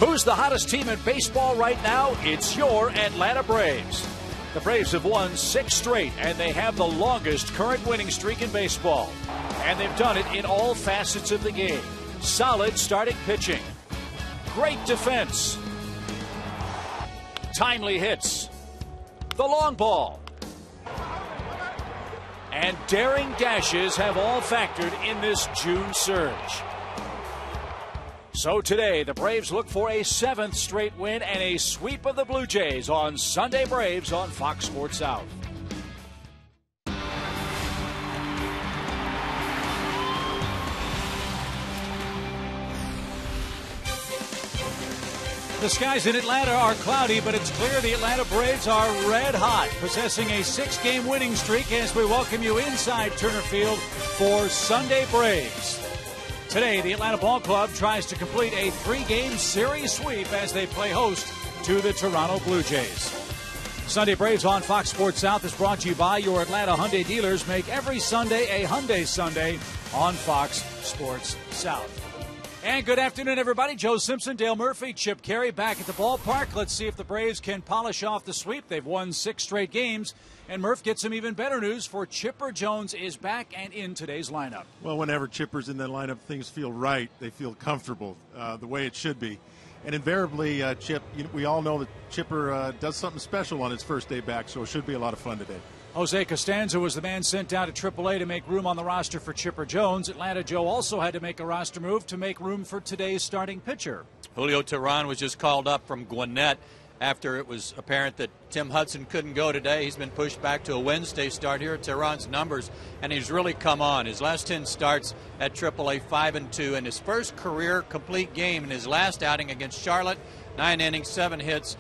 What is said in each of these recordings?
Who's the hottest team in baseball right now? It's your Atlanta Braves. The Braves have won 6 straight, and they have the longest current winning streak in baseball. And they've done it in all facets of the game. Solid starting pitching. Great defense. Timely hits. The long ball. And daring dashes have all factored in this June surge. So today, the Braves look for a 7th straight win and a sweep of the Blue Jays on Sunday Braves on Fox Sports South. The skies in Atlanta are cloudy, but it's clear the Atlanta Braves are red hot, possessing a 6-game winning streak as we welcome you inside Turner Field for Sunday Braves. Today, the Atlanta Ball Club tries to complete a 3-game series sweep as they play host to the Toronto Blue Jays. Sunday Braves on Fox Sports South is brought to you by your Atlanta Hyundai dealers. Make every Sunday a Hyundai Sunday on Fox Sports South. And good afternoon, everybody. Joe Simpson, Dale Murphy, Chip Carey back at the ballpark. Let's see if the Braves can polish off the sweep. They've won 6 straight games. And Murph gets some even better news, for Chipper Jones is back and in today's lineup. Well, whenever Chipper's in that lineup, things feel right. They feel comfortable, the way it should be. And invariably, Chip, we all know that Chipper does something special on his first day back, so it should be a lot of fun today. Jose Costanza was the man sent down to AAA to make room on the roster for Chipper Jones. Atlanta Joe also had to make a roster move to make room for today's starting pitcher. Julio Teheran was just called up from Gwinnett after it was apparent that Tim Hudson couldn't go today. He's been pushed back to a Wednesday start here. Tehran's numbers, and he's really come on. His last 10 starts at AAA, 5-2, and his first career complete game in his last outing against Charlotte, 9 innings, 7 hits,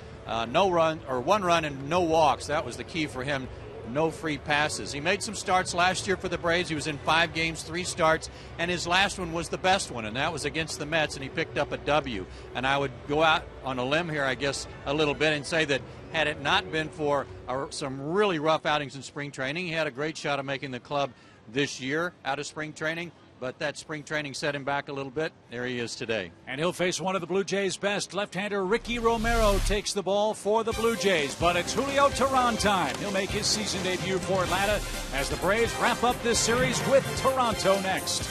no run or 1 run and no walks. That was the key for him. No free passes. He made some starts last year for the Braves. He was in 5 games, 3 starts, and his last one was the best one, and that was against the Mets, and he picked up a W. And I would go out on a limb here, I guess, a little bit and say that had it not been for some really rough outings in spring training, he had a great shot of making the club this year out of spring training. But that spring training set him back a little bit. There he is today. And he'll face one of the Blue Jays' best. Left-hander Ricky Romero takes the ball for the Blue Jays. But it's Julio Teheran time. He'll make his season debut for Atlanta as the Braves wrap up this series with Toronto next.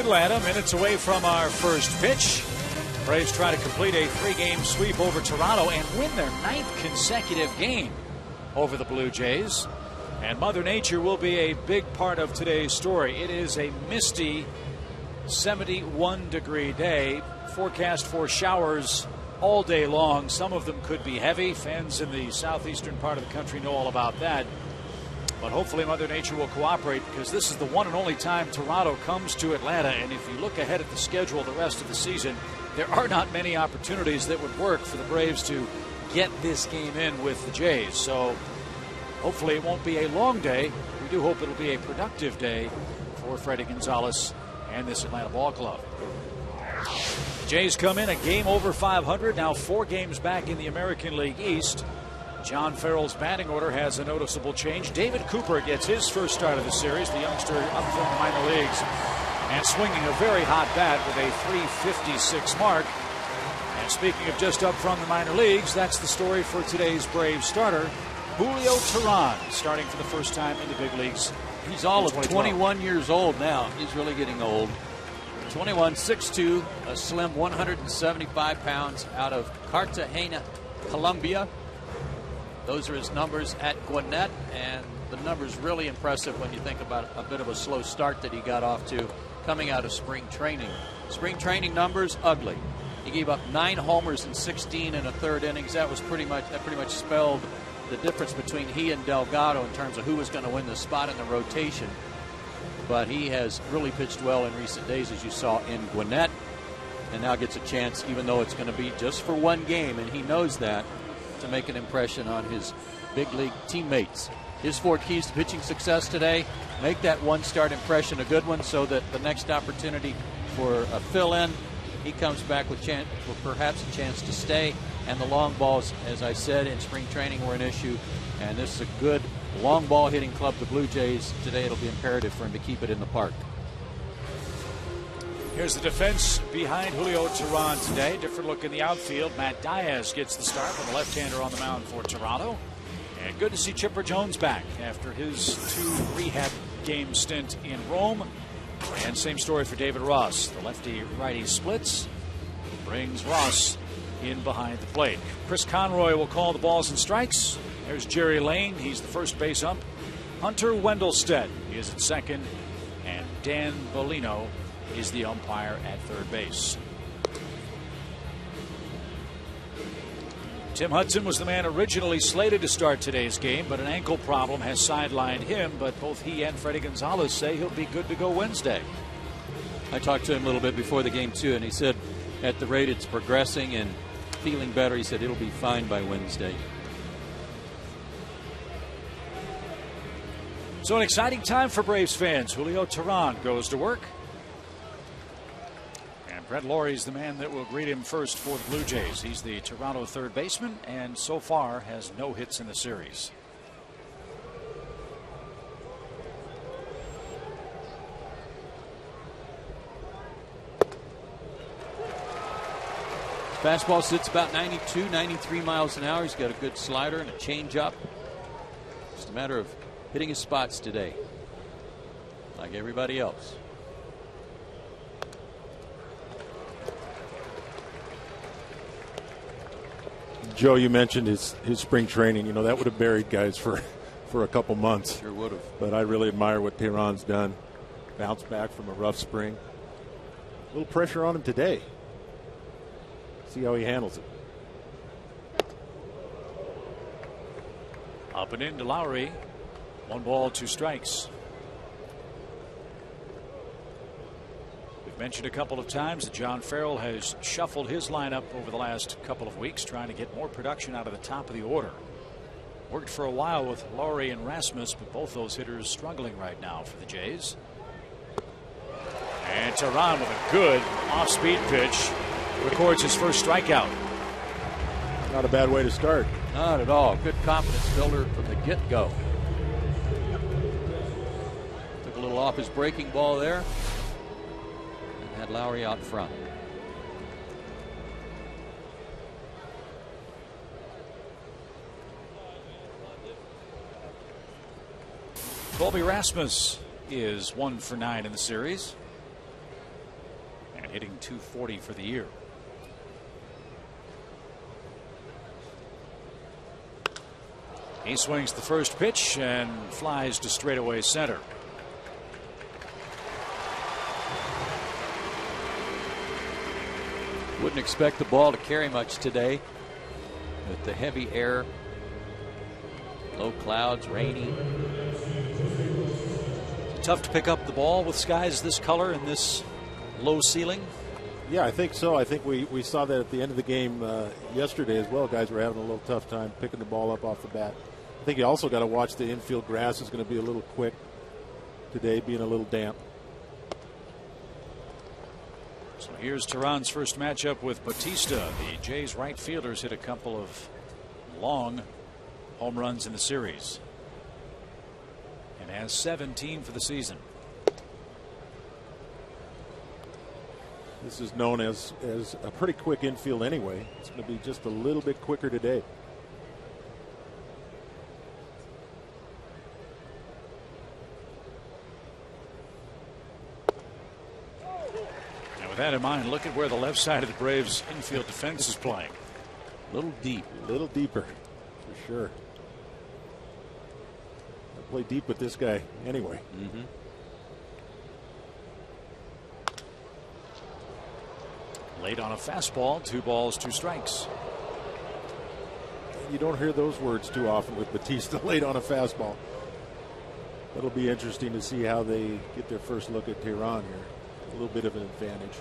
Atlanta, minutes away from our first pitch. Braves try to complete a 3-game sweep over Toronto and win their 9th consecutive game over the Blue Jays. And Mother Nature will be a big part of today's story. It is a misty 71-degree day. Forecast for showers all day long. Some of them could be heavy. Fans in the southeastern part of the country know all about that. But hopefully Mother Nature will cooperate, because this is the one and only time Toronto comes to Atlanta. And if you look ahead at the schedule the rest of the season, there are not many opportunities that would work for the Braves to get this game in with the Jays. So hopefully it won't be a long day. We do hope it'll be a productive day for Freddie Gonzalez and this Atlanta ball club. The Jays come in a game over 500, now 4 games back in the American League East. John Farrell's batting order has a noticeable change. David Cooper gets his first start of the series, the youngster up from the minor leagues, and swinging a very hot bat with a .356 mark. And speaking of just up from the minor leagues, that's the story for today's Braves starter, Julio Teheran, starting for the first time in the big leagues. He's all of 21 years old now. He's really getting old. 21, 6'2", a slim 175 pounds, out of Cartagena, Colombia. Those are his numbers at Gwinnett, and the numbers really impressive when you think about a bit of a slow start that he got off to coming out of spring training. Spring training numbers, ugly. He gave up 9 homers in 16 and a third innings. That pretty much spelled the difference between he and Delgado in terms of who was going to win the spot in the rotation. But he has really pitched well in recent days, as you saw in Gwinnett, and now gets a chance, even though it's going to be just for 1 game, and he knows that, to make an impression on his big league teammates. His 4 keys to pitching success today: make that 1-start impression a good one, so that the next opportunity for a fill-in, he comes back with perhaps a chance to stay. And the long balls, as I said, in spring training were an issue, and this is a good long ball hitting club, the Blue Jays. Today it'll be imperative for him to keep it in the park. Here's the defense behind Julio Teheran today. Different look in the outfield. Matt Diaz gets the start with a left-hander on the mound for Toronto. And good to see Chipper Jones back after his 2 rehab game stint in Rome. And same story for David Ross. The lefty-righty splits brings Ross in behind the plate. Chris Conroy will call the balls and strikes. There's Jerry Lane. He's the first base ump. Hunter Wendelstedt is at second. And Dan Bellino is the umpire at third base. Tim Hudson was the man originally slated to start today's game, but an ankle problem has sidelined him. But both he and Freddie Gonzalez say he'll be good to go Wednesday. I talked to him a little bit before the game, too, and he said at the rate it's progressing and feeling better, he said it'll be fine by Wednesday. So an exciting time for Braves fans. Julio Teheran goes to work. And Brett Lawrie's the man that will greet him first for the Blue Jays. He's the Toronto third baseman, and so far has no hits in the series. Fastball sits about 92, 93 miles an hour. He's got a good slider and a changeup. Just a matter of hitting his spots today, like everybody else. Joe, you mentioned his spring training. You know, that would have buried guys for a couple months. Sure would have. But I really admire what Teheran's done. Bounced back from a rough spring. A little pressure on him today. See how he handles it. Up and into Lowry. 1 ball, 2 strikes. We've mentioned a couple of times that John Farrell has shuffled his lineup over the last couple of weeks, trying to get more production out of the top of the order. Worked for a while with Lowry and Rasmus, but both those hitters struggling right now for the Jays. And Teheran with a good off-speed pitch records his first strikeout. Not a bad way to start. Not at all. Good confidence builder from the get-go. Took a little off his breaking ball there and had Lowry out front. Colby Rasmus is 1 for 9 in the series. hitting .240 for the year. He swings the first pitch and flies to straightaway center. Wouldn't expect the ball to carry much today with the heavy air, low clouds, rainy. Tough to pick up the ball with skies this color and this low ceiling. Yeah, I think so. I think we saw that at the end of the game yesterday as well. Guys were having a little tough time picking the ball up off the bat. I think you also got to watch the infield grass is going to be a little quick today, being a little damp. So here's Teheran's first matchup with Bautista. The Jays right fielders hit a couple of long home runs in the series and has 17 for the season. This is known as a pretty quick infield anyway. It's going to be just a little bit quicker today. With that in mind, look at where the left side of the Braves infield defense is playing. A little deep. A little deeper, for sure. I'll play deep with this guy anyway. Late on a fastball, 2 balls, 2 strikes. You don't hear those words too often with Bautista late on a fastball. It'll be interesting to see how they get their first look at Teheran here. A little bit of an advantage.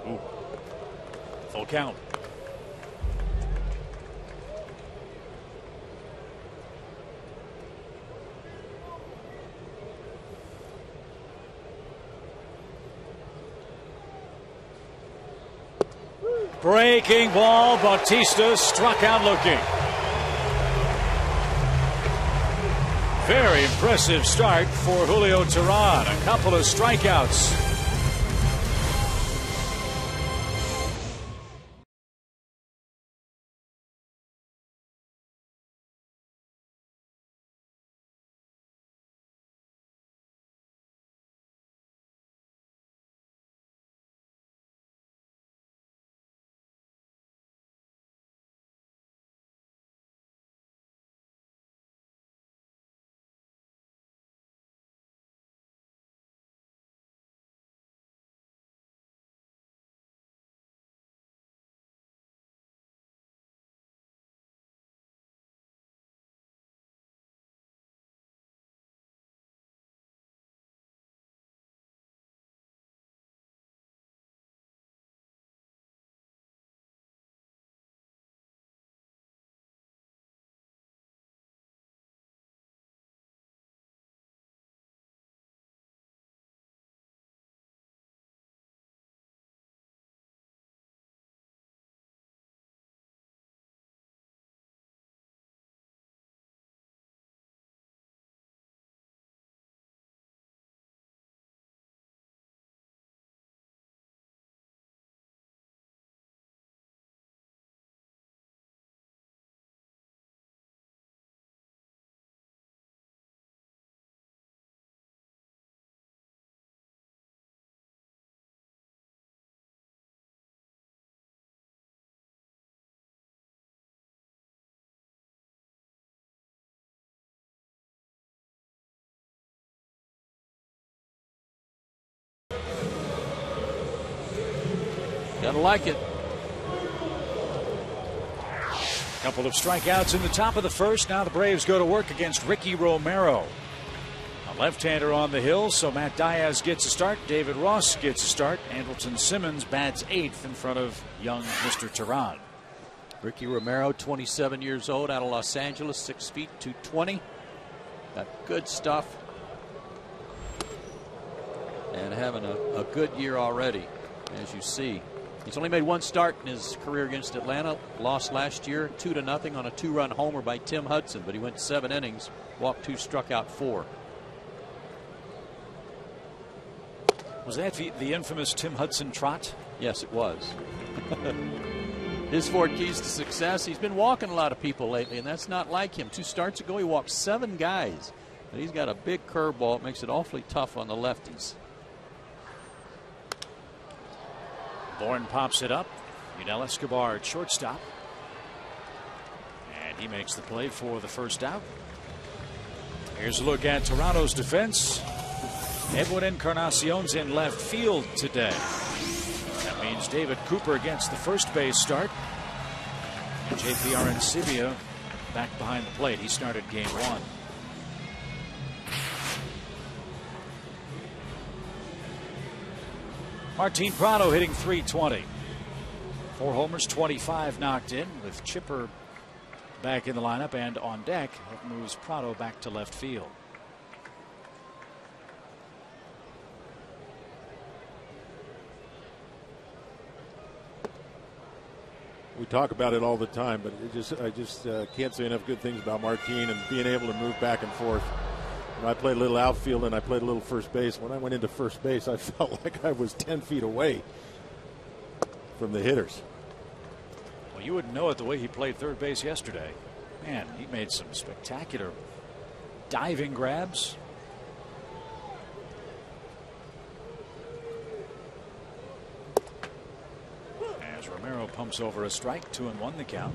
Ooh. Full count. Breaking ball. Bautista struck out looking. Very impressive start for Julio Teheran. A couple of strikeouts. Gotta like it. Couple of strikeouts in the top of the first. Now the Braves go to work against Ricky Romero. A left-hander on the hill, so Matt Diaz gets a start. David Ross gets a start. Andrelton Simmons bats 8th in front of young Mr. Teheran. Ricky Romero, 27 years old, out of Los Angeles, 6 feet, 220. Got good stuff. And having a good year already, as you see. He's only made 1 start in his career against Atlanta. Lost last year 2-0 on a 2-run homer by Tim Hudson, but he went 7 innings, walked 2, struck out 4. Was that the infamous Tim Hudson trot? Yes, it was. His 4 keys to success. He's been walking a lot of people lately, and that's not like him. 2 starts ago, he walked 7 guys. But he's got a big curveball. It makes it awfully tough on the lefties. Bourne pops it up. Yunel Escobar at shortstop. And he makes the play for the first out. Here's a look at Toronto's defense. Edwin Encarnacion's in left field today. That means David Cooper gets the first base start. And JP Arencibia back behind the plate. He started game 1. Martin Prado hitting .320. 4 homers, 25 knocked in, with Chipper back in the lineup and on deck. That moves Prado back to left field. We talk about it all the time, but I just can't say enough good things about Martin and being able to move back and forth. I played a little outfield and I played a little first base. When I went into first base, I felt like I was 10 feet away from the hitters. Well, you wouldn't know it the way he played third base yesterday. Man, he made some spectacular diving grabs. As Romero pumps over a strike, 2-1 the count.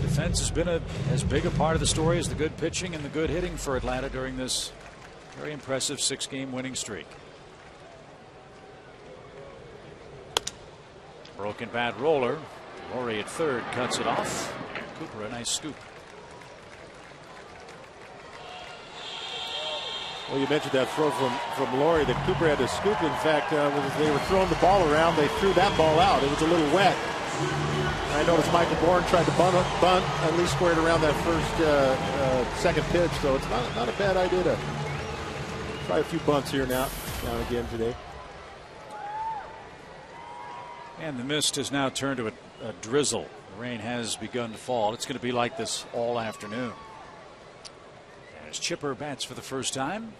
Defense has been as big a part of the story as the good pitching and the good hitting for Atlanta during this very impressive 6-game winning streak. Broken bat roller. Laurie at third cuts it off. And Cooper a nice scoop. Well, you mentioned that throw from Laurie that Cooper had to scoop. In fact, when they were throwing the ball around, they threw that ball out. It was a little wet. I noticed Michael Bourne tried to bunt, at least squared around that second pitch. So it's not a bad idea to try a few bunts here now and again today. And the mist has now turned to a drizzle. The rain has begun to fall. It's going to be like this all afternoon. As Chipper bats for the first time.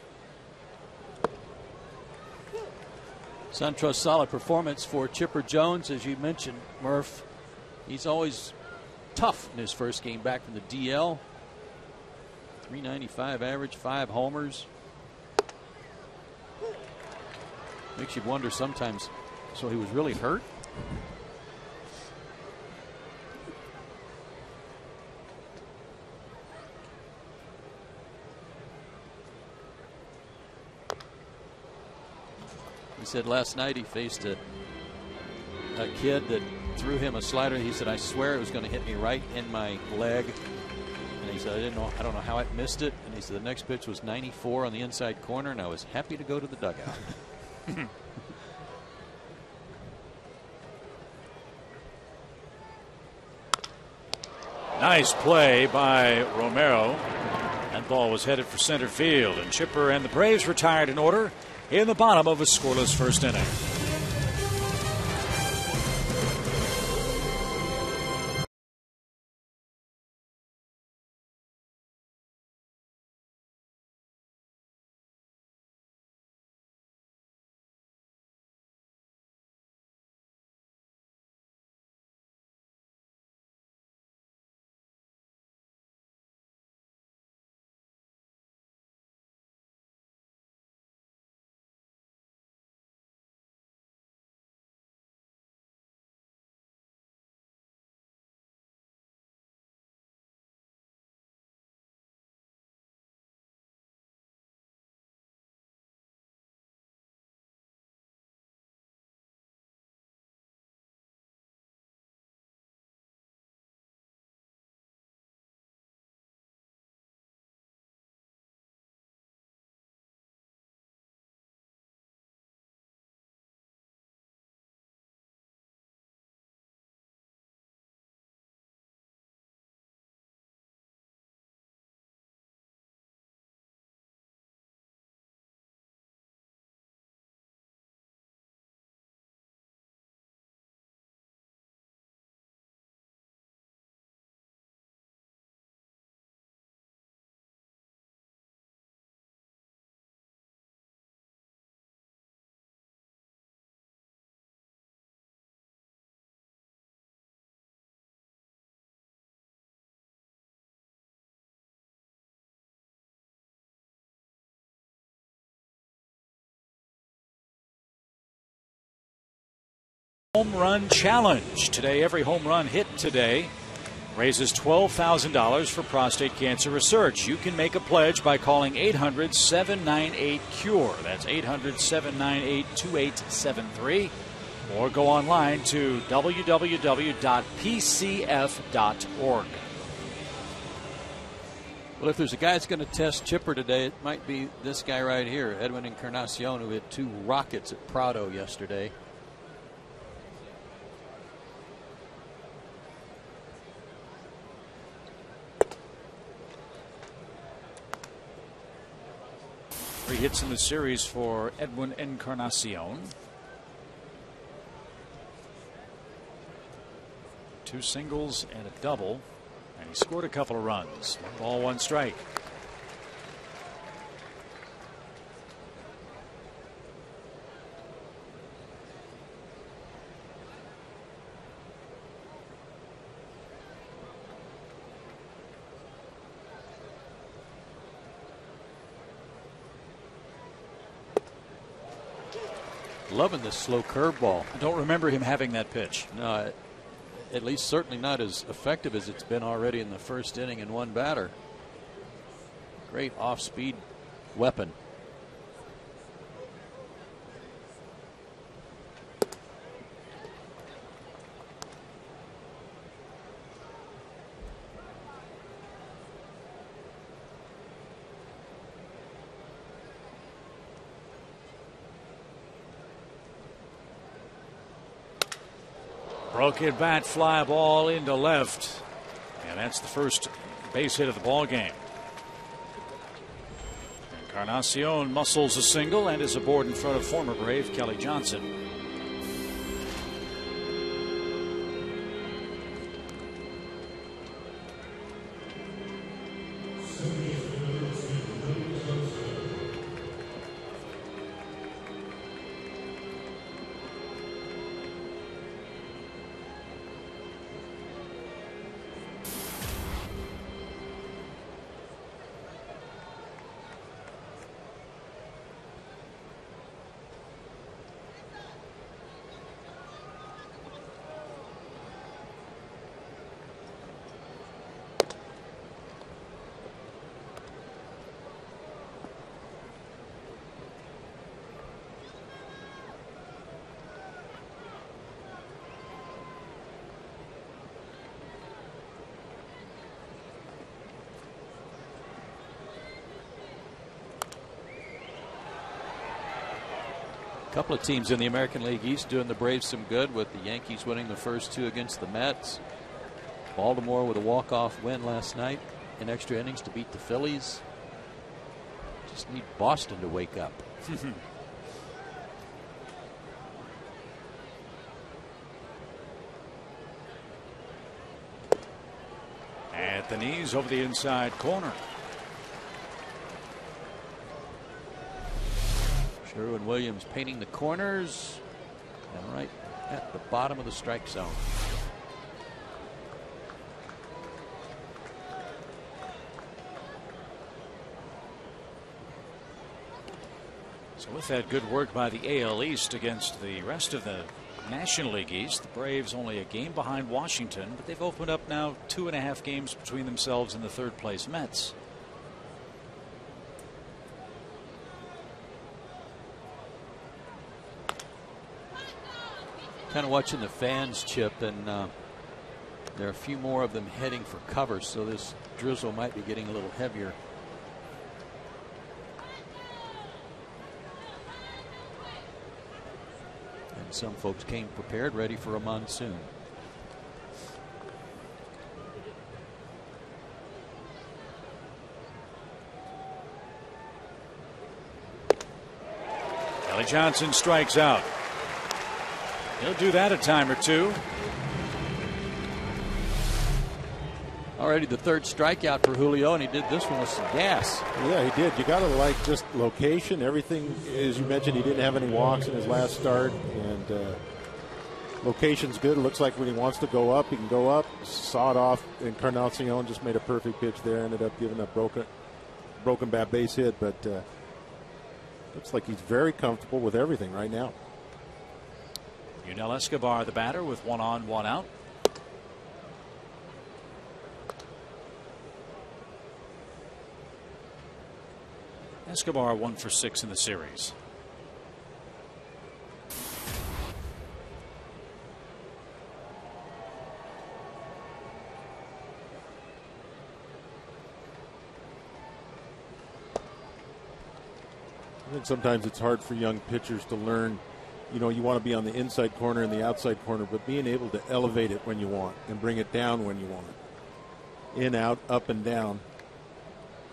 SunTrust solid performance for Chipper Jones, as you mentioned, Murph. He's always tough in his first game back from the DL. 395 average, 5 homers. Makes you wonder sometimes, so he was really hurt? He said last night he faced a kid that threw him a slider. He said, I swear it was going to hit me right in my leg. And he said, I don't know how it missed it. And he said the next pitch was 94 on the inside corner, and I was happy to go to the dugout. Nice play by Romero. That ball was headed for center field, and Chipper and the Braves retired in order in the bottom of a scoreless first inning. Home Run Challenge. Today, every home run hit today raises $12,000 for prostate cancer research. You can make a pledge by calling 800-798-CURE. That's 800-798-2873. Or go online to www.pcf.org. Well, if there's a guy that's going to test Chipper today, it might be this guy right here, Edwin Encarnacion, who hit 2 rockets at Prado yesterday. Three hits in the series for Edwin Encarnacion. 2 singles and a double. And he scored a couple of runs. 1 ball, 1 strike. Loving this slow curveball. I don't remember him having that pitch. No, at least certainly not as effective as it's been already in the first inning in 1 batter. Great off-speed weapon. Broken bat, fly ball into left. And that's the first base hit of the ball game. Encarnacion muscles a single and is aboard in front of former Brave Kelly Johnson. A couple of teams in the American League East doing the Braves some good, with the Yankees winning the first 2 against the Mets. Baltimore with a walk-off win last night in extra innings to beat the Phillies. Just need Boston to wake up. At the knees over the inside corner. Sherwin-Williams painting the corners and right at the bottom of the strike zone. So with that good work by the AL East against the rest of the National League East, the Braves only a game behind Washington, but they've opened up now 2.5 games between themselves and the 3rd place Mets. Kind of watching the fans, Chip, and there are a few more of them heading for cover, so this drizzle might be getting a little heavier. And some folks came prepared, ready for a monsoon. Kelly Johnson strikes out. He'll do that a time or 2. Already the 3rd strikeout for Julio, and he did this one with some gas. Yeah, he did. You got to like just location, everything. As you mentioned, he didn't have any walks in his last start, and location's good. It looks like when he wants to go up, he can go up. Saw it off. Encarnacion just made a perfect pitch there. Ended up giving a broken bat base hit, but looks like he's very comfortable with everything right now. Yunel Escobar, the batter, with 1 on, 1 out. Escobar 1 for 6 in the series. I think sometimes it's hard for young pitchers to learn. You know, you want to be on the inside corner and the outside corner, but being able to elevate it when you want and bring it down when you want it. In, out, up, and down.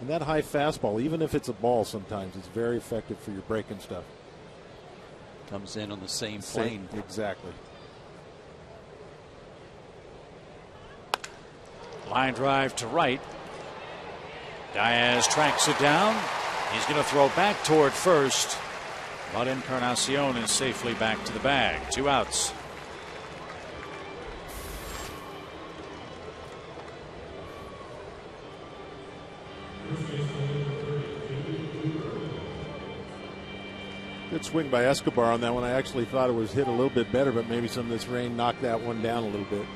And that high fastball, even if it's a ball sometimes, it's very effective for your breaking stuff. Comes in on the same plane. Exactly. Line drive to right. Diaz tracks it down. He's going to throw back toward first, but Encarnacion is safely back to the bag. 2 outs. Good swing by Escobar on that one. I actually thought it was hit a little bit better, but maybe some of this rain knocked that one down a little bit.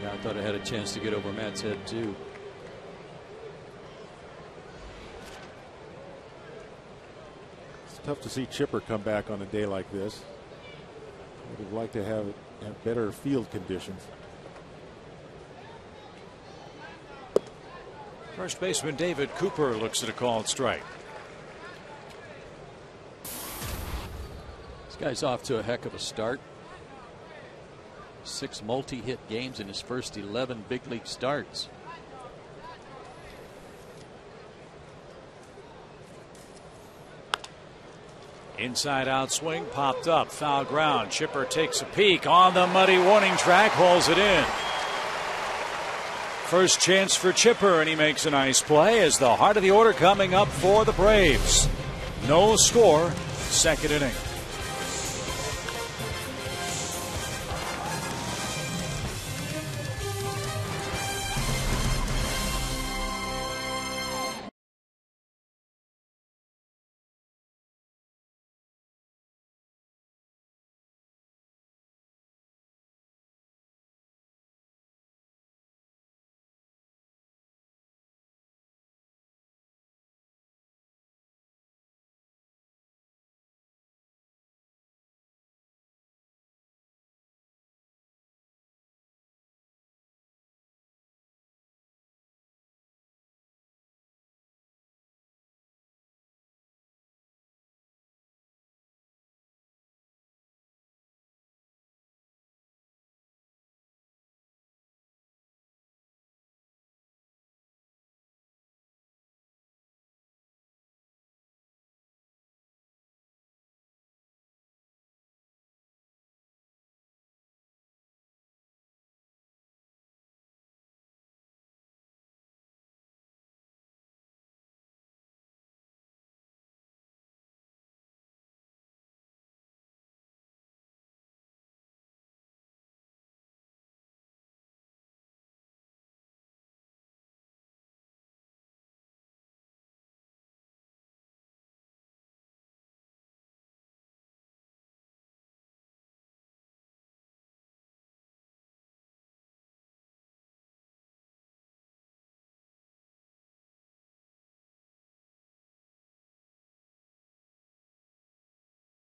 Yeah, I thought it had a chance to get over Matt's head, too. Tough to see Chipper come back on a day like this. Would have liked to have better field conditions. First baseman David Cooper looks at a called strike. This guy's off to a heck of a start. 6 multi-hit games in his first 11 big league starts. Inside out swing popped up, foul ground. Chipper takes a peek on the muddy warning track, hauls it in. First chance for Chipper, and he makes a nice play as the heart of the order coming up for the Braves. No score, 2nd inning.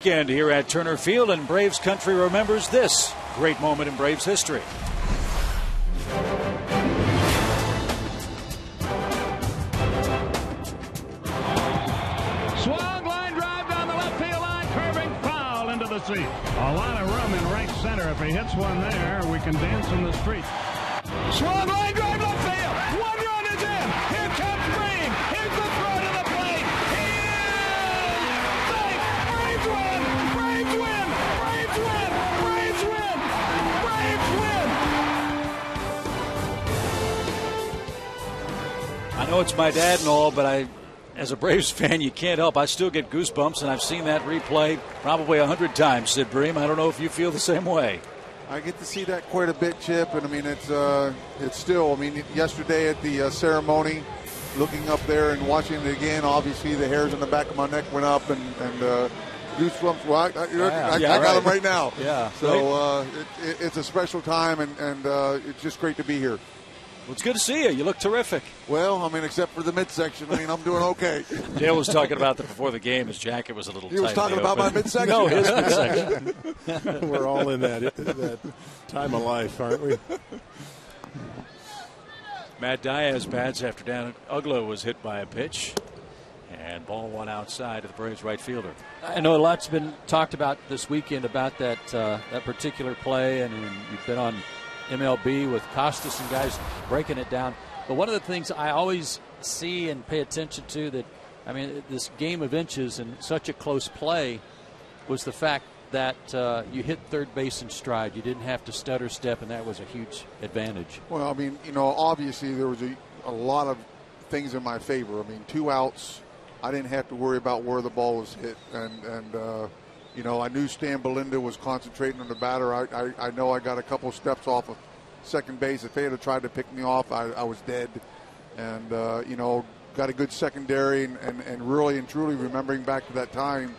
Weekend here at Turner Field, and Braves country remembers this great moment in Braves history. Swung line drive down the left field line, curving foul into the seat. A lot of room in right center. If he hits one there, we can dance in the street. Swung line drive left field. 1 run is in. Here comes Green. Here's the throw to the plate. He is safe. Braves win. Braves win. Braves win. Braves win. Braves win. I know it's my dad and all, but as a Braves fan, you can't help. I still get goosebumps, and I've seen that replay probably 100 times, Sid Bream. I don't know if you feel the same way. I get to see that quite a bit, Chip, and I mean it's still. I mean, yesterday at the ceremony, looking up there and watching it again, obviously the hairs on the back of my neck went up, and Goosebumps. Well, I got them right now. Yeah. So it's a special time, and it's just great to be here. Well, it's good to see you. You look terrific. Well, I mean, except for the midsection. I mean, I'm doing okay. Dale was talking about that before the game. His jacket was a little tight. He was talking about my midsection? No, his midsection. We're all in that time of life, aren't we? Matt Diaz bats after Dan Ugla was hit by a pitch. And ball one outside to the Braves right fielder. I know a lot's been talked about this weekend about that particular play, and you've been on MLB with Costas and guys breaking it down. But one of the things I always see and pay attention to that, I mean, this game of inches and such a close play was the fact that you hit third base in stride. You didn't have to stutter step, and that was a huge advantage. Well, I mean, obviously there was a lot of things in my favor. I mean, 2 outs. I didn't have to worry about where the ball was hit, and I knew Stan Belinda was concentrating on the batter. I know I got a couple of steps off of second base. If they had tried to pick me off, I was dead. And got a good secondary, and really and truly remembering back to that time.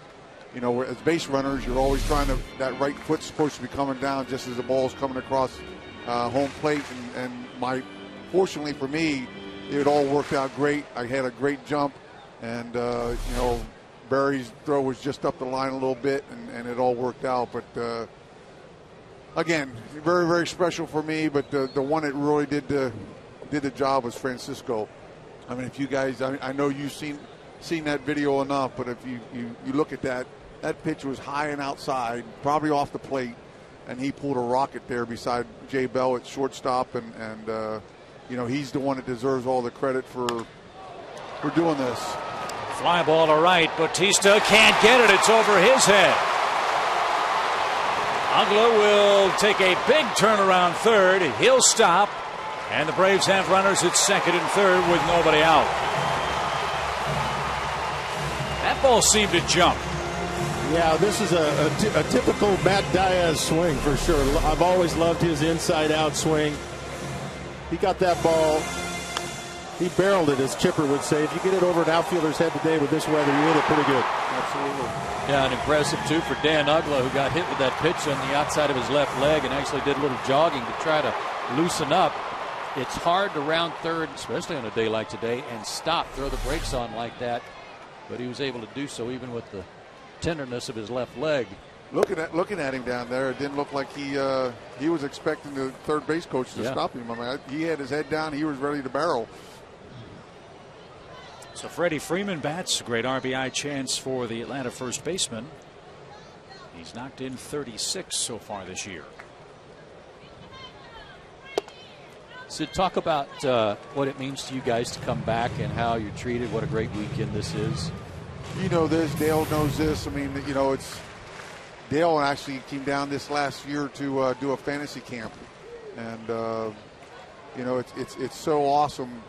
As base runners, you're always trying to, that right foot's supposed to be coming down just as the ball's coming across home plate, and fortunately for me, it all worked out great. I had a great jump. And, Barry's throw was just up the line a little bit, and it all worked out. But, again, very, very special for me. But the one that really did the job was Francisco. I mean, if you guys, I know you've seen that video enough, but if you look at that pitch was high and outside, probably off the plate, and he pulled a rocket there beside Jay Bell at shortstop. And he's the one that deserves all the credit for doing this. Fly ball to right. Bautista can't get it. It's over his head. Ugla will take a big turnaround third. He'll stop. And the Braves have runners at second and third with nobody out. That ball seemed to jump. Yeah, this is a typical Matt Diaz swing for sure. I've always loved his inside-out swing. He got that ball. He barreled it, as Chipper would say. If you get it over an outfielder's head today with this weather, you hit it pretty good. Absolutely. Yeah, and impressive, too, for Dan Ugla, who got hit with that pitch on the outside of his left leg and actually did a little jogging to try to loosen up. It's hard to round third, especially on a day like today, and throw the brakes on like that. But he was able to do so even with the tenderness of his left leg. Looking at him down there, it didn't look like he was expecting the third base coach to stop him. I mean, he had his head down. He was ready to barrel. So Freddie Freeman bats. A great RBI chance for the Atlanta first baseman. He's knocked in 36 so far this year. So talk about what it means to you guys to come back and how you're treated. What a great weekend this is. You know this. Dale knows this. I mean, it's Dale actually came down this last year to do a fantasy camp, and it's so awesome.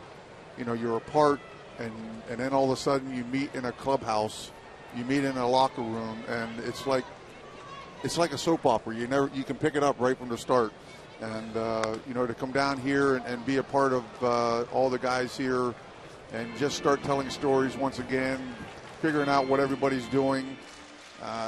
You're apart. And then all of a sudden you meet in a clubhouse, you meet in a locker room, and it's like a soap opera. You can pick it up right from the start. And to come down here and be a part of all the guys here, and just start telling stories once again, figuring out what everybody's doing,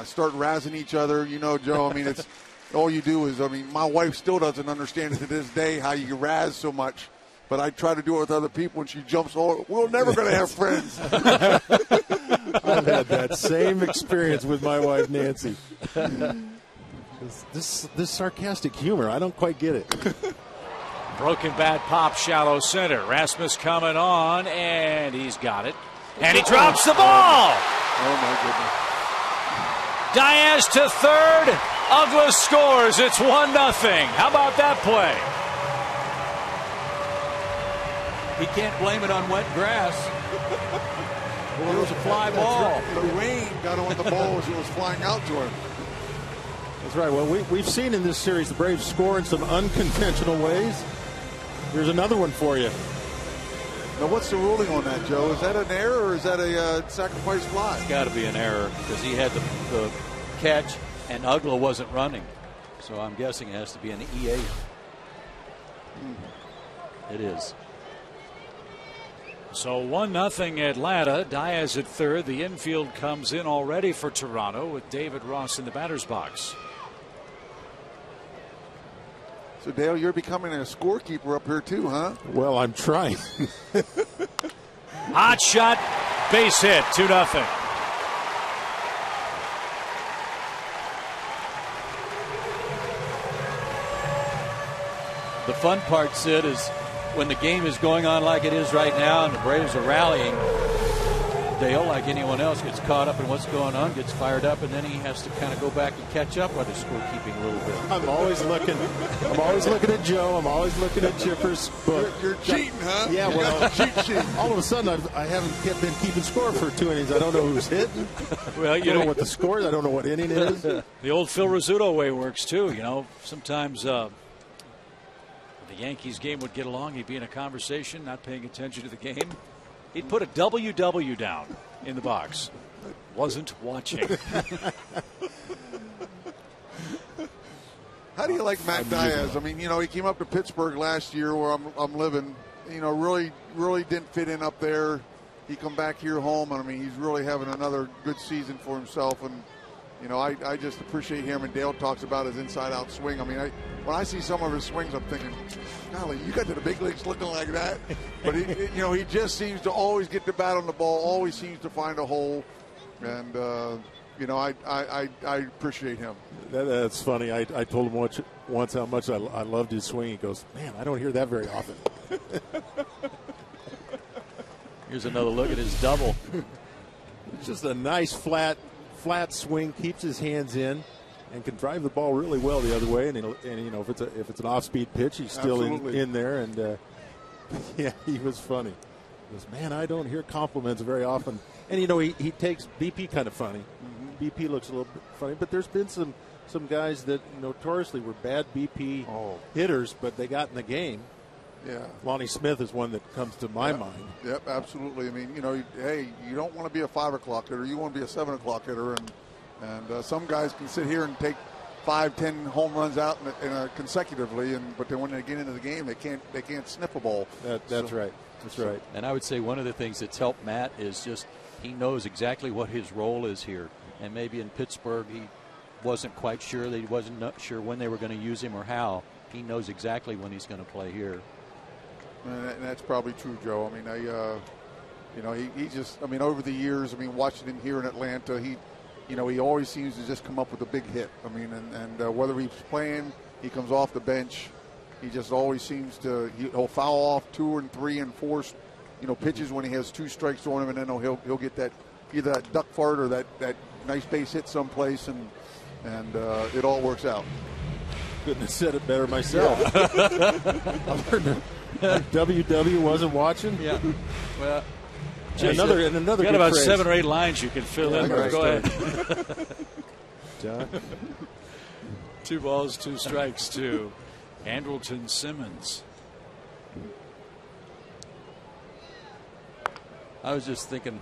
start razzing each other. Joe. I mean, it's all you do is. I mean, my wife still doesn't understand to this day how you razz so much. But I try to do it with other people, and she jumps all. We're never going to have friends. I've had that same experience with my wife, Nancy. This sarcastic humor, I don't quite get it. Broken bat pop, shallow center. Rasmus coming on, and he's got it. And he drops the ball. Oh, my goodness. Diaz to third. Ugla scores. It's 1-0. How about that play? He can't blame it on wet grass. Well, it was a fly ball. The rain got on the ball as it was flying out to him. That's right. Well, we've seen in this series the Braves score in some unconventional ways. Here's another one for you. Now, what's the ruling on that, Joe? Is that an error or is that a sacrifice fly? It's got to be an error because he had the catch and Ugla wasn't running. So I'm guessing it has to be an EA. It is. So 1-0 Atlanta. Diaz at third. The infield comes in already for Toronto with David Ross in the batter's box. So, Dale, you're becoming a scorekeeper up here too, huh? Well, I'm trying. Hot shot, base hit, 2-0. The fun part, Sid, is when the game is going on like it is right now and the Braves are rallying, Dale, like anyone else, gets caught up in what's going on, gets fired up, and then he has to kind of go back and catch up with his scorekeeping a little bit. I'm always looking at Joe. I'm always looking at Chipper's book. You're cheating, huh? Yeah, well, cheat sheet. all of a sudden I haven't been keeping score for 2 innings. I don't know who's hitting. Well, I don't know what the score is. I don't know what inning it is. The old Phil Rizzuto way works too. You know, sometimes the Yankees game would get along. He'd be in a conversation, not paying attention to the game. He'd put a WW down in the box. Wasn't watching. How do you like Matt Diaz? I mean, you know, he came up to Pittsburgh last year where I'm living. You know, really didn't fit in up there. He come back here home, and I mean, he's really having another good season for himself. And you know, I just appreciate him. And Dale talks about his inside-out swing. I mean, when I see some of his swings, I'm thinking, golly, you got to the big leagues looking like that. But he just seems to always get the bat on the ball. Always seems to find a hole. And you know, I appreciate him. That's funny. I told him once how much I loved his swing. He goes, man, I don't hear that very often. Here's another look at his double. It's just a nice flat swing, keeps his hands in, and can drive the ball really well the other way. And you know, if it's an off-speed pitch, he's still in there. And yeah, he was funny. He goes, man, I don't hear compliments very often. And you know, he takes BP kind of funny. Mm-hmm. BP looks a little bit funny, but there's been some guys that notoriously were bad BP hitters, but they got in the game. Yeah, Lonnie Smith is one that comes to my mind. Yep, absolutely. I mean, you know, hey, you don't want to be a 5 o'clock hitter. You want to be a 7 o'clock hitter. And some guys can sit here and take 5-10 home runs out consecutively, but then when they get into the game, they can't sniff a ball. That's right. That's right. And I would say one of the things that's helped Matt is just he knows exactly what his role is here. And maybe in Pittsburgh he wasn't quite sure. He wasn't sure when they were going to use him or how. He knows exactly when he's going to play here. And that's probably true, Joe. I mean, you know, he just, I mean, over the years, I mean, watching him here in Atlanta, he always seems to just come up with a big hit. I mean, and whether he's playing, he comes off the bench, he just always seems to, he'll foul off 2 and 3 and 4, you know, pitches when he has 2 strikes on him, and then he'll get that, either that duck fart or that nice base hit someplace, and it all works out. Couldn't have said it better myself. I learned WW wasn't watching. Yeah. Well, another you got about phrase. 7 or 8 lines you can fill in. Go ahead. John. 2 balls, 2 strikes to Andrelton Simmons. I was just thinking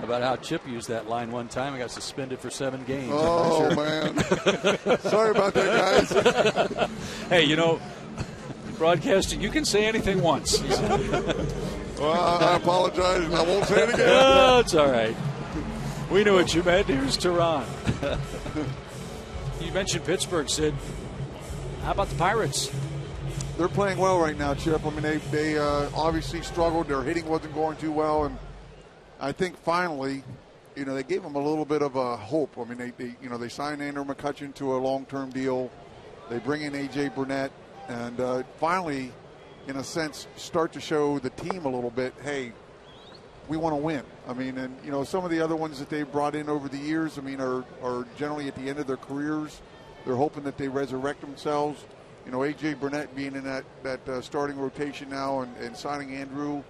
about how Chip used that line one time and got suspended for 7 games. Oh, man. Sorry about that, guys. Hey, you know, broadcasting, you can say anything once. Well, I apologize, and I won't say it again. Oh, it's all right. We knew what you meant. Here's Tehran. You mentioned Pittsburgh, Sid. How about the Pirates? They're playing well right now, Chip. I mean, they obviously struggled. Their hitting wasn't going too well, and I think finally, you know, they gave them a little bit of a hope. I mean, they signed Andrew McCutchen to a long-term deal. They bring in A.J. Burnett, and finally, in a sense, start to show the team a little bit, hey, we want to win. I mean, and, you know, some of the other ones that they've brought in over the years, I mean, are generally at the end of their careers. They're hoping that they resurrect themselves. You know, A.J. Burnett being in that starting rotation now and signing Andrew,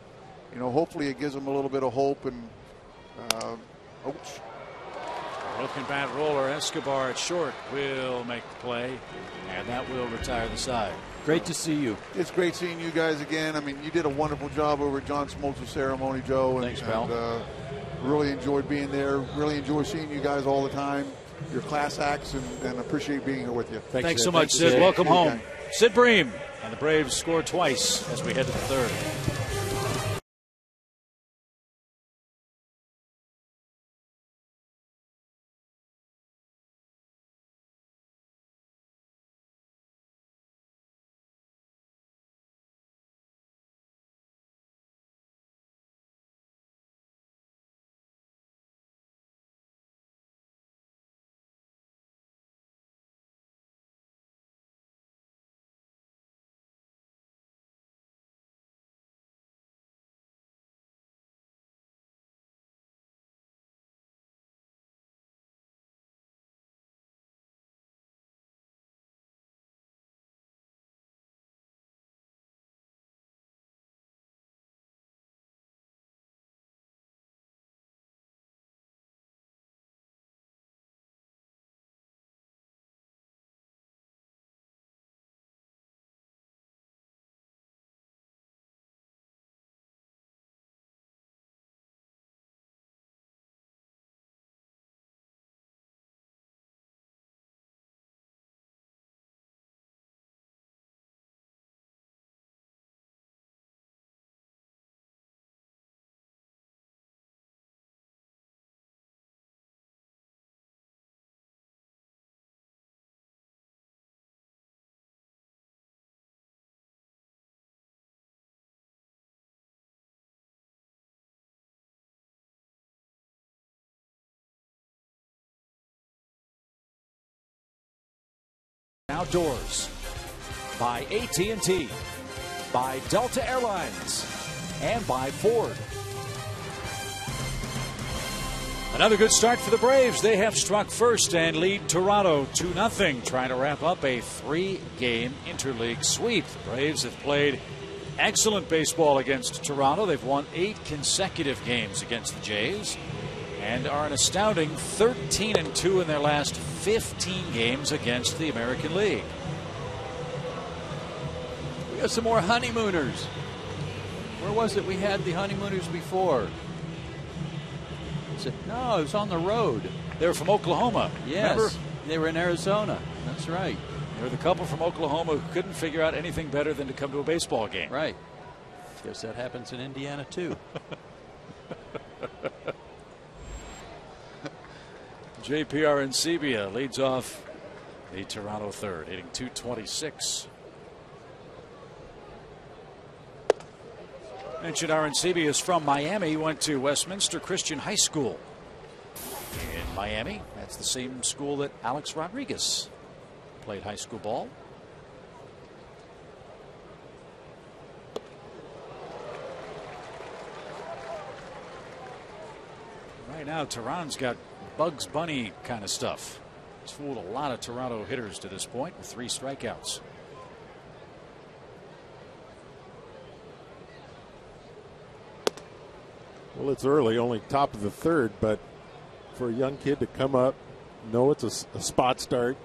you know, hopefully it gives them a little bit of hope. And, Broken bat roller, Escobar at short will make the play, and that will retire the side. Great to see you. It's great seeing you guys again. I mean, you did a wonderful job over at John Smoltz's ceremony, Joe. Thanks, pal. Really enjoyed being there. Really enjoy seeing you guys all the time. Your class acts, and appreciate being here with you. Thanks so much, Sid. Welcome home. Sid Bream. And the Braves score twice as we head to the third. Outdoors by AT&T, by Delta Airlines, and by Ford. Another good start for the Braves. They have struck first and lead Toronto 2-0, trying to wrap up a 3-game interleague sweep. The Braves have played excellent baseball against Toronto. They've won 8 consecutive games against the Jays and are an astounding 13-2 in their last 15 games against the American League. We got some more honeymooners. Where was it we had the honeymooners before? No, it was on the road. They were from Oklahoma. Yes, remember? They were in Arizona. That's right. They were the couple from Oklahoma who couldn't figure out anything better than to come to a baseball game. Right. Guess that happens in Indiana, too. JPR Arencibia leads off the Toronto third, hitting .226. Mentioned Arencibia is from Miami. He went to Westminster Christian High School in Miami. That's the same school that Alex Rodriguez played high school ball. Right now, Tehran's got Bugs Bunny kind of stuff. He's fooled a lot of Toronto hitters to this point with 3 strikeouts. Well, it's early, only top of the third, but for a young kid to come up, know it's a spot start,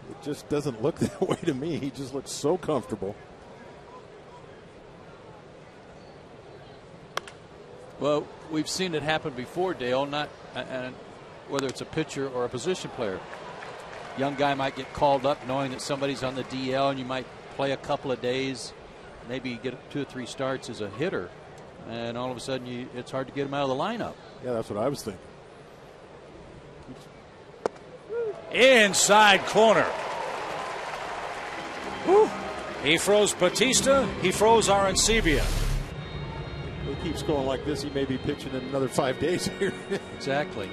it just doesn't look that way to me. He just looks so comfortable. Well, we've seen it happen before, Dale, and whether it's a pitcher or a position player. Young guy might get called up knowing that somebody's on the DL, and you might play a couple of days, maybe get 2 or 3 starts as a hitter, and all of a sudden it's hard to get him out of the lineup. Yeah, that's what I was thinking. Inside corner. Whew. He froze Batista. He froze Arencibia. If he keeps going like this, he may be pitching in another 5 days here. Exactly.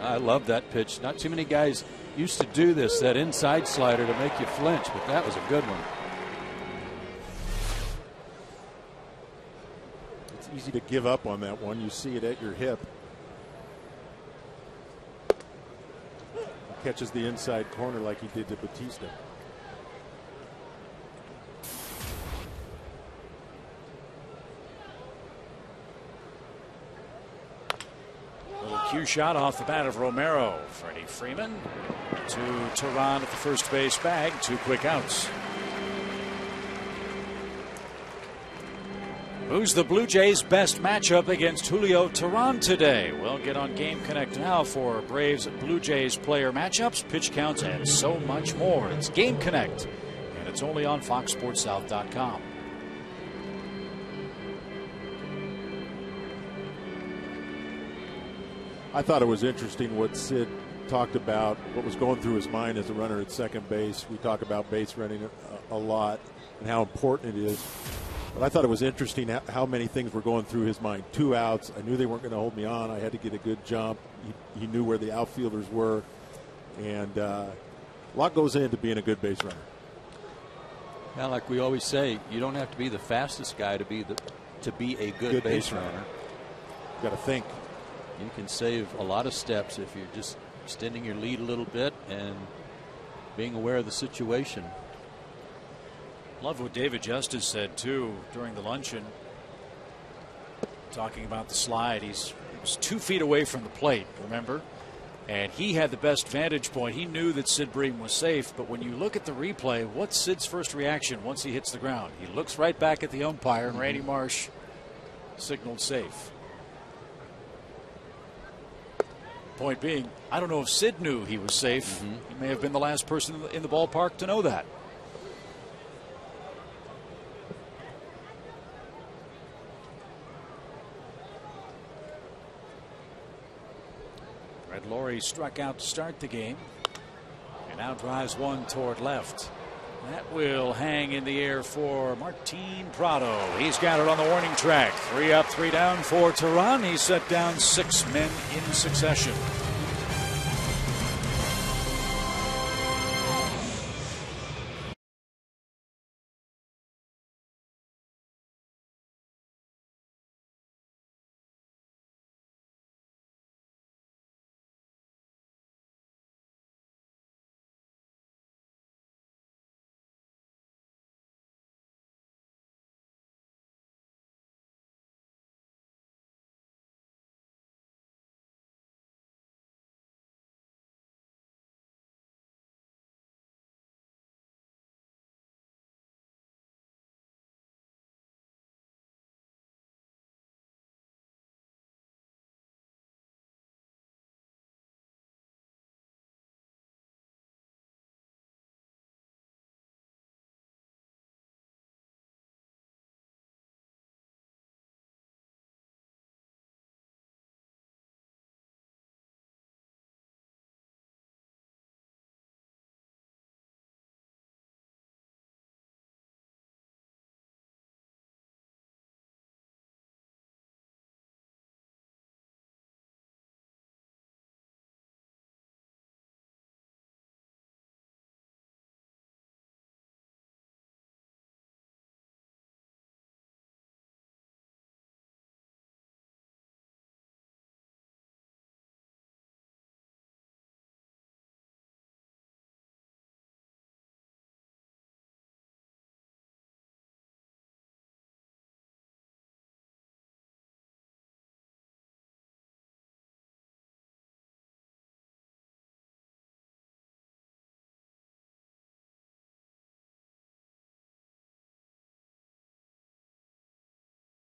I love that pitch. Not too many guys used to do this, that inside slider to make you flinch, but that was a good one. It's easy to give up on that one. You see it at your hip. He catches the inside corner like he did to Batista. Little cue shot off the bat of Romero. Freddie Freeman to Tehran at the first base bag. 2 quick outs. Who's the Blue Jays' best matchup against Julio Tehran today? We'll get on Game Connect now for Braves Blue Jays player matchups, pitch counts, and so much more. It's Game Connect. And It's only on FoxSportsSouth.com. I thought it was interesting what Sid talked about, what was going through his mind as a runner at second base. We talk about base running a lot and how important it is. But I thought it was interesting how many things were going through his mind. 2 outs. I knew they weren't going to hold me on. I had to get a good jump. He knew where the outfielders were. And a lot goes into being a good base runner. Now, like we always say, you don't have to be the fastest guy to be a good base runner. You got to think. You can save a lot of steps if you're just extending your lead a little bit and being aware of the situation. Love what David Justice said too during the luncheon, talking about the slide. He was 2 feet away from the plate, remember, and he had the best vantage point. He knew that Sid Bream was safe, but when you look at the replay, what's Sid's first reaction once he hits the ground? He looks right back at the umpire, and Randy Marsh signaled safe. Point being, I don't know if Sid knew he was safe. He may have been the last person in the ballpark to know that. Red Laurie struck out to start the game, and now drives one toward left. That will hang in the air for Martin Prado. He's got it on the warning track. 3 up, 3 down for Tehran. He set down 6 men in succession.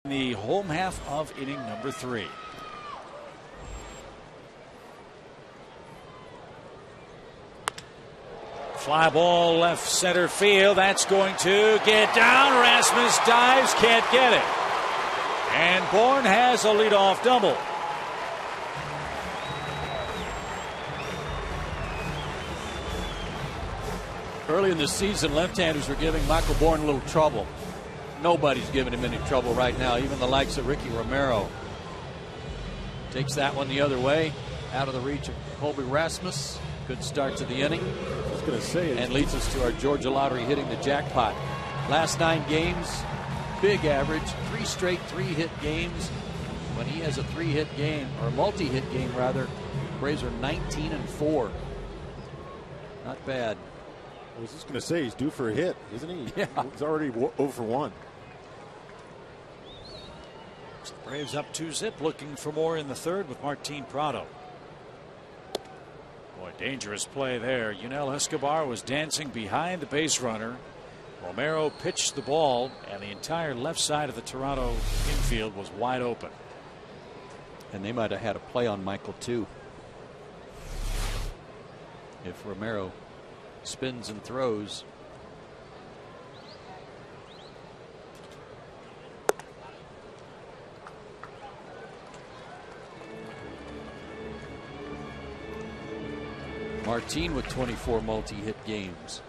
The home half of inning number 3. Fly ball left center field. That's going to get down. Rasmus dives, can't get it. And Bourne has a leadoff double. Early in the season, left-handers were giving Michael Bourne a little trouble. Nobody's giving him any trouble right now, even the likes of Ricky Romero. Takes that one the other way, out of the reach of Colby Rasmus. Good start to the inning. I was going to say, and leads us to our Georgia Lottery hitting the jackpot. Last 9 games, big average, 3 straight 3-hit games. When he has a 3-hit game, or multi-hit game rather, Braves are 19-4. Not bad. I was just going to say, he's due for a hit, isn't he? Yeah. He's already 0 for 1. Braves up 2-zip, looking for more in the third with Martin Prado. Boy, dangerous play there. Yunel Escobar was dancing behind the base runner. Romero pitched the ball, and the entire left side of the Toronto infield was wide open. And they might have had a play on Michael too, if Romero spins and throws. Martin with 24 multi-hit games.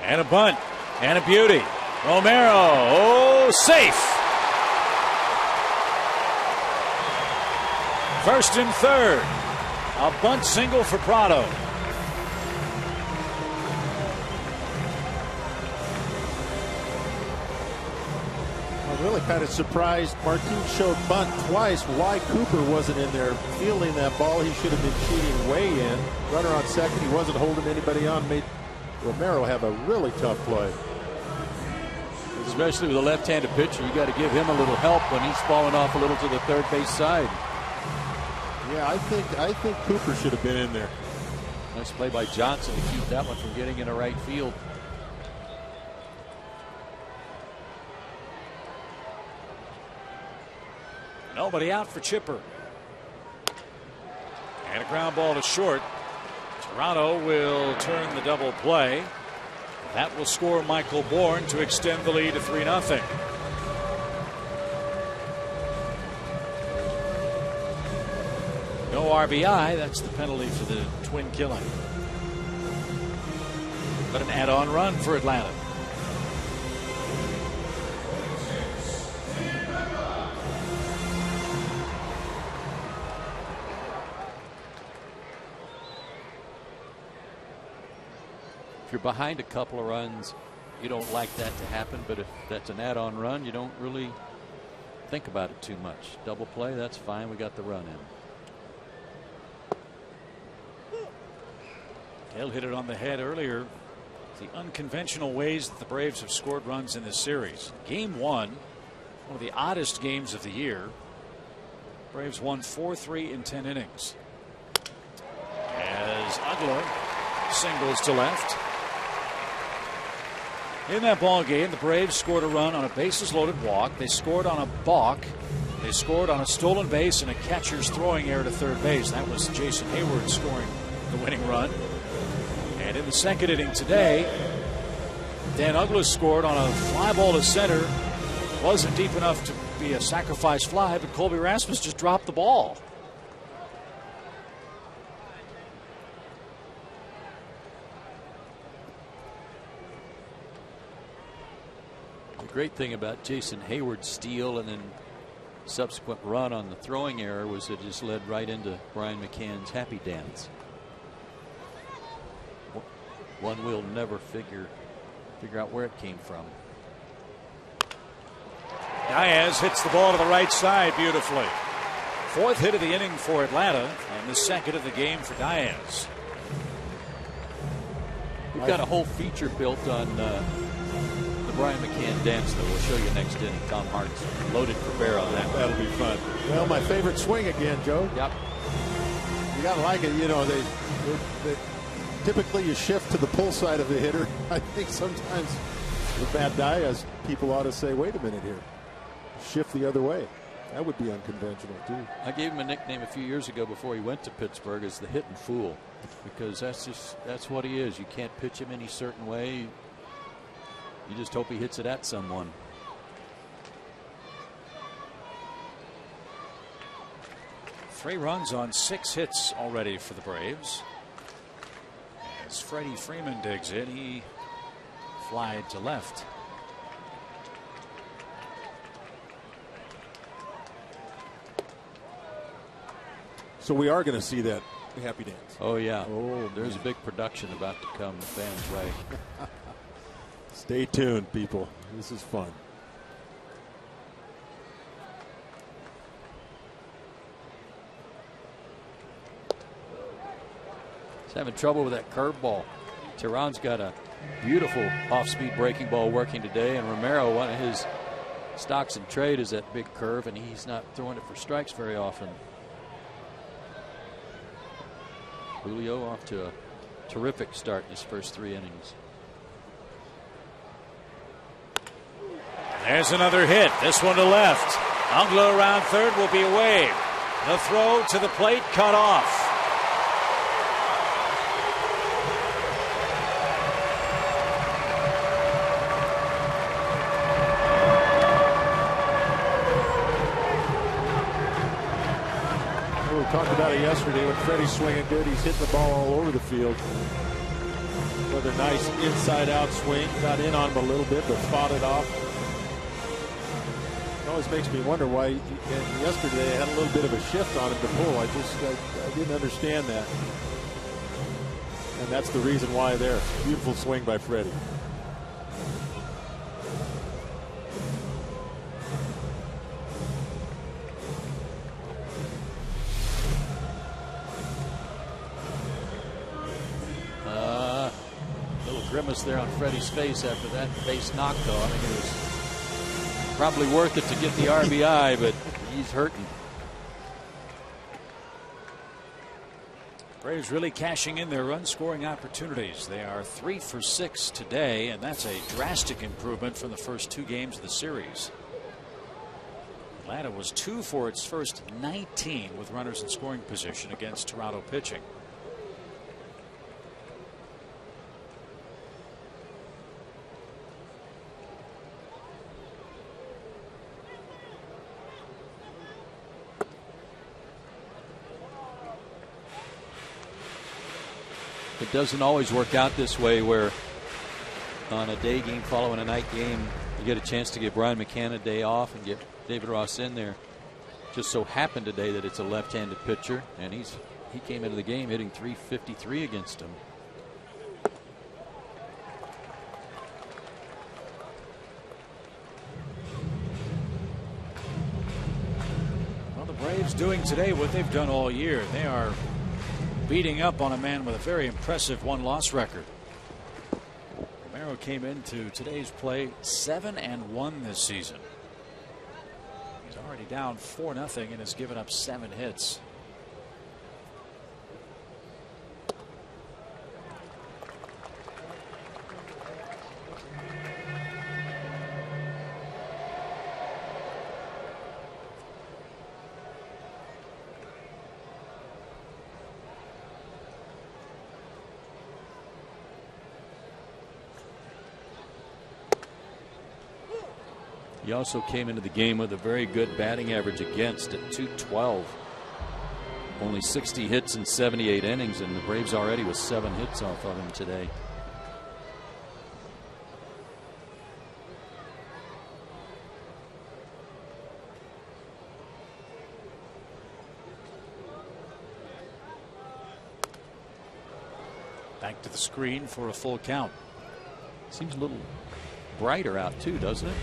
And a bunt. And a beauty. Romero. Oh, safe. First and third. A bunt single for Prado. I'm really kind of surprised Martin showed bunt twice. Why Cooper wasn't in there fielding that ball? He should have been shooting way in. Runner on second. He wasn't holding anybody on. Made Romero have a really tough play. Especially with a left-handed pitcher, you got to give him a little help when he's falling off a little to the third base side. Yeah, I think Cooper should have been in there. Nice play by Johnson to keep that one from getting into right field. Nobody out for Chipper. And a ground ball to short. Toronto will turn the double play. That will score Michael Bourne to extend the lead to 3-0. No RBI. That's the penalty for the twin killing. But an add-on run for Atlanta. If you're behind a couple of runs, you don't like that to happen, but if that's an add-on run, you don't really think about it too much. Double play, that's fine. We got the run in. Dale hit it on the head earlier. The unconventional ways that the Braves have scored runs in this series. Game 1, one of the oddest games of the year. Braves won 4-3 in 10 innings. As Ugla singles to left. In that ball game, the Braves scored a run on a bases-loaded walk. They scored on a balk. They scored on a stolen base and a catcher's throwing error to third base. That was Jason Hayward scoring the winning run. And in the second inning today, Dan Ugla scored on a fly ball to center. Wasn't deep enough to be a sacrifice fly, but Colby Rasmus just dropped the ball. The great thing about Jason Hayward's steal and then subsequent run on the throwing error was it just led right into Brian McCann's happy dance. One will never figure out where it came from. Diaz hits the ball to the right side beautifully. Fourth hit of the inning for Atlanta and the second of the game for Diaz. We've got a whole feature built on the Brian McCann dance that we'll show you next inning. Tom Hart's loaded for bear on that. That'll be fun. Well, my favorite swing again, Joe. Yep. You gotta like it. You know, they typically you shift to the pull side of the hitter. I think sometimes with bad Diaz, people ought to say, wait a minute here. Shift the other way. That would be unconventional, too. I gave him a nickname a few years ago before he went to Pittsburgh as the hitting fool, because that's what he is. You can't pitch him any certain way. You just hope he hits it at someone. Three runs on 6 hits already for the Braves. As Freddie Freeman digs in, he flied to left. So we are going to see that happy dance. Oh, yeah. Oh, there's man. a big production about to come. The fans right. Stay tuned, people. This is fun. He's having trouble with that curveball. Tehran's got a beautiful off-speed breaking ball working today, and Romero, one of his stocks in trade is that big curve, and he's not throwing it for strikes very often. Julio off to a terrific start in his first 3 innings. There's another hit. This one to left. Ugla around third will be a wave. The throw to the plate cut off. talked about it yesterday. When Freddie's swinging good, he's hitting the ball all over the field. With a nice inside-out swing. Got in on him a little bit, but fought it off. It always makes me wonder why. And yesterday, they had a little bit of a shift on him to pull. I didn't understand that. And that's the reason why there. Beautiful swing by Freddie. Grimace there on Freddie's face after that base knock, though. I think it was probably worth it to get the RBI, but he's hurting. Braves really cashing in their run scoring opportunities. They are 3 for 6 today, and that's a drastic improvement from the first 2 games of the series. Atlanta was 2 for its first 19 with runners in scoring position against Toronto pitching. It doesn't always work out this way, where on a day game following a night game, you get a chance to give Brian McCann a day off and get David Ross in there. Just so happened today that it's a left-handed pitcher, and he came into the game hitting .353 against him. Well, the Braves doing today what they've done all year. They are beating up on a man with a very impressive 1-loss record. Romero came into today's play 7-1 this season. He's already down 4-0 and has given up 7 hits. He also came into the game with a very good batting average against at .212. Only 60 hits in 78 innings, and the Braves already with 7 hits off of him today. Back to the screen for a full count. Seems a little brighter out too, doesn't it?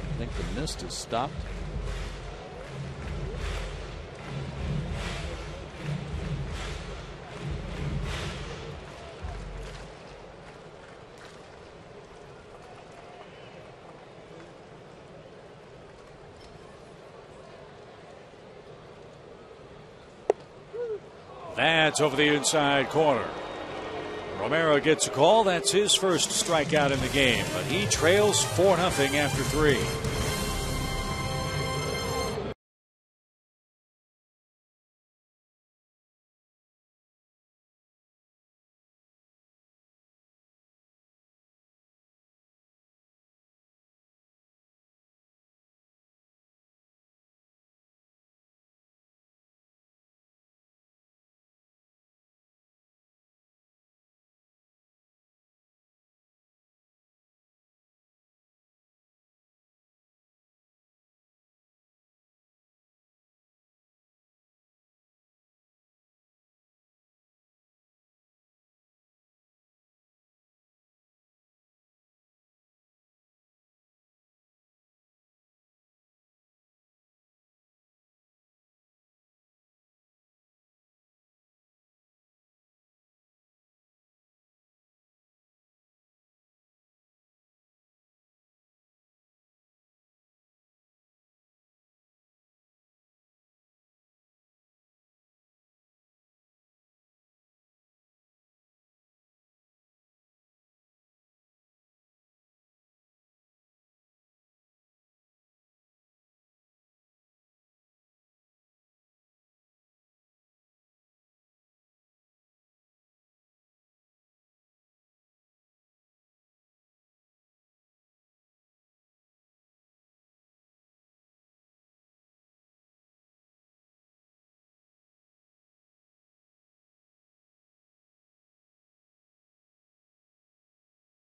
I think the mist has stopped. That's over the inside corner. Romero gets a call. That's his first strikeout in the game, but he trails 4-0 after 3.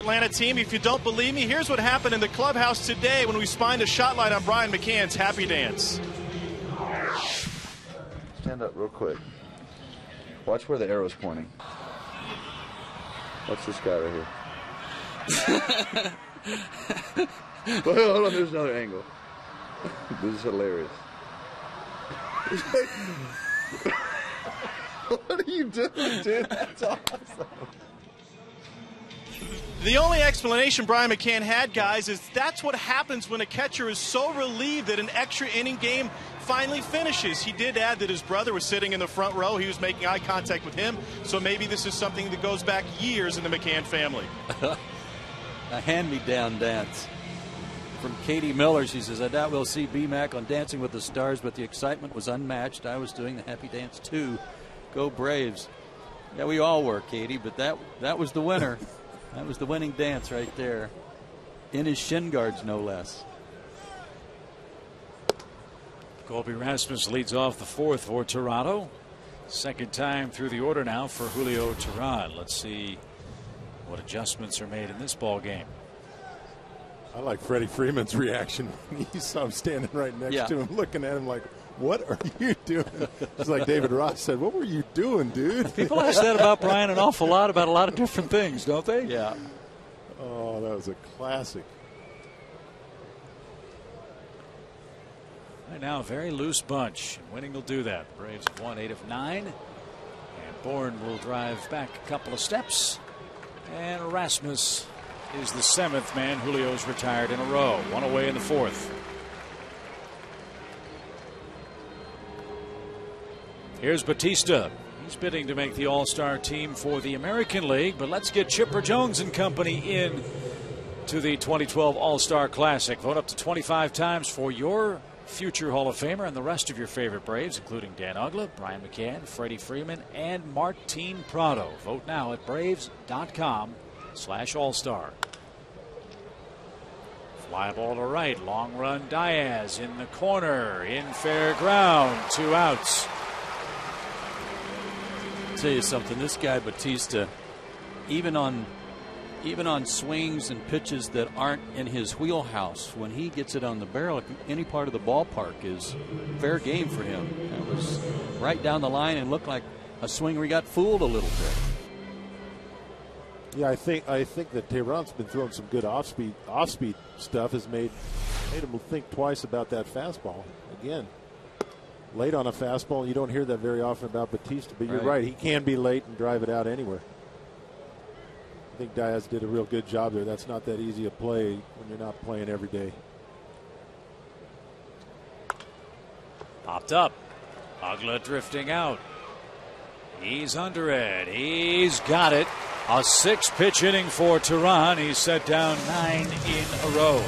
Atlanta team. If you don't believe me, here's what happened in the clubhouse today when we spined a shot light on Brian McCann's happy dance. Stand up real quick. Watch where the arrow's pointing. Watch this guy right here. Wait, hold on, there's another angle. This is hilarious. What are you doing, dude? That's awesome. The only explanation Brian McCann had, guys, is that's what happens when a catcher is so relieved that an extra inning game finally finishes. He did add that his brother was sitting in the front row. He was making eye contact with him. So maybe this is something that goes back years in the McCann family. A hand-me-down dance from Katie Miller. She says, I doubt we'll see B-Mac on Dancing with the Stars, but the excitement was unmatched. I was doing the happy dance too. Go Braves. Yeah, we all were, Katie, but that was the winner. That was the winning dance right there. In his shin guards, no less. Colby Rasmus leads off the fourth for Toronto. Second time through the order now for Julio Teheran. Let's see what adjustments are made in this ball game. I like Freddie Freeman's reaction when he saw him standing right next to him, looking at him like, what are you doing? Just like David Ross said, what were you doing, dude? People ask that about Brian an awful lot about a lot of different things, don't they? Yeah. Oh, that was a classic. Right now, a very loose bunch. Winning will do that. Braves have won 8 of 9. And Bourne will drive back a couple of steps. And Rasmus is the 7th man Julio's retired in a row. One away in the 4th. Here's Batista. He's bidding to make the All-Star team for the American League, but let's get Chipper Jones and company in to the 2012 All-Star Classic. Vote up to 25 times for your future Hall of Famer and the rest of your favorite Braves, including Dan Uggla, Brian McCann, Freddie Freeman, and Martin Prado. Vote now at Braves.com/All-Star. Fly ball to right, long run Diaz in the corner, in fair ground, 2 outs. Tell you something, this guy Batista, even on swings and pitches that aren't in his wheelhouse, when he gets it on the barrel, any part of the ballpark is fair game for him. That was right down the line and looked like a swing where he got fooled a little bit. Yeah, I think that Teheran's been throwing some good off speed stuff, has made him think twice about that fastball. Again, late on a fastball, you don't hear that very often about Batista, but you're right. He can be late and drive it out anywhere. I think Diaz did a real good job there. That's not that easy a play when you're not playing every day. Popped up. Uggla drifting out. He's under it. He's got it. A 6-pitch inning for Teheran. He's set down 9 in a row.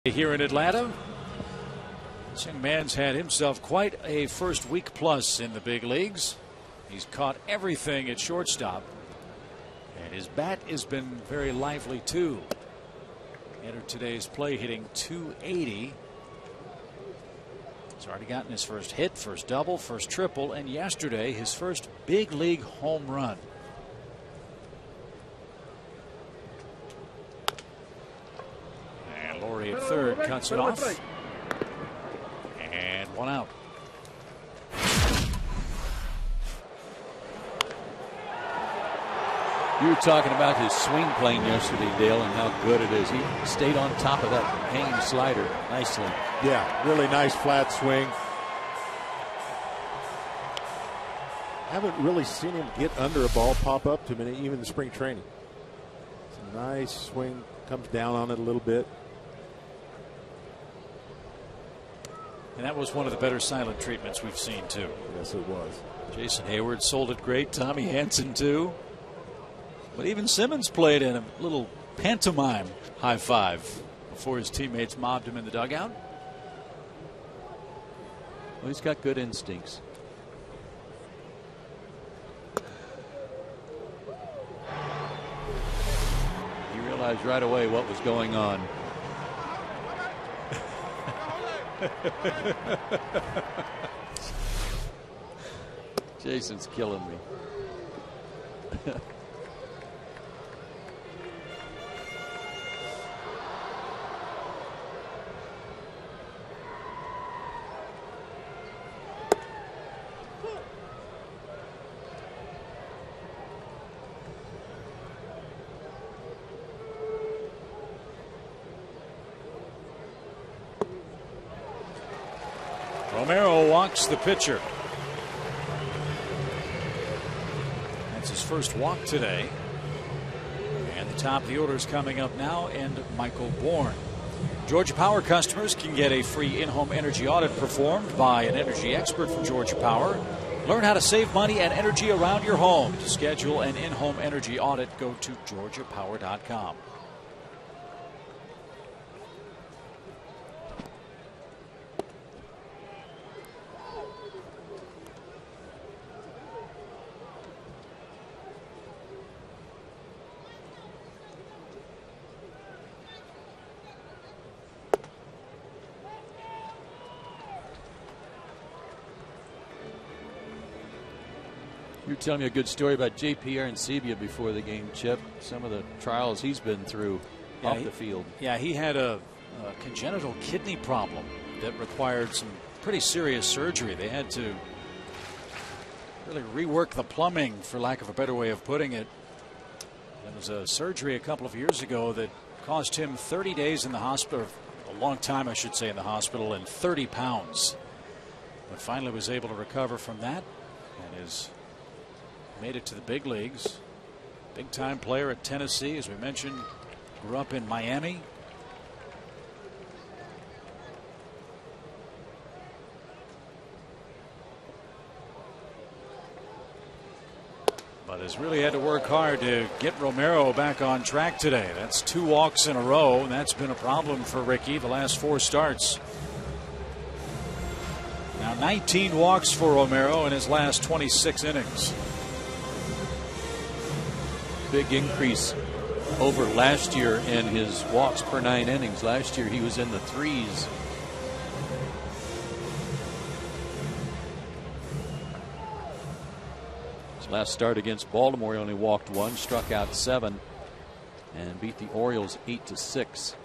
Here in Atlanta, this young man's had himself quite a first week plus in the big leagues. He's caught everything at shortstop, and his bat has been very lively too. Entered today's play hitting .280. He's already gotten his first hit, first double, first triple, and yesterday his first big league home run. And Laurie at third cuts it off. And one out. You were talking about his swing plane yesterday, Dale, and how good it is. He stayed on top of that hanging slider nicely. Yeah, really nice flat swing. Haven't really seen him get under a ball, pop up too many, even in spring training. It's a nice swing, comes down on it a little bit. And that was one of the better silent treatments we've seen, too. Yes, it was. Jason Hayward sold it great. Tommy Hanson, too. But even Simmons played in a little pantomime high five before his teammates mobbed him in the dugout. Well, he's got good instincts. He realized right away what was going on. Jason's killing me. Romero walks the pitcher. That's his first walk today. And the top of the order is coming up now, and Michael Bourne. Georgia Power customers can get a free in-home energy audit performed by an energy expert from Georgia Power. Learn how to save money and energy around your home. To schedule an in-home energy audit, go to georgiapower.com. You were telling me a good story about J.P. Arancibia before the game, Chip. Some of the trials he's been through off the field. Yeah, he had a congenital kidney problem that required some pretty serious surgery. They had to really rework the plumbing, for lack of a better way of putting it. There was a surgery a couple of years ago that cost him 30 days in the hospital, a long time I should say in the hospital, and 30 pounds. But finally was able to recover from that and is made it to the big leagues. Big time player at Tennessee, as we mentioned, grew up in Miami. But has really had to work hard to get Romero back on track today. That's 2 walks in a row, and that's been a problem for Ricky the last 4 starts. Now 19 walks for Romero in his last 26 innings. Big increase over last year in his walks per 9 innings. Last year he was in the 3s. His last start against Baltimore, he only walked 1, struck out 7, and beat the Orioles 8-6.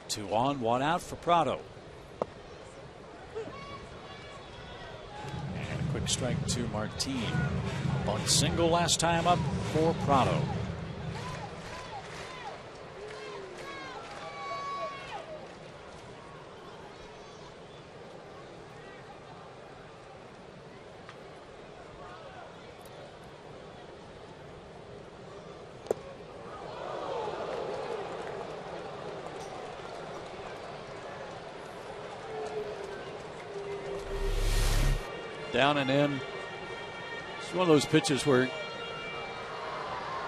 2 on, 1 out for Prado. Quick strike to Martin. Bunt single last time up for Prado. Down and in. It's one of those pitches where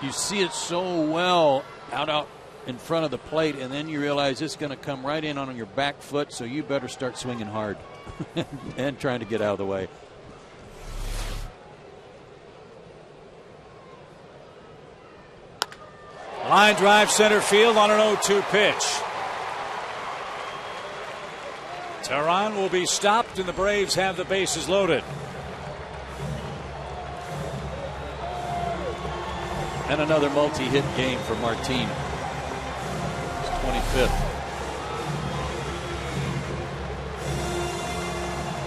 you see it so well out in front of the plate, and then you realize it's going to come right in on your back foot, so you better start swinging hard and trying to get out of the way. Line drive center field on an 0-2 pitch. Teheran will be stopped, and the Braves have the bases loaded. And another multi-hit game for Martin. His 25th.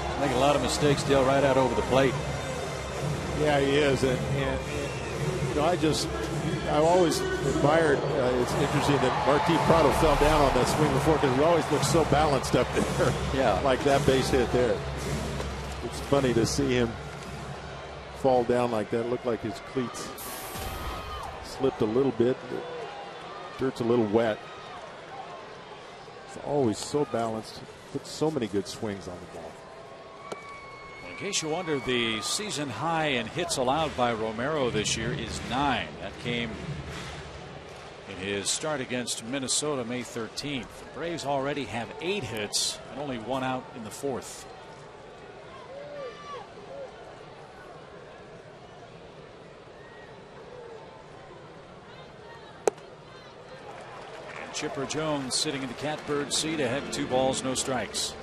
He's making a lot of mistakes, Dale, right out over the plate. Yeah, he is. And you know, I've always admired, it's interesting that Martin Prado fell down on that swing before, because he always looks so balanced up there. Yeah. Like that base hit there. It's funny to see him fall down like that. It looked like his cleats slipped a little bit. The dirt's a little wet. He's always so balanced. Puts so many good swings on the ball. Well, in case you wonder, the season high in hits allowed by Romero this year is 9. That came in his start against Minnesota May 13th. The Braves already have 8 hits and only 1 out in the 4th. Chipper Jones sitting in the catbird seat ahead 2 balls, no strikes.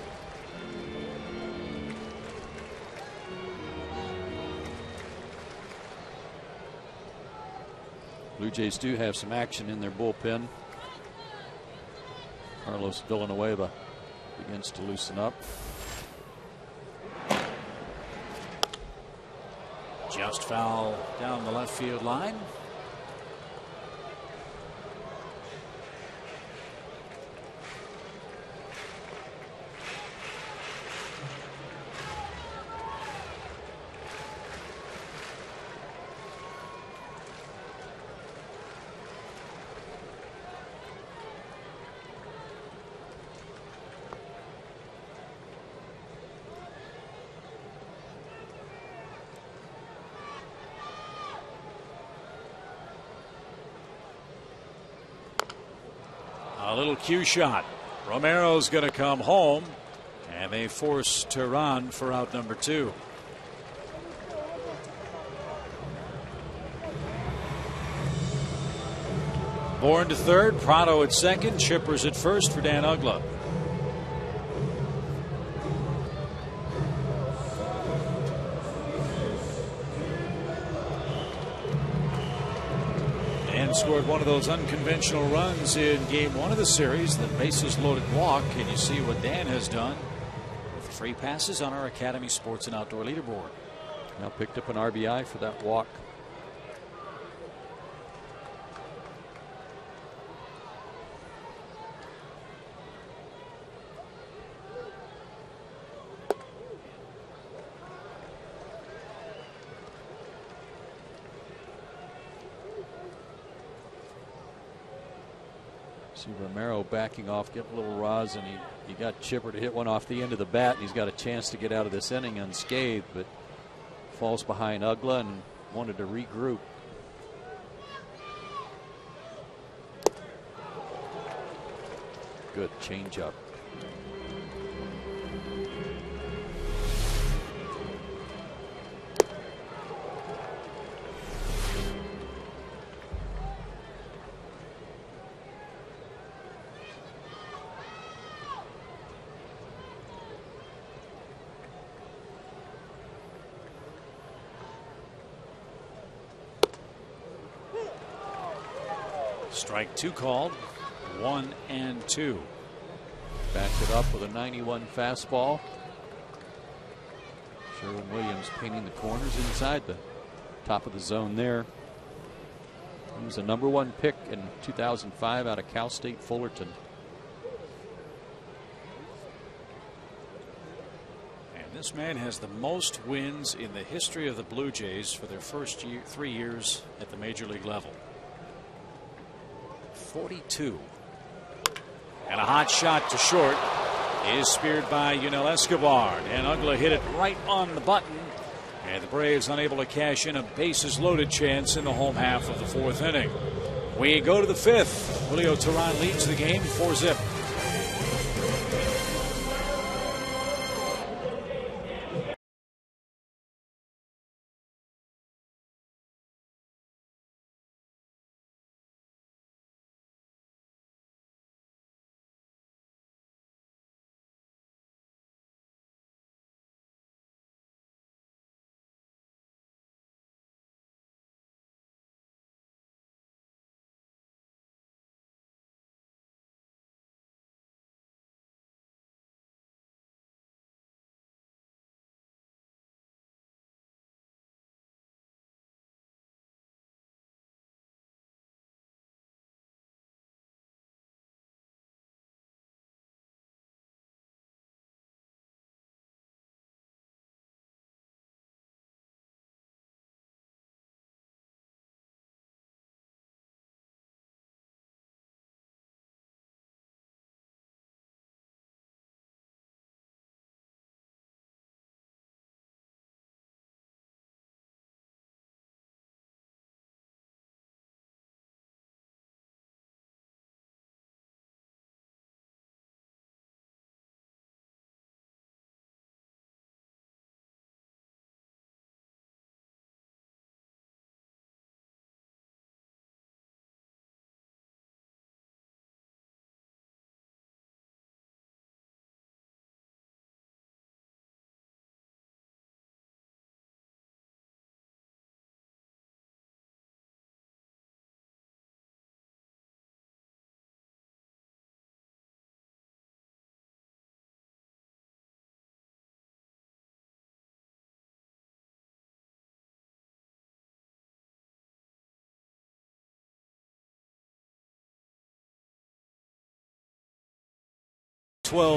Blue Jays do have some action in their bullpen. Carlos Villanueva begins to loosen up. Just foul down the left field line. A little cue shot. Romero's going to come home, and they force Teheran for out number 2. Bourne to third, Prado at second, Chippers at first for Dan Uggla. Scored one of those unconventional runs in game 1 of the series, the bases loaded walk, and you see what Dan has done with 3 passes on our Academy Sports and Outdoor leaderboard. Now picked up an RBI for that walk. See Romero backing off, getting a little rosin. He got Chipper to hit one off the end of the bat, and he's got a chance to get out of this inning unscathed, but falls behind Uggla and wanted to regroup. Good changeup. Strike 2 called, 1-2. Backs it up with a 91 fastball. Sherwin-Williams painting the corners inside the top of the zone there. He was a #1 pick in 2005 out of Cal State Fullerton. And this man has the most wins in the history of the Blue Jays for their first 3 years at the major league level. 42. And a hot shot to short is speared by Yunel Escobar, and Uggla hit it right on the button, and the Braves unable to cash in a bases loaded chance in the home half of the 4th inning. We go to the fifth. Julio Teheran leads the game 4-zip.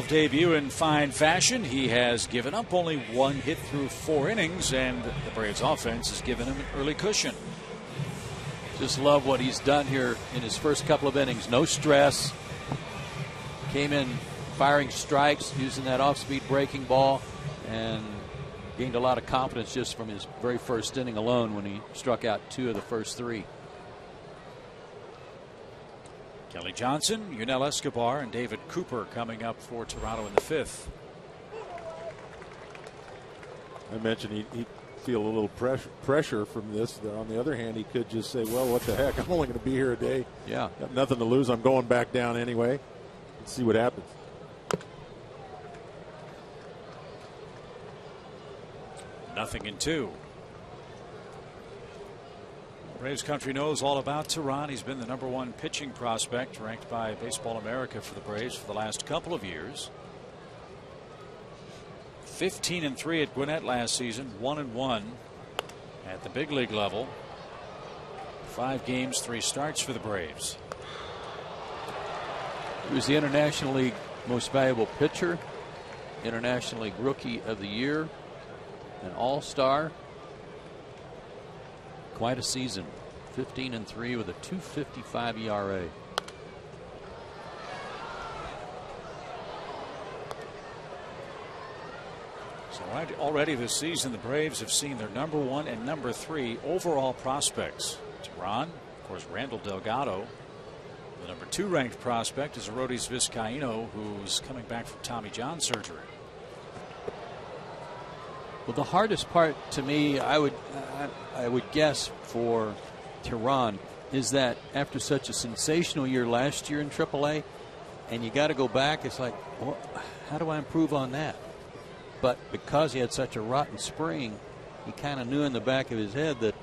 Debut in fine fashion. He has given up only one hit through 4 innings, and the Braves offense has given him an early cushion. Just love what he's done here in his first couple of innings. No stress. Came in firing strikes, using that off-speed breaking ball, and gained a lot of confidence just from his very first inning alone when he struck out 2 of the first 3. Kelly Johnson, Yunel Escobar, and David Cooper coming up for Toronto in the 5th. I mentioned he'd feel a little pressure from this. On the other hand, he could just say, well, what the heck, I'm only going to be here a day. Yeah. Got nothing to lose. I'm going back down anyway. Let's see what happens. Nothing in 2. Braves country knows all about Teheran. He's been the #1 pitching prospect ranked by Baseball America for the Braves for the last couple of years. 15-3 at Gwinnett last season, 1-1 at the big league level. 5 games, 3 starts for the Braves. He was the International League Most Valuable Pitcher, International League Rookie of the Year, an All-Star. Quite a season. 15-3 with a 2.55 ERA. So already this season, the Braves have seen their #1 and #3 overall prospects. Teheran, of course, Randall Delgado. The #2 ranked prospect is Arodys Vizcaíno, who's coming back from Tommy John surgery. Well, the hardest part to me, I would guess for Teheran, is that after such a sensational year last year in AAA, and you got to go back, it's like, well, how do I improve on that? But because he had such a rotten spring, he kind of knew in the back of his head that,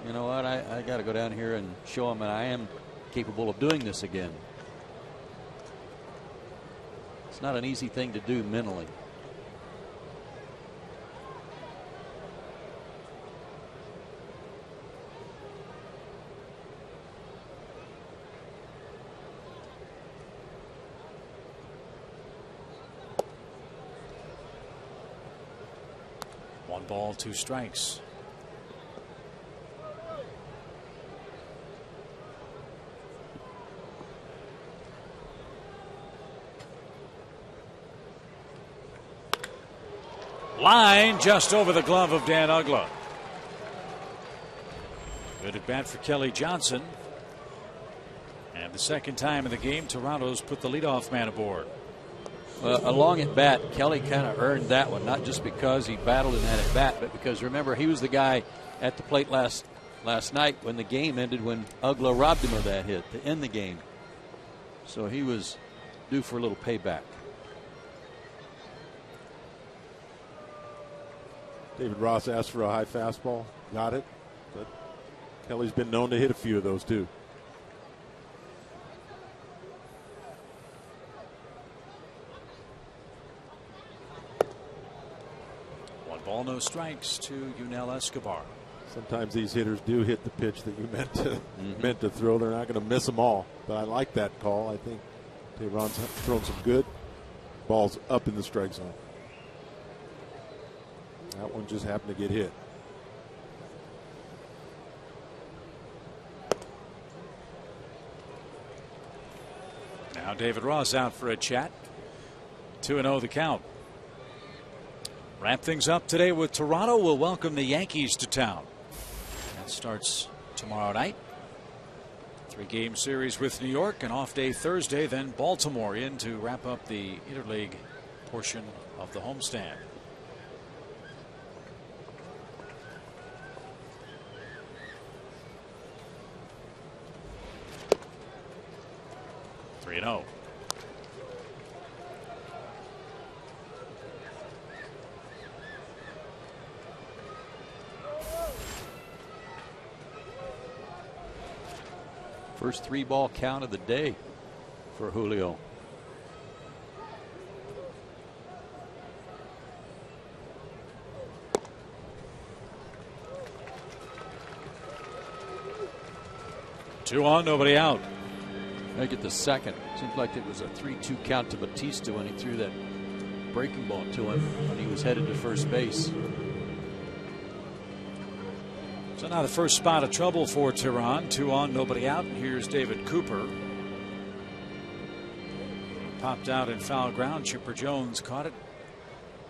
you know what, I got to go down here and show him that I am capable of doing this again. It's not an easy thing to do mentally. One ball, 2 strikes. Line just over the glove of Dan Uggla. Good at bat for Kelly Johnson. the second time in the game, Toronto's put the leadoff man aboard. A long at bat, Kelly kind of earned that one, not just because he battled in that at bat, but because remember he was the guy at the plate last night when the game ended, when Ugla robbed him of that hit to end the game. So he was due for a little payback. David Ross asked for a high fastball, got it, but Kelly's been known to hit a few of those too. Ball, no strikes to Yunel Escobar. Sometimes these hitters do hit the pitch that you meant to throw. They're not going to miss them all. But I like that call. I think Tehran's thrown some good balls up in the strike zone. That one just happened to get hit. Now David Ross out for a chat. 2-0 the count. Wrap things up today with Toronto will welcome the Yankees to town. That starts tomorrow night. 3-game series with New York, an off day Thursday, then Baltimore in to wrap up the interleague portion of the homestand. Oh. First 3-ball count of the day for Julio. Two on, nobody out. I get the second. Seems like it was a 3-2 count to Batista when he threw that breaking ball to him when he was headed to first base. So now the first spot of trouble for Tehran. 2 on, nobody out. And here's David Cooper. Popped out in foul ground. Chipper Jones caught it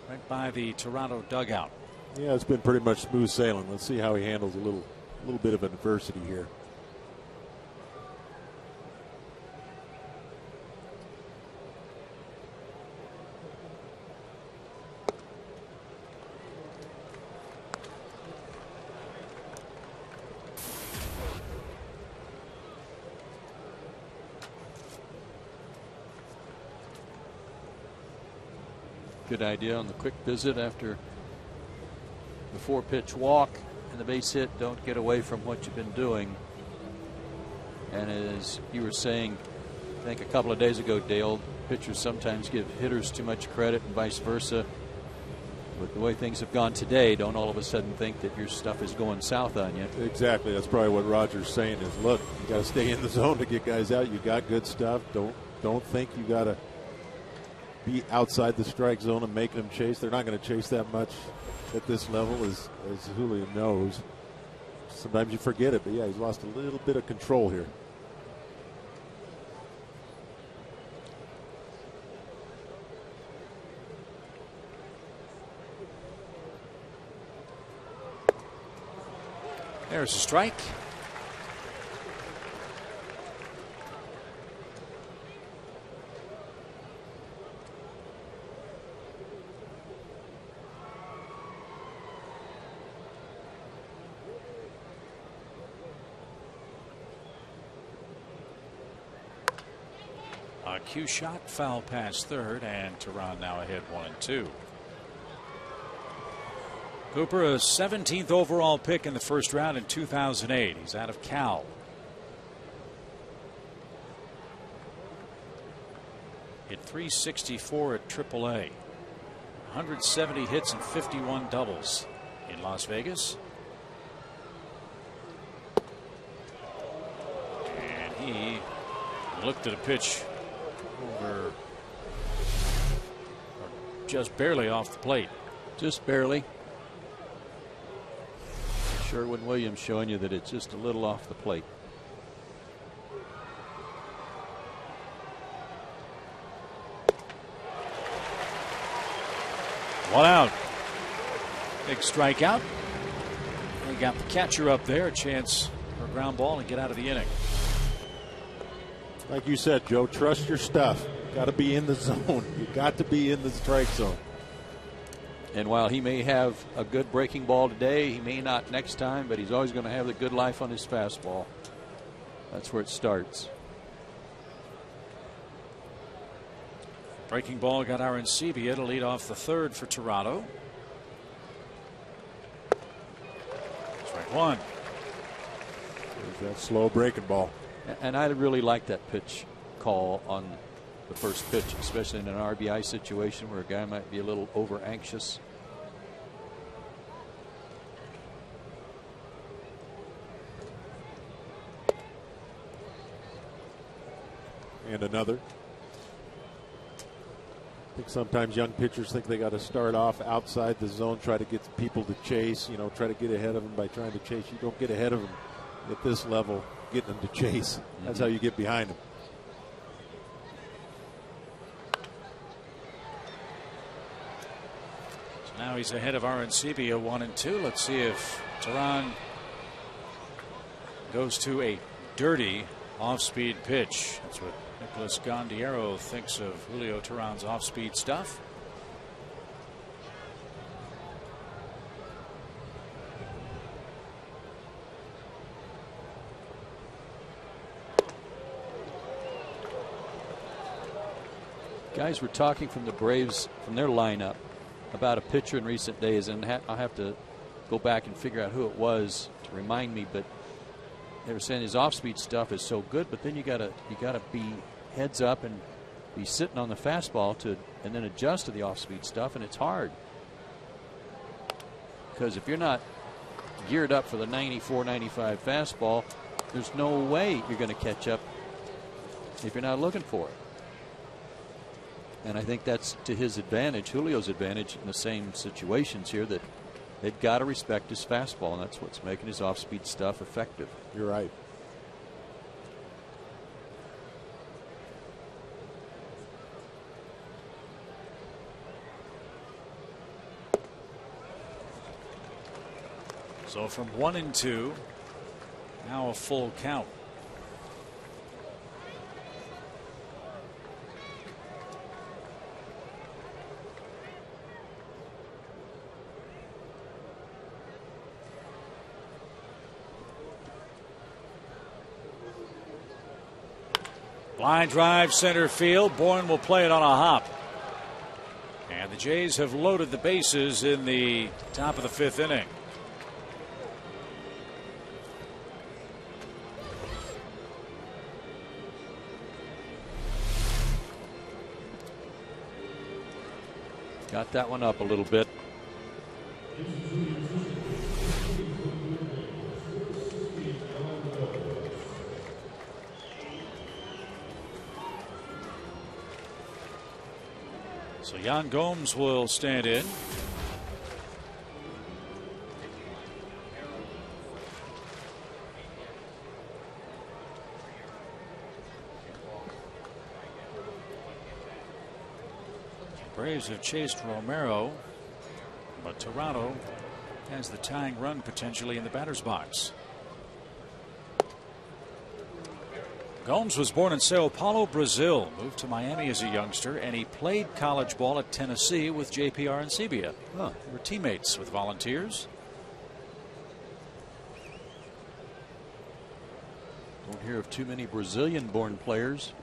right by the Toronto dugout. Yeah, it's been pretty much smooth sailing. Let's see how he handles a little bit of adversity here. Good idea on the quick visit after the 4-pitch walk and the base hit. Don't get away from what you've been doing. And as you were saying, I think a couple of days ago, Dale, pitchers sometimes give hitters too much credit and vice versa. But the way things have gone today, don't all of a sudden think that your stuff is going south on you. Exactly. That's probably what Roger's saying is, look, you got to stay in the zone to get guys out. You got good stuff. Don't think you got to be outside the strike zone and make them chase. They're not going to chase that much at this level, as Julio knows. Sometimes you forget it, but yeah, he's lost a little bit of control here. There's a strike. A cue shot, foul past third, and Tehran now ahead 1-2. Cooper, a 17th overall pick in the first round in 2008. He's out of Cal. Hit .364 at AAA. 170 hits and 51 doubles in Las Vegas. And he looked at a pitch over, just barely off the plate. Just barely. Sherwin-Williams showing you that it's just a little off the plate. One out. Big strikeout. We got the catcher up there. A chance for a ground ball and get out of the inning. Like you said, Joe, trust your stuff. Got to be in the zone. You got to be in the strike zone. And while he may have a good breaking ball today, he may not next time, but he's always going to have the good life on his fastball. That's where it starts. Breaking ball got Arencibia to lead off the third for Toronto. Strike one. There's that slow breaking ball. And I really like that pitch call on the first pitch, especially in an RBI situation where a guy might be a little over anxious. And another. I think sometimes young pitchers think they got to start off outside the zone, try to get people to chase, try to get ahead of them by trying to chase. You don't get ahead of them at this level, getting them to chase. That's how you get behind them. So now he's ahead of Arencibia 1-2. Let's see if Teheran goes to a dirty off-speed pitch. That's what Nicholas Gondiero thinks of Julio Teheran's off-speed stuff. Guys were talking from the Braves, from their lineup, about a pitcher in recent days, and I'll have to go back and figure out who it was to remind me, but they were saying his off-speed stuff is so good, but then you gotta be heads up and be sitting on the fastball and then adjust to the off-speed stuff, and it's hard because if you're not geared up for the 94, 95 fastball, there's no way you're going to catch up if you're not looking for it. And I think that's to his advantage, Julio's advantage in the same situations here, that they've got to respect his fastball, and that's what's making his off-speed stuff effective. You're right. So from 1-2, now a full count. Line drive center field. Bourne will play it on a hop. And the Jays have loaded the bases in the top of the fifth inning. Got that one up a little bit. So Yan Gomes will stand in. Braves have chased Romero, but Toronto has the tying run potentially in the batter's box. Gomes was born in Sao Paulo, Brazil, moved to Miami as a youngster, and he played college ball at Tennessee with J.P. Arencibia. They were teammates with Volunteers. Don't hear of too many Brazilian-born players.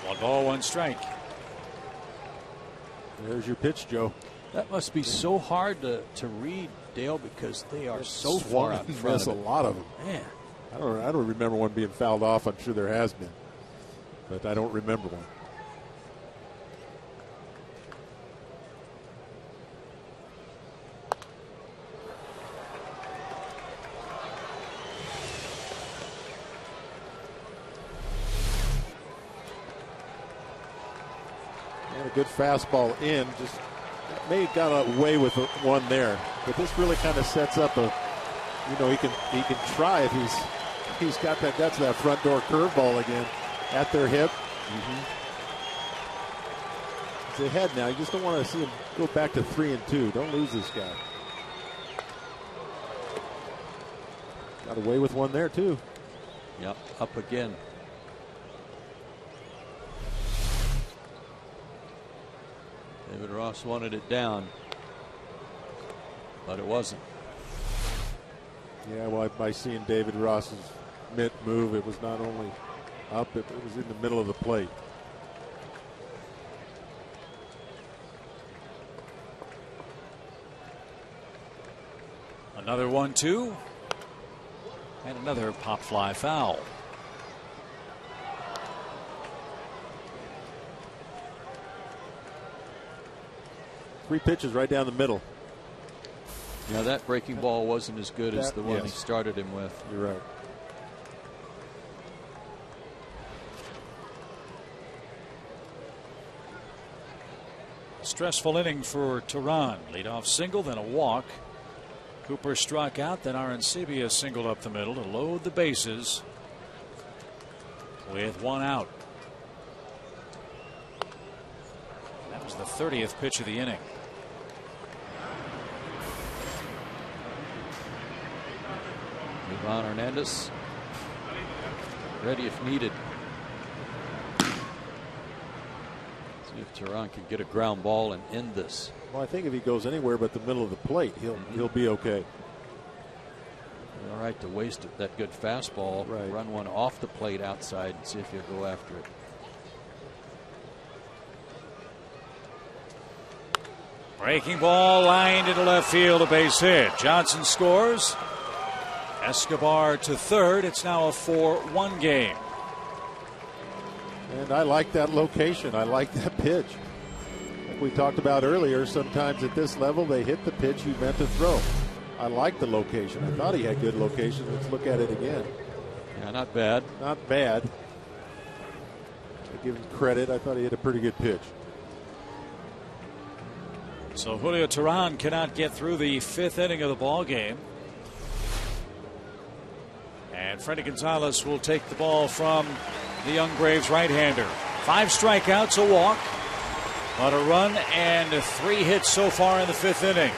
One ball, one strike. There's your pitch, Joe. That must be so hard to read, Dale, because they are so far out in front of a it. lot of them. Man. I don't remember one being fouled off. I'm sure there has been, but I don't remember one. And a good fastball in. Just may have got away with one there, but this really kind of sets up a. He can try if he's got that guts, that front door curveball again at their hip. It's ahead now. You just don't want to see him go back to 3-2. Don't lose this guy. Got away with one there, too. Yep, up again. David Ross wanted it down, but it wasn't. Yeah, well, by seeing David Ross's mitt move, it was not only up, it was in the middle of the plate. Another 1-2. And another pop fly foul. Three pitches right down the middle. Yeah, that breaking ball wasn't as good as the one he yes. started him with. You're right. Stressful inning for Tehran. Leadoff single, then a walk. Cooper struck out, then Arancibia singled up the middle to load the bases with one out. That was the 30th pitch of the inning. Ivan Hernandez ready if needed. See if Tehran can get a ground ball and end this. Well, I think if he goes anywhere but the middle of the plate, he'll be okay. All right to waste that good fastball. Right. Run one off the plate outside and see if you'll go after it. Breaking ball lined into left field, a base hit. Johnson scores. Escobar to third. It's now a 4-1 game. And I like that location. I like that pitch. Like we talked about earlier, sometimes at this level they hit the pitch you meant to throw. I like the location. I thought he had good location. Let's look at it again. Yeah, not bad. Not bad. I give him credit. I thought he hit a pretty good pitch. So Julio Tehran cannot get through the 5th inning of the ball game. And Freddie Gonzalez will take the ball from the young Braves right-hander. 5 strikeouts, a walk, but a run and 3 hits so far in the 5th inning.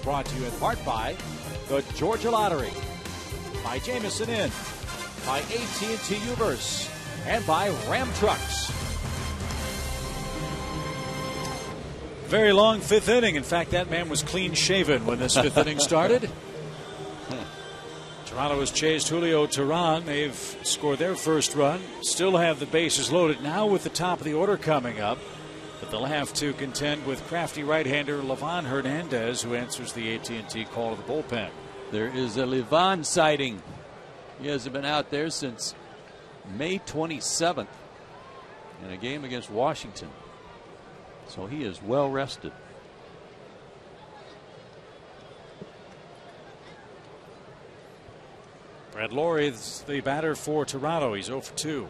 Brought to you in part by the Georgia Lottery, by Jamison Inn, by AT&T Uverse, and by Ram Trucks. Very long 5th inning. In fact, that man was clean shaven when this 5th inning started. Toronto has chased Julio Tehran. They've scored their first run. Still have the bases loaded now with the top of the order coming up. But they'll have to contend with crafty right-hander Livan Hernandez, who answers the AT&T call to the bullpen. There is a Livan sighting. He hasn't been out there since May 27th in a game against Washington. So he is well rested. And Laurie is the batter for Toronto. He's 0 for 2.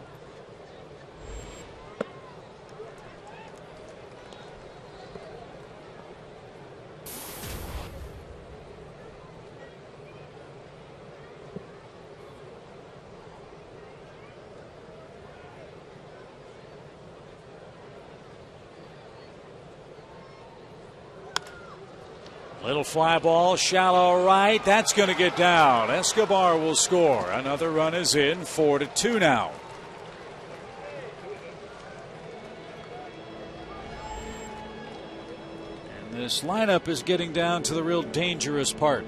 Little fly ball, shallow right. That's going to get down. Escobar will score. Another run is in. 4 to 2 now. And this lineup is getting down to the real dangerous part.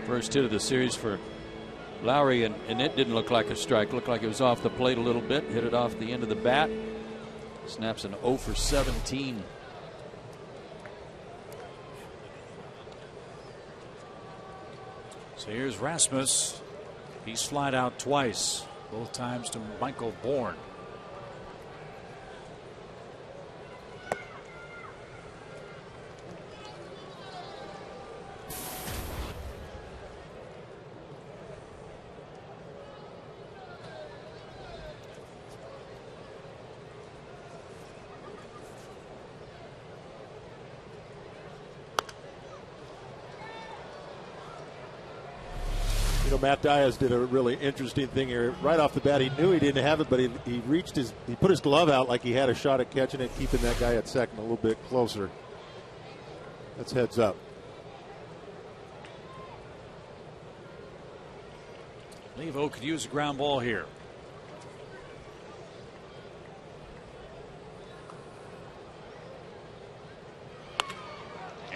First hit of the series for Lowry, and it didn't look like a strike. Looked like it was off the plate a little bit. Hit it off the end of the bat. Snaps an 0 for 17. So here's Rasmus. He's flied out twice, both times to Michael Bourne. Matt Diaz did a really interesting thing here. Right off the bat, he knew he didn't have it, but he put his glove out like he had a shot at catching it, keeping that guy at second a little bit closer. That's heads up. Levo could use a ground ball here.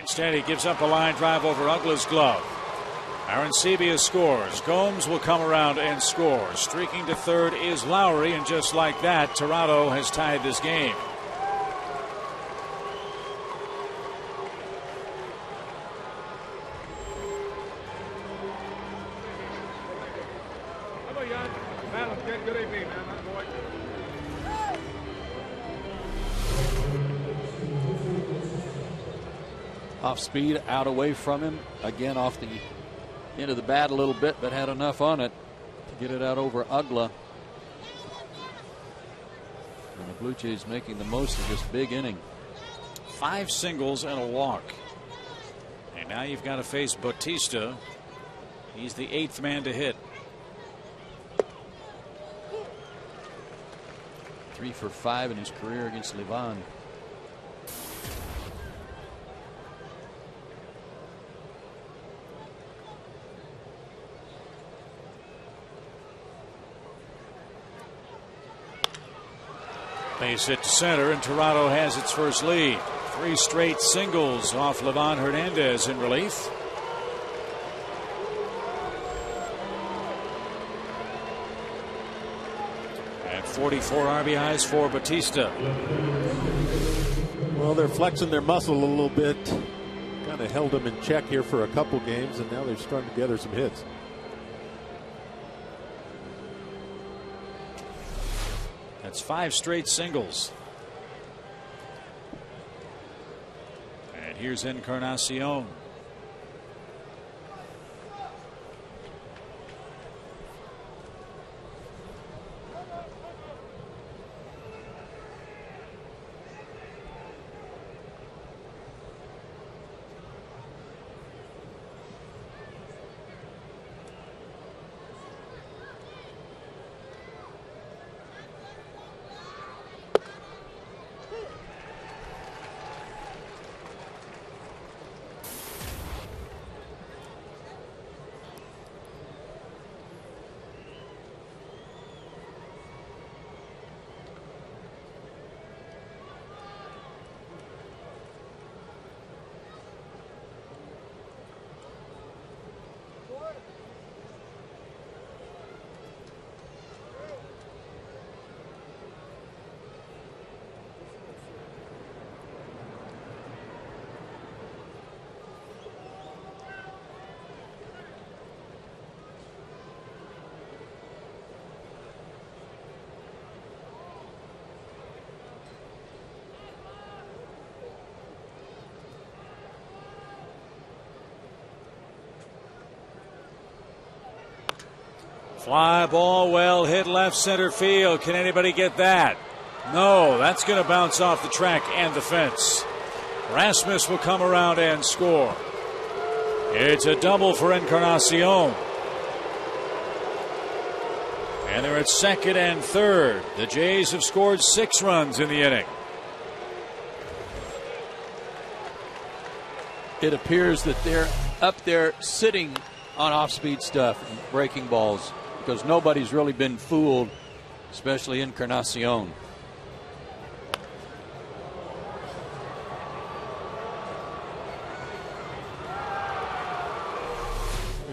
Instead, he gives up a line drive over Uggla's glove. Arancibia scores. Gomes will come around and score. Streaking to third is Lowry, and just like that, Toronto has tied this game. Good evening, man. Off speed, out away from him. Again, off the end of the bat a little bit, but had enough on it to get it out over Uggla. And the Blue Jays making the most of this big inning. 5 singles and a walk. And now you've got to face Bautista. He's the 8th man to hit. 3 for 5 in his career against Livan. Base hit to center, and Toronto has its first lead. 3 straight singles off Livan Hernandez in relief. And 44 RBIs for Bautista. Well, they're flexing their muscle a little bit. Kind of held them in check here for a couple games, and now they're starting to gather some hits. That's 5 straight singles. And here's Encarnacion. Fly ball well hit left center field. Can anybody get that? No, that's going to bounce off the track and the fence. Rasmus will come around and score. It's a double for Encarnacion. And they're at second and third. The Jays have scored 6 runs in the inning. It appears that they're up there sitting on off-speed stuff and breaking balls because nobody's really been fooled, especially Encarnacion.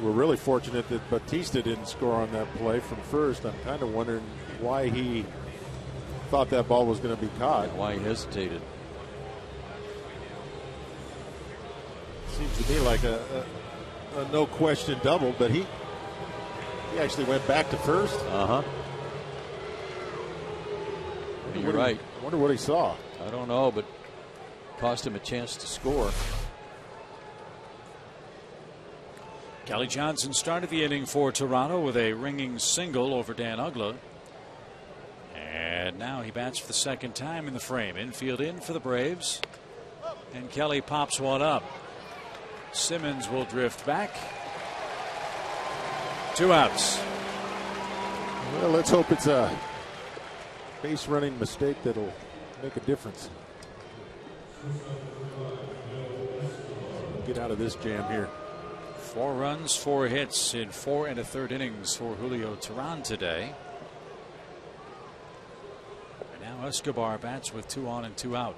We're really fortunate that Batista didn't score on that play from first. I'm kind of wondering why he thought that ball was going to be caught. Why he hesitated. Seems to me like a no question double, but he actually went back to first. You're right. I wonder what he saw. I don't know, but cost him a chance to score. Kelly Johnson started the inning for Toronto with a ringing single over Dan Uggla. And now he bats for the second time in the frame. Infield in for the Braves. And Kelly pops one up. Simmons will drift back. 2 outs. Well, let's hope it's a base running mistake that'll make a difference. Get out of this jam here. 4 runs, 4 hits in 4 1/3 innings for Julio Teheran today. And now Escobar bats with 2 on and 2 out.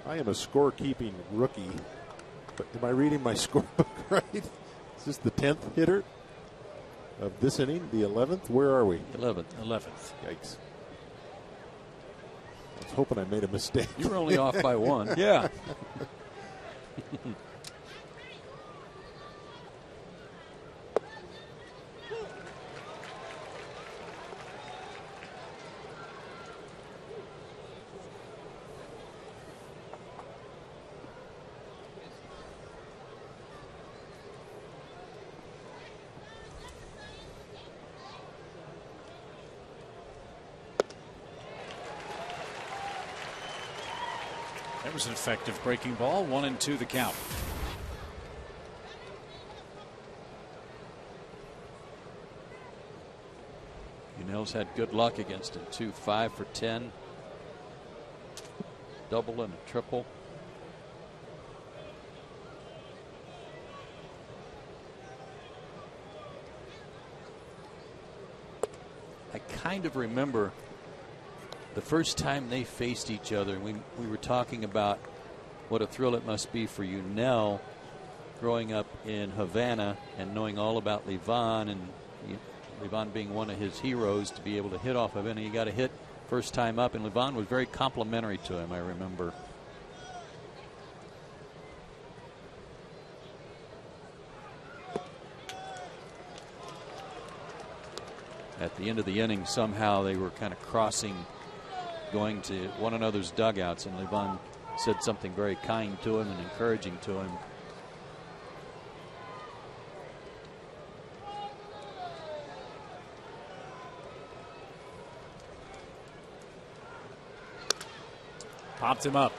I am a scorekeeping rookie, but am I reading my scorebook right? Is this the 10th hitter of this inning? The 11th? Where are we? 11th. Yikes. I was hoping I made a mistake. You were only off by 1. Yeah. That was an effective breaking ball. 1-2 the count. Unell's had good luck against him too. 5 for 10. Double and a triple. I kind of remember the first time they faced each other. We were talking about what a thrill it must be for Unell growing up in Havana and knowing all about Livan, and Livan being one of his heroes, to be able to hit off of it. And he got a hit first time up, and Livan was very complimentary to him, I remember. At the end of the inning, somehow they were kind of crossing, going to one another's dugouts, and Livan said something very kind to him and encouraging to him. Popped him up.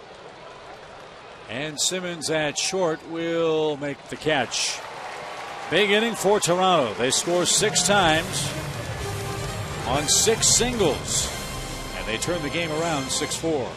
And Simmons at short will make the catch. Big inning for Toronto. They score 6 times on 6 singles. And they turn the game around 6-4.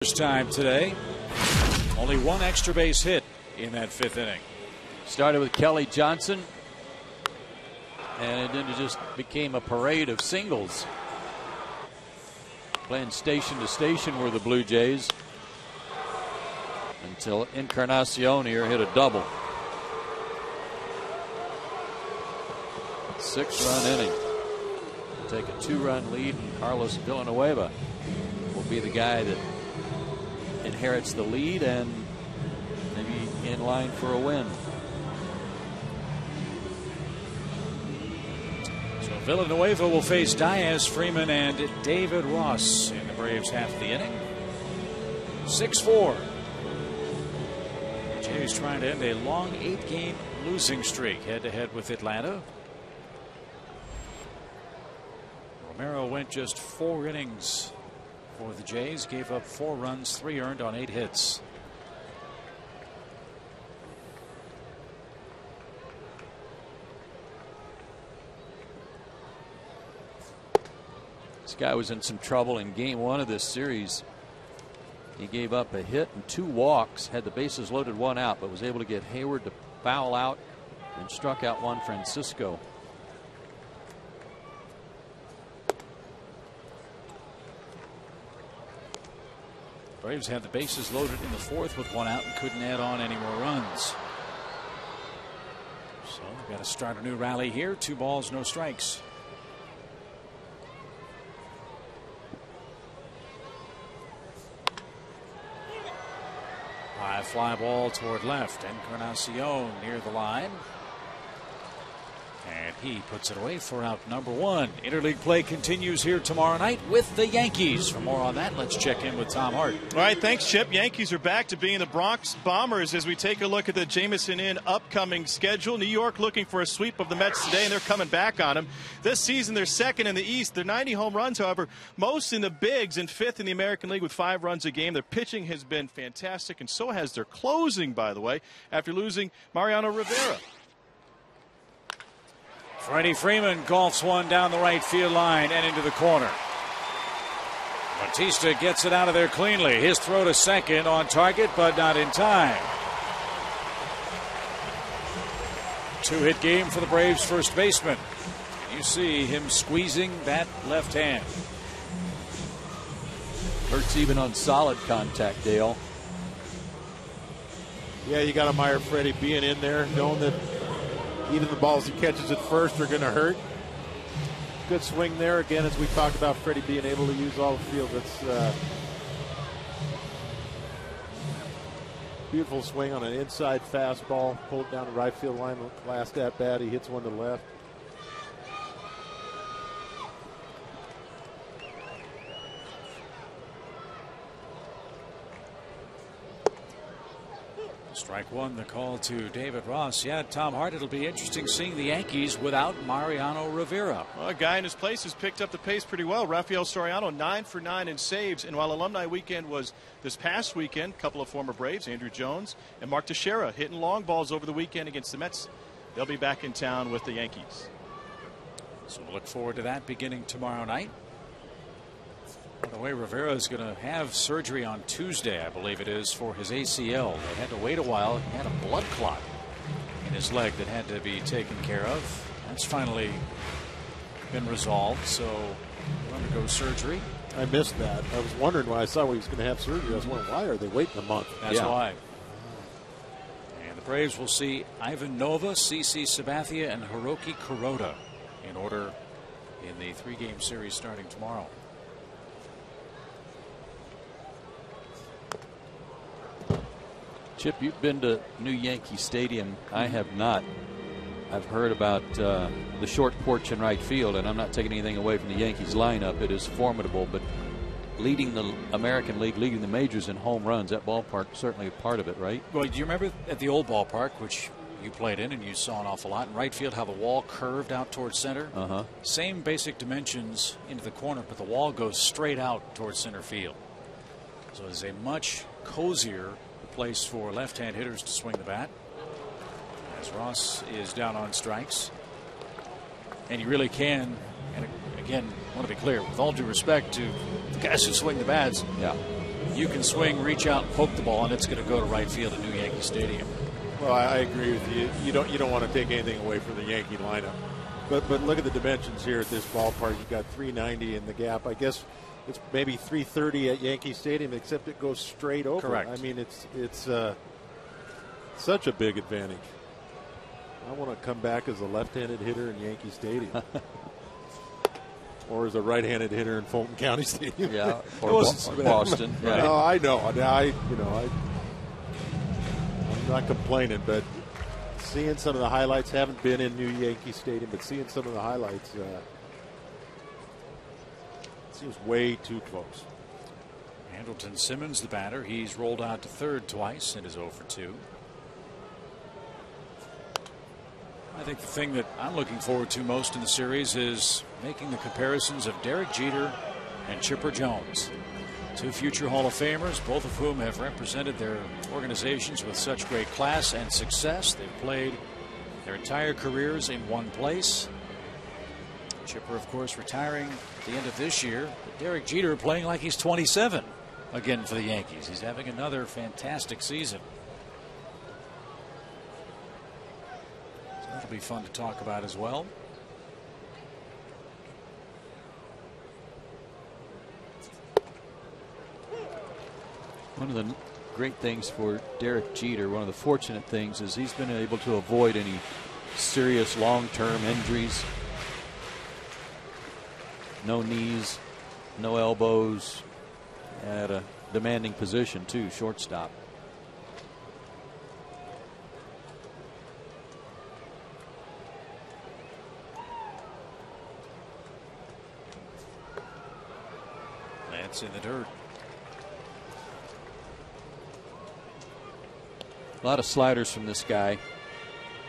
First time today. Only one extra base hit in that 5th inning. Started with Kelly Johnson, and then it just became a parade of singles. Playing station to station were the Blue Jays until Encarnacion here hit a double. 6-run inning. Take a 2-run lead, and Carlos Villanueva will be the guy that inherits the lead and maybe in line for a win. So Villanueva will face Diaz, Freeman, and David Ross in the Braves half of the inning. 6-4. Jays trying to end a long 8-game losing streak head-to-head with Atlanta. Romero went just 4 innings for the Jays, gave up 4 runs, 3 earned on 8 hits. This guy was in some trouble in game 1 of this series. He gave up a hit and 2 walks, had the bases loaded, 1 out, but was able to get Hayward to foul out and struck out Juan Francisco. Braves had the bases loaded in the 4th with 1 out and couldn't add on any more runs. So we've got to start a new rally here. 2 balls, no strikes. High fly ball toward left. Encarnacion near the line. And he puts it away for out number 1. Interleague play continues here tomorrow night with the Yankees. For more on that, let's check in with Tom Hart. All right, thanks, Chip. Yankees are back to being the Bronx Bombers as we take a look at the Jamison Inn upcoming schedule. New York looking for a sweep of the Mets today, and they're coming back on them. This season, they're 2nd in the East. They're 90 home runs, however, most in the bigs, and 5th in the American League with 5 runs a game. Their pitching has been fantastic, and so has their closing, by the way, after losing Mariano Rivera. Freddie Freeman golfs one down the right field line and into the corner. Bautista gets it out of there cleanly. His throw to second on target, but not in time. 2-hit game for the Braves first baseman. You see him squeezing that left hand. Hurts even on solid contact, Dale. Yeah, you got to admire Freddie being in there, knowing that even the balls he catches at first are going to hurt. Good swing there. Again, as we talked about, Freddie being able to use all the field. That's beautiful swing on an inside fastball. Pulled down the right field line. Last at bat, he hits one to left. Strike 1, the call to David Ross. Yeah, Tom Hart, it'll be interesting seeing the Yankees without Mariano Rivera. Well, a guy in his place has picked up the pace pretty well. Rafael Soriano, 9 for 9 in saves. And while Alumni Weekend was this past weekend, a couple of former Braves, Andrew Jones and Mark Teixeira, hitting long balls over the weekend against the Mets. They'll be back in town with the Yankees. So we'll look forward to that beginning tomorrow night. By the way, Rivera is going to have surgery on Tuesday, I believe it is, for his ACL. They had to wait a while. He had a blood clot in his leg that had to be taken care of. That's finally been resolved, so he'll undergo surgery. I missed that. I was wondering why I saw he was going to have surgery. I was wondering, why are they waiting a month? That's why. And the Braves will see Ivan Nova, CC Sabathia, and Hiroki Kuroda in order in the 3-game series starting tomorrow. Chip, you've been to New Yankee Stadium. I have not. I've heard about the short porch in right field, and I'm not taking anything away from the Yankees lineup. It is formidable, but leading the American League, leading the majors in home runs, that ballpark certainly a part of it, right? Well, do you remember at the old ballpark, which you played in and you saw an awful lot, in right field, how the wall curved out towards center? Same basic dimensions into the corner, but the wall goes straight out towards center field. So it's a much cozier place for left-hand hitters to swing the bat, as Ross is down on strikes. And you really can, and again, I want to be clear, with all due respect to the guys who swing the bats, you can swing, reach out, and poke the ball, and it's going to go to right field at New Yankee Stadium. Well, I agree with you. You don't want to take anything away from the Yankee lineup. But look at the dimensions here at this ballpark. You've got 390 in the gap. I guess it's maybe 330 at Yankee Stadium, except it goes straight over. Correct. I mean, it's such a big advantage. I want to come back as a left-handed hitter in Yankee Stadium. Or as a right-handed hitter in Fulton County Stadium. Yeah, or Boston. Yeah. No, I know. I'm not complaining, but seeing some of the highlights, haven't been in New Yankee Stadium, but seeing some of the highlights, it seems way too close. Andrelton Simmons, the batter, he's rolled out to third twice and is 0 for 2. I think the thing that I'm looking forward to most in the series is making the comparisons of Derek Jeter and Chipper Jones. Two future Hall of Famers, both of whom have represented their organizations with such great class and success. They've played their entire careers in one place. Chipper, of course, retiring at the end of this year. But Derek Jeter playing like he's 27 again for the Yankees. He's having another fantastic season. So that'll be fun to talk about as well. One of the great things for Derek Jeter, one of the fortunate things, is he's been able to avoid any serious long-term injuries. No knees, no elbows, at a demanding position too, shortstop. That's in the dirt. A lot of sliders from this guy.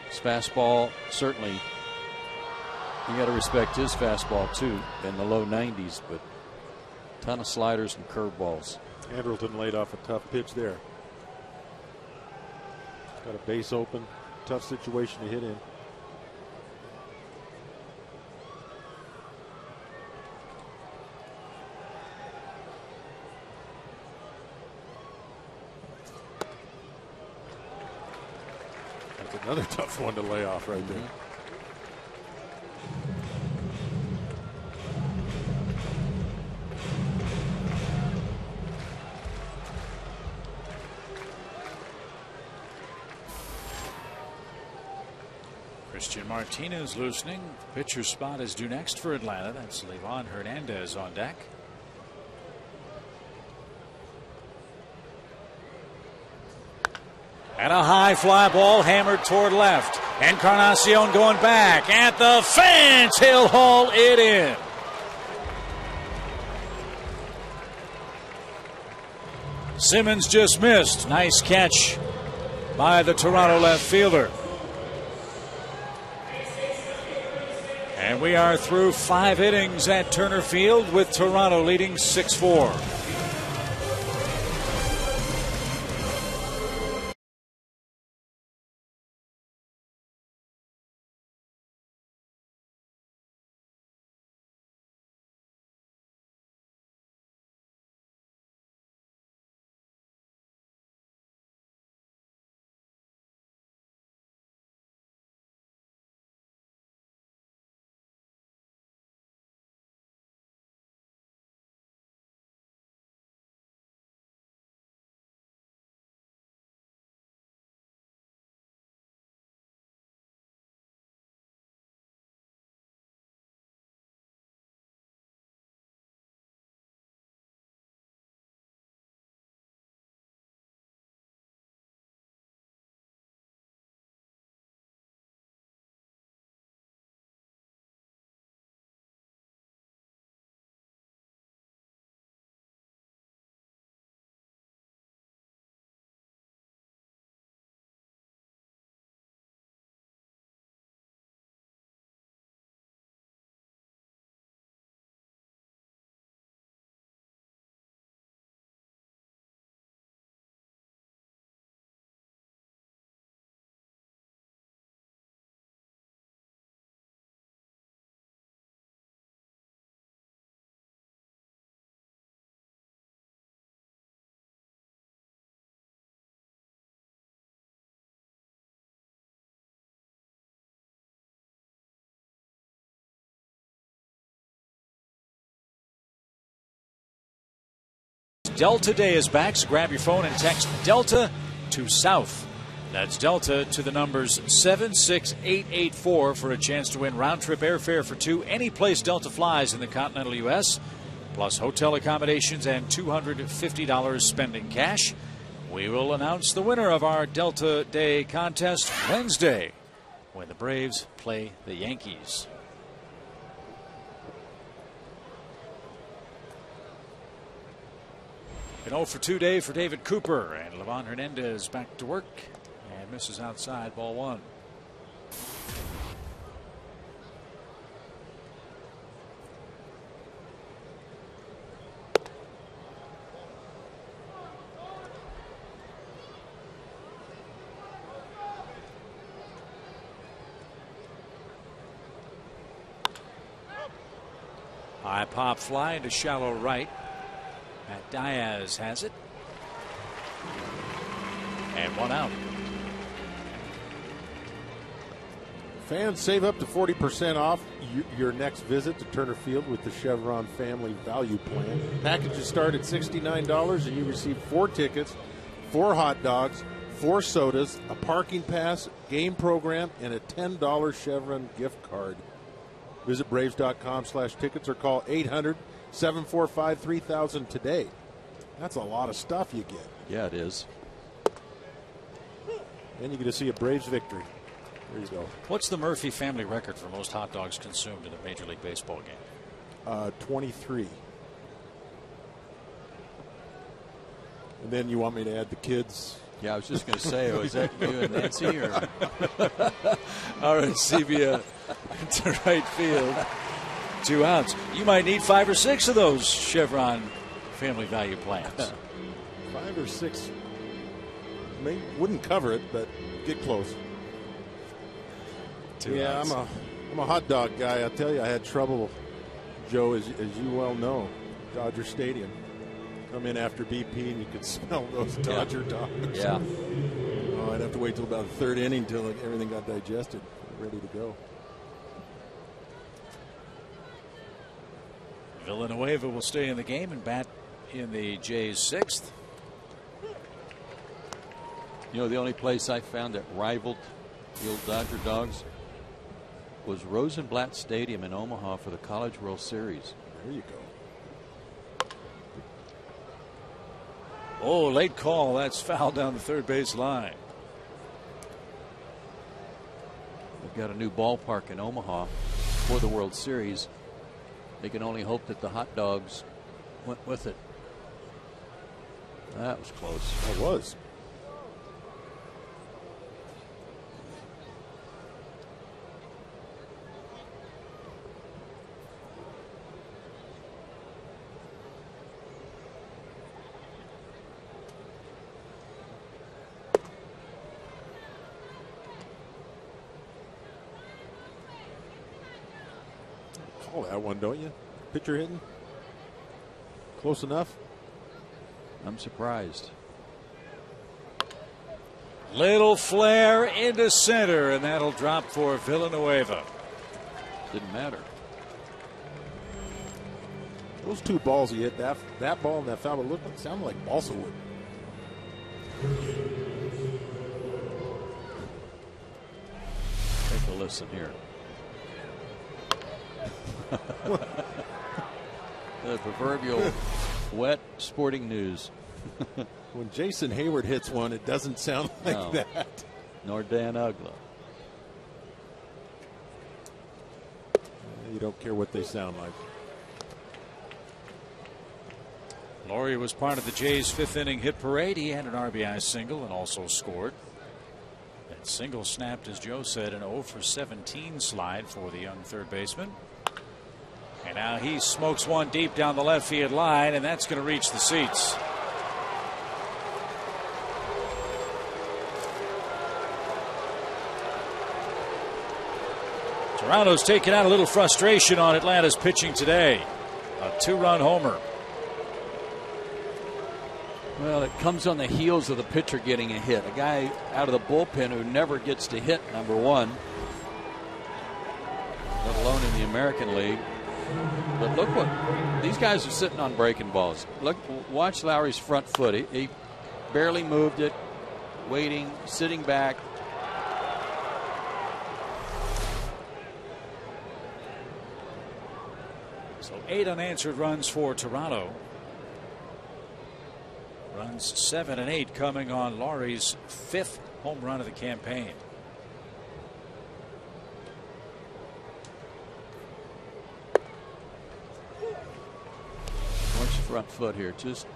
His fastball, certainly, you got to respect his fastball too, in the low 90s, but a ton of sliders and curveballs. Andrelton laid off a tough pitch there. Got a base open, tough situation to hit in. Another tough one to lay off right there. Christian Martinez loosening. Pitcher spot is due next for Atlanta. That's Livan Hernandez on deck. And a high fly ball hammered toward left. Encarnacion going back at the fence. He'll haul it in. Simmons just missed. Nice catch by the Toronto left fielder. And we are through 5 innings at Turner Field with Toronto leading 6-4. Delta Day is back, so grab your phone and text Delta to South. That's Delta to the numbers 76884 for a chance to win round-trip airfare for two any place Delta flies in the continental U.S., plus hotel accommodations and $250 spending cash. We will announce the winner of our Delta Day contest Wednesday when the Braves play the Yankees. An 0 for 2 day for David Cooper, and Livan Hernandez back to work and misses outside, ball one. High pop fly into shallow right. Matt Diaz has it. And one out. Fans, save up to 40% off your next visit to Turner Field with the Chevron Family Value Plan. Packages start at $69 and you receive 4 tickets, 4 hot dogs, 4 sodas, a parking pass, game program, and a $10 Chevron gift card. Visit Braves.com/tickets or call 800-745-3000 today. That's a lot of stuff you get. Yeah, it is. And you get to see a Braves victory. There you go. What's the Murphy family record for most hot dogs consumed in a Major League Baseball game? 23. And then you want me to add the kids? Yeah, I was just going to say, was that you and Nancy? Or? Aracibia to right field. 2 outs. You might need 5 or 6 of those Chevron Family Value Plans. 5 or 6 wouldn't cover it, but get close. 2 outs. I'm a hot dog guy. I'll tell you, I had trouble, Joe, as you well know, Dodger Stadium. Come in after BP and you could smell those Dodger dogs. Yeah. Oh, I'd have to wait till about the 3rd inning till everything got digested, ready to go. Villanueva will stay in the game and bat in the Jays' 6th. You know, the only place I found that rivaled the old Dodger dogs was Rosenblatt Stadium in Omaha for the College World Series. There you go. Oh, late call. That's foul down the third base line. They've got a new ballpark in Omaha for the World Series. They can only hope that the hot dogs went with it. That was close. It was. Call that one, don't you? Pitcher hitting? Close enough? I'm surprised. Little flare into center, and that'll drop for Villanueva. Didn't matter. Those 2 balls he hit, that ball and that foul, sounded like balsa wood. Take a listen here. The proverbial wet sporting news. When Jason Hayward hits one, it doesn't sound like that. Nor Dan Ugla. You don't care what they sound like. Laurie was part of the Jays' 5th inning hit parade. He had an RBI single and also scored. That single snapped, as Joe said, an 0 for 17 slide for the young third baseman. And now he smokes one deep down the left field line, and that's going to reach the seats. Toronto's taken out a little frustration on Atlanta's pitching today. A 2-run homer. Well, it comes on the heels of the pitcher getting a hit. A guy out of the bullpen who never gets to hit, number one, let alone in the American League. But look what these guys are sitting on breaking balls. Look, watch Lowry's front foot. He barely moved it, waiting, sitting back. So 8 unanswered runs for Toronto. Runs 7 and 8 coming on Lowry's 5th home run of the campaign. Watch the front foot here. Just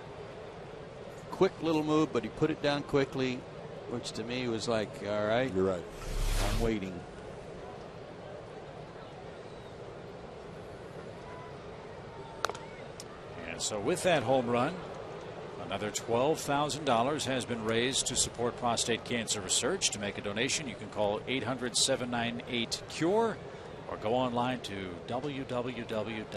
quick little move, but he put it down quickly, which to me was like, all right. You're right. I'm waiting. And so with that home run, another $12,000 has been raised to support prostate cancer research. To make a donation, you can call 800-798-CURE or go online to www.pcf.org.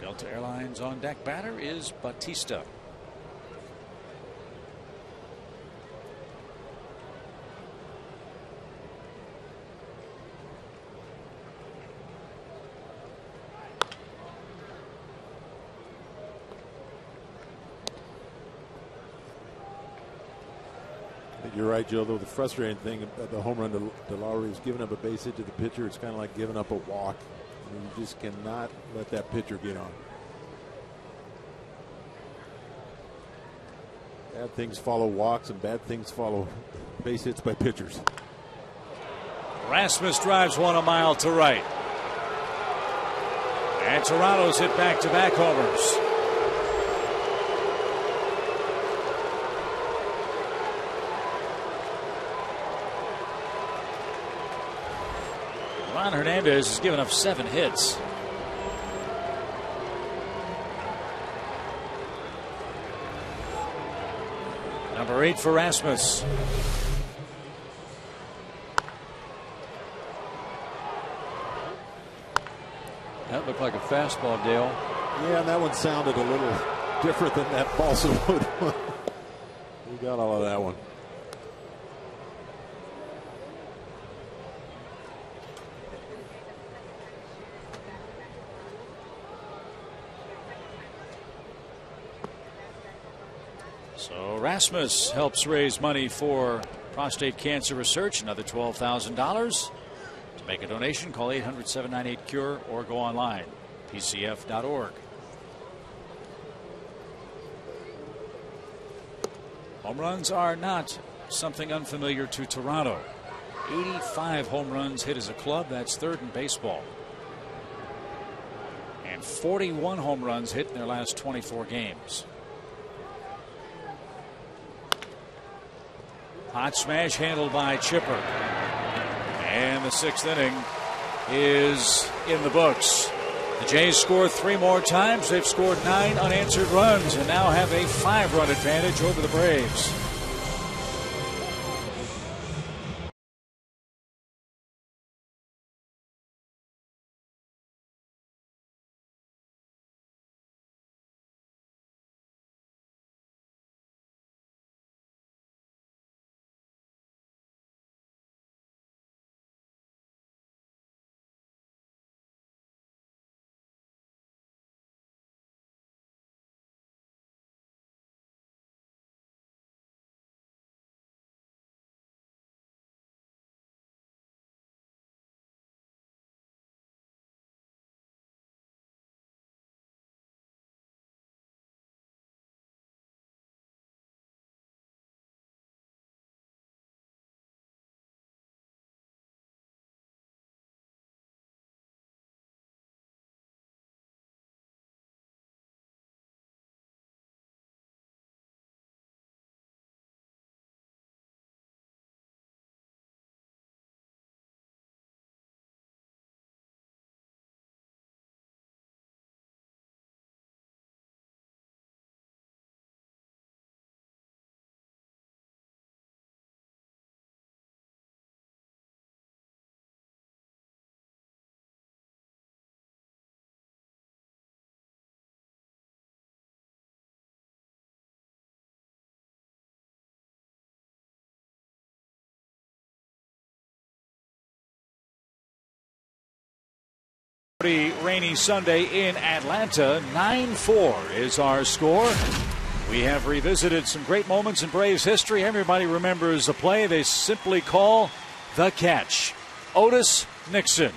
Delta Airlines on deck. Batter is Bautista. You're right, Joe. Though the frustrating thing about the home run to Lowry is giving up a base hit to the pitcher. It's kind of like giving up a walk. I mean, you just cannot let that pitcher get on. Bad things follow walks, and bad things follow base hits by pitchers. Rasmus drives one a mile to right. And Toronto's hit back-to-back homers. Ron Hernandez has given up 7 hits. Number 8 for Rasmus. That looked like a fastball, Dale. Yeah, and that one sounded a little different than that balsa wood one. We got all of that one. So Rasmus helps raise money for prostate cancer research, another $12,000. To make a donation, call 800-798-CURE or go online, pcf.org. Home runs are not something unfamiliar to Toronto. 85 home runs hit as a club. That's 3rd in baseball. And 41 home runs hit in their last 24 games. Hot smash handled by Chipper. And the 6th inning is in the books. The Jays scored 3 more times. They've scored 9 unanswered runs and now have a 5-run advantage over the Braves. Pretty rainy Sunday in Atlanta. 9-4 is our score. We have revisited some great moments in Braves history. Everybody remembers a play they simply call the catch. Otis Nixon,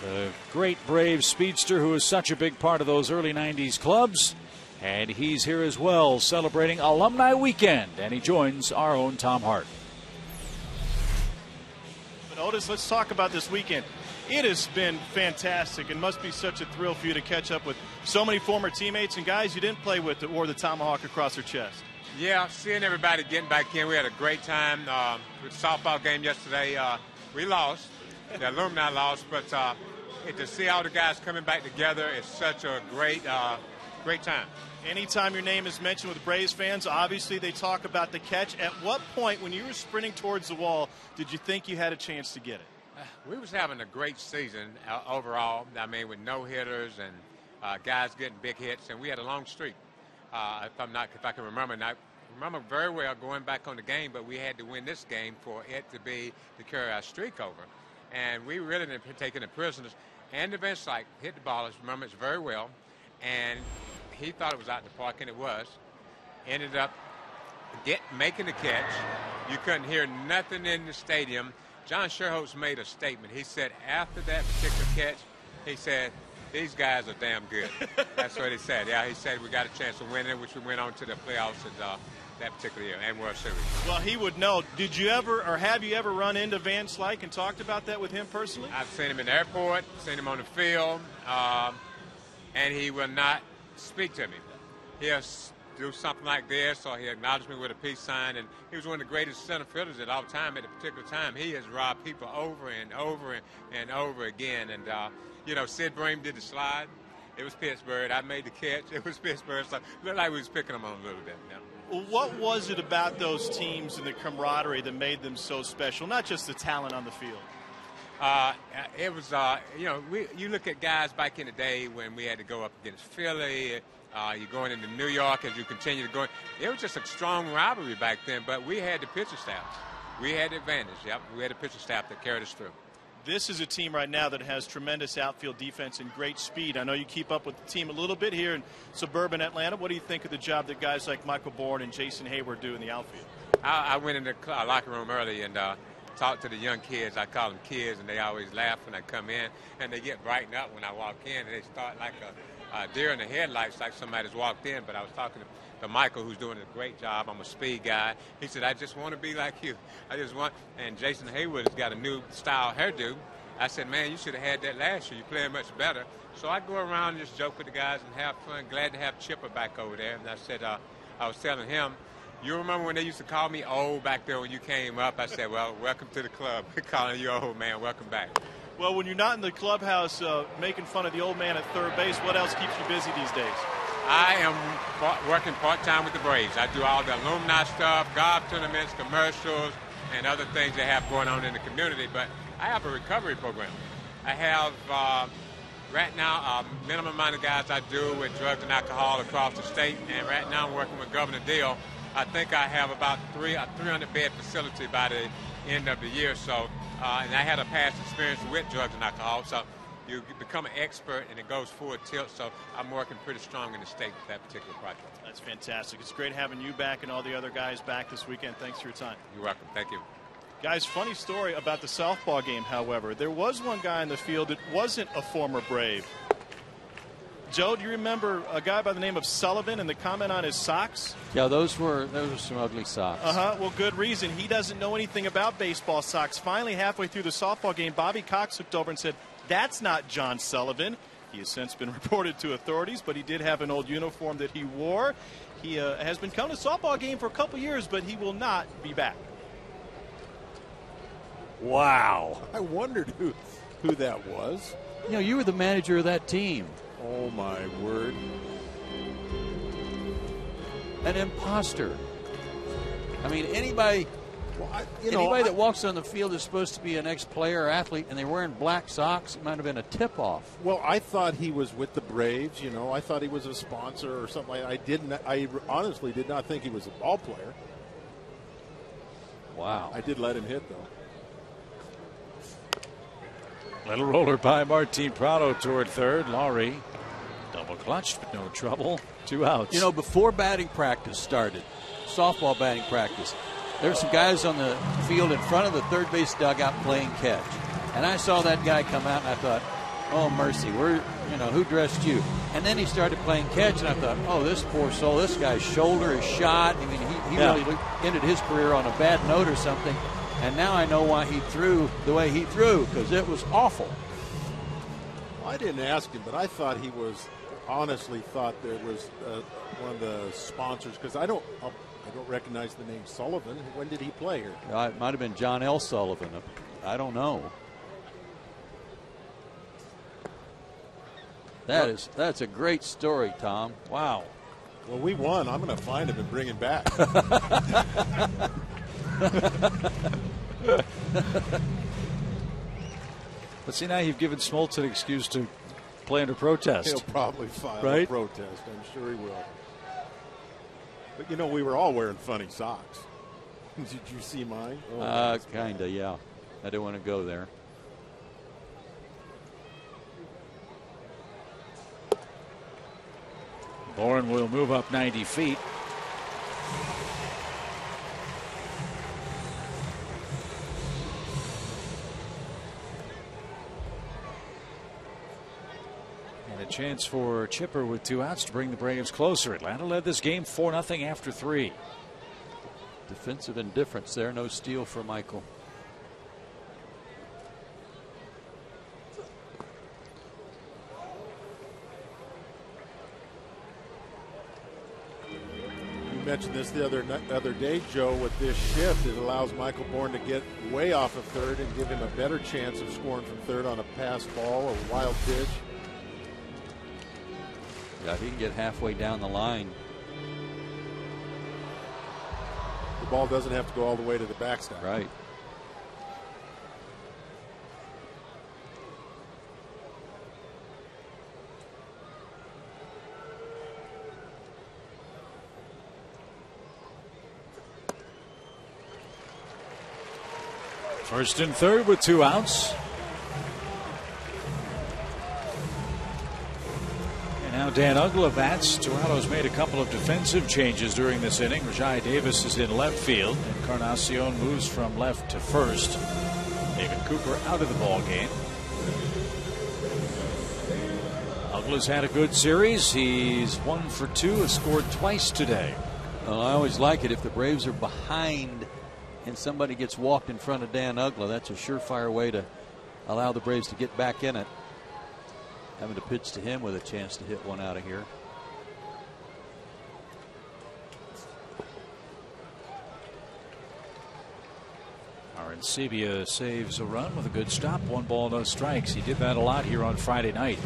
the great Braves speedster who was such a big part of those early 90s clubs. And he's here as well celebrating Alumni Weekend. And he joins our own Tom Hart. But Otis, let's talk about this weekend. It has been fantastic and must be such a thrill for you to catch up with so many former teammates and guys you didn't play with that wore the tomahawk across their chest. Yeah, seeing everybody getting back in. We had a great time with the softball game yesterday. We lost. The alumni lost, but to see all the guys coming back together is such a great time. Anytime your name is mentioned with Braves fans, obviously they talk about the catch. At what point, when you were sprinting towards the wall, did you think you had a chance to get it? We was having a great season overall. I mean, with no hitters and guys getting big hits, and we had a long streak. If I can remember, and I remember very well going back on the game, but we had to win this game for it to carry our streak over. And we really didn't take any prisoners. And the bench site hit the ball, I remember it very well, and he thought it was out in the park, and it was. Ended up making the catch. You couldn't hear nothing in the stadium. John Sherholtz made a statement. He said after that particular catch, he said, these guys are damn good. That's what he said. Yeah, he said we got a chance of winning, which we went on to the playoffs that particular year and World Series. Well, he would know. Did you ever, or have you ever run into Van Slyke and talked about that with him personally? I've seen him in the airport, seen him on the field, and he will not speak to me. He'll do something like this, or he acknowledged me with a peace sign, and he was one of the greatest center fielders at all time. At a particular time, he has robbed people over and over and over again. And Sid Bream did the slide. It was Pittsburgh. I made the catch. It was Pittsburgh. So it looked like we was picking them on a little bit. Well, what was it about those teams and the camaraderie that made them so special? Not just the talent on the field. It was, you look at guys back in the day when we had to go up against Philly. You're going into New York as you continue to go. It was just a strong rivalry back then, but we had the pitcher staff. We had the advantage. Yep, we had a pitcher staff that carried us through. This is a team right now that has tremendous outfield defense and great speed. I know you keep up with the team a little bit here in suburban Atlanta. What do you think of the job that guys like Michael Bourne and Jason Hayward do in the outfield? I went in the locker room early and talked to the young kids. I call them kids, and they always laugh when I come in, and they get brightened up when I walk in, and they start like a deer in the headlights, like somebody's walked in. But I was talking to Michael, who's doing a great job. I'm a speed guy. He said, I just want to be like you. And Jason Hayward has got a new style hairdo. I said, man, you should have had that last year. You're playing much better. So I go around and just joke with the guys and have fun. Glad to have Chipper back over there. And I said, I was telling him, you remember when they used to call me old back there when you came up? I said, well, welcome to the club. Calling you old, man. Welcome back. Well, when you're not in the clubhouse making fun of the old man at third base, what else keeps you busy these days? I am working part-time with the Braves. I do all the alumni stuff, golf tournaments, commercials, and other things they have going on in the community. But I have a recovery program. I have, right now, a minimum amount of guys I do with drugs and alcohol across the state. And right now I'm working with Governor Deal. I think I have about a 300-bed facility by the end of the year. So, and I had a past experience with drugs and alcohol. So you become an expert, and it goes full tilt. So I'm working pretty strong in the state with that particular project. That's fantastic. It's great having you back and all the other guys back this weekend. Thanks for your time. You're welcome. Thank you. Guys, funny story about the softball game, however. There was one guy in the field that wasn't a former Brave. Joe, do you remember a guy by the name of Sullivan and the comment on his socks? Yeah, those were some ugly socks. Well, good reason. He doesn't know anything about baseball socks. Finally, halfway through the softball game, Bobby Cox looked over and said, that's not John Sullivan. He has since been reported to authorities, but he did have an old uniform that he wore. He has been coming to the softball game for a couple years, but he will not be back. Wow. I wondered who that was. You know, you were the manager of that team. Oh, my word. An imposter. I mean, anybody that walks on the field is supposed to be an ex-player or athlete, and they're wearing black socks. It might have been a tip-off. Well, I thought he was with the Braves. I thought he was a sponsor or something like that. I honestly did not think he was a ball player. Wow. I did let him hit, though. Little roller by Martin Prado toward third. Laurie double clutched, but no trouble. 2 outs. You know, before batting practice started, softball batting practice, there were some guys on the field in front of the third base dugout playing catch. And I saw that guy come out, and I thought, oh, mercy, who dressed you? And then he started playing catch, and I thought, oh, this poor soul, this guy's shoulder is shot. I mean, he really ended his career on a bad note or something. And now I know why he threw the way he threw, because it was awful. I didn't ask him, but I thought he was honestly thought there was one of the sponsors, because I don't recognize the name Sullivan. When did he play here? It might have been John L. Sullivan. I don't know. That's a great story, Tom. Wow. Well, we won. I'm going to find him and bring him back. But see, now you've given Smoltz an excuse to play under protest. He'll probably file a protest. I'm sure he will. But, we were all wearing funny socks. Did you see mine? Kind of, yeah. I didn't want to go there. Bourne will move up 90 feet. And a chance for Chipper with 2 outs to bring the Braves closer. Atlanta led this game 4-0 after 3. Defensive indifference there. No steal for Michael. Mentioned this the other day, Joe. With this shift, it allows Michael Bourne to get way off of third and give him a better chance of scoring from third on a pass ball or wild pitch. Yeah, if he can get halfway down the line. The ball doesn't have to go all the way to the backstop. Right. First and third with 2 outs. And now Dan Uggla bats. Toronto's made a couple of defensive changes during this inning. Rajai Davis is in left field, and Encarnacion moves from left to first. David Cooper out of the ball game. Uggla's had a good series. He's 1 for 2, has scored twice today. Well, I always like it if the Braves are behind and somebody gets walked in front of Dan Uggla. That's a surefire way to allow the Braves to get back in it. Having to pitch to him with a chance to hit one out of here. Arancibia saves a run with a good stop. 1 ball, no strikes. He did that a lot here on Friday night.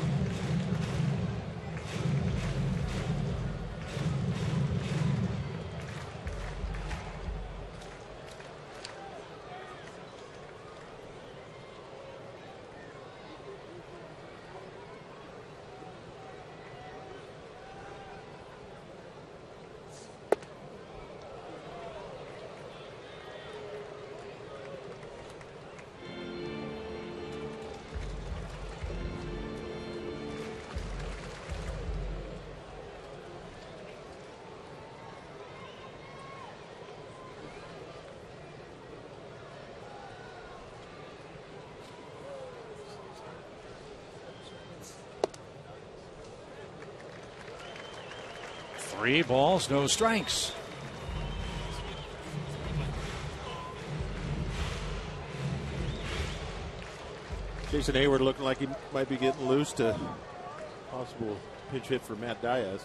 Three balls, no strikes. Jason Hayward looking like he might be getting loose to possible pinch hit for Matt Diaz.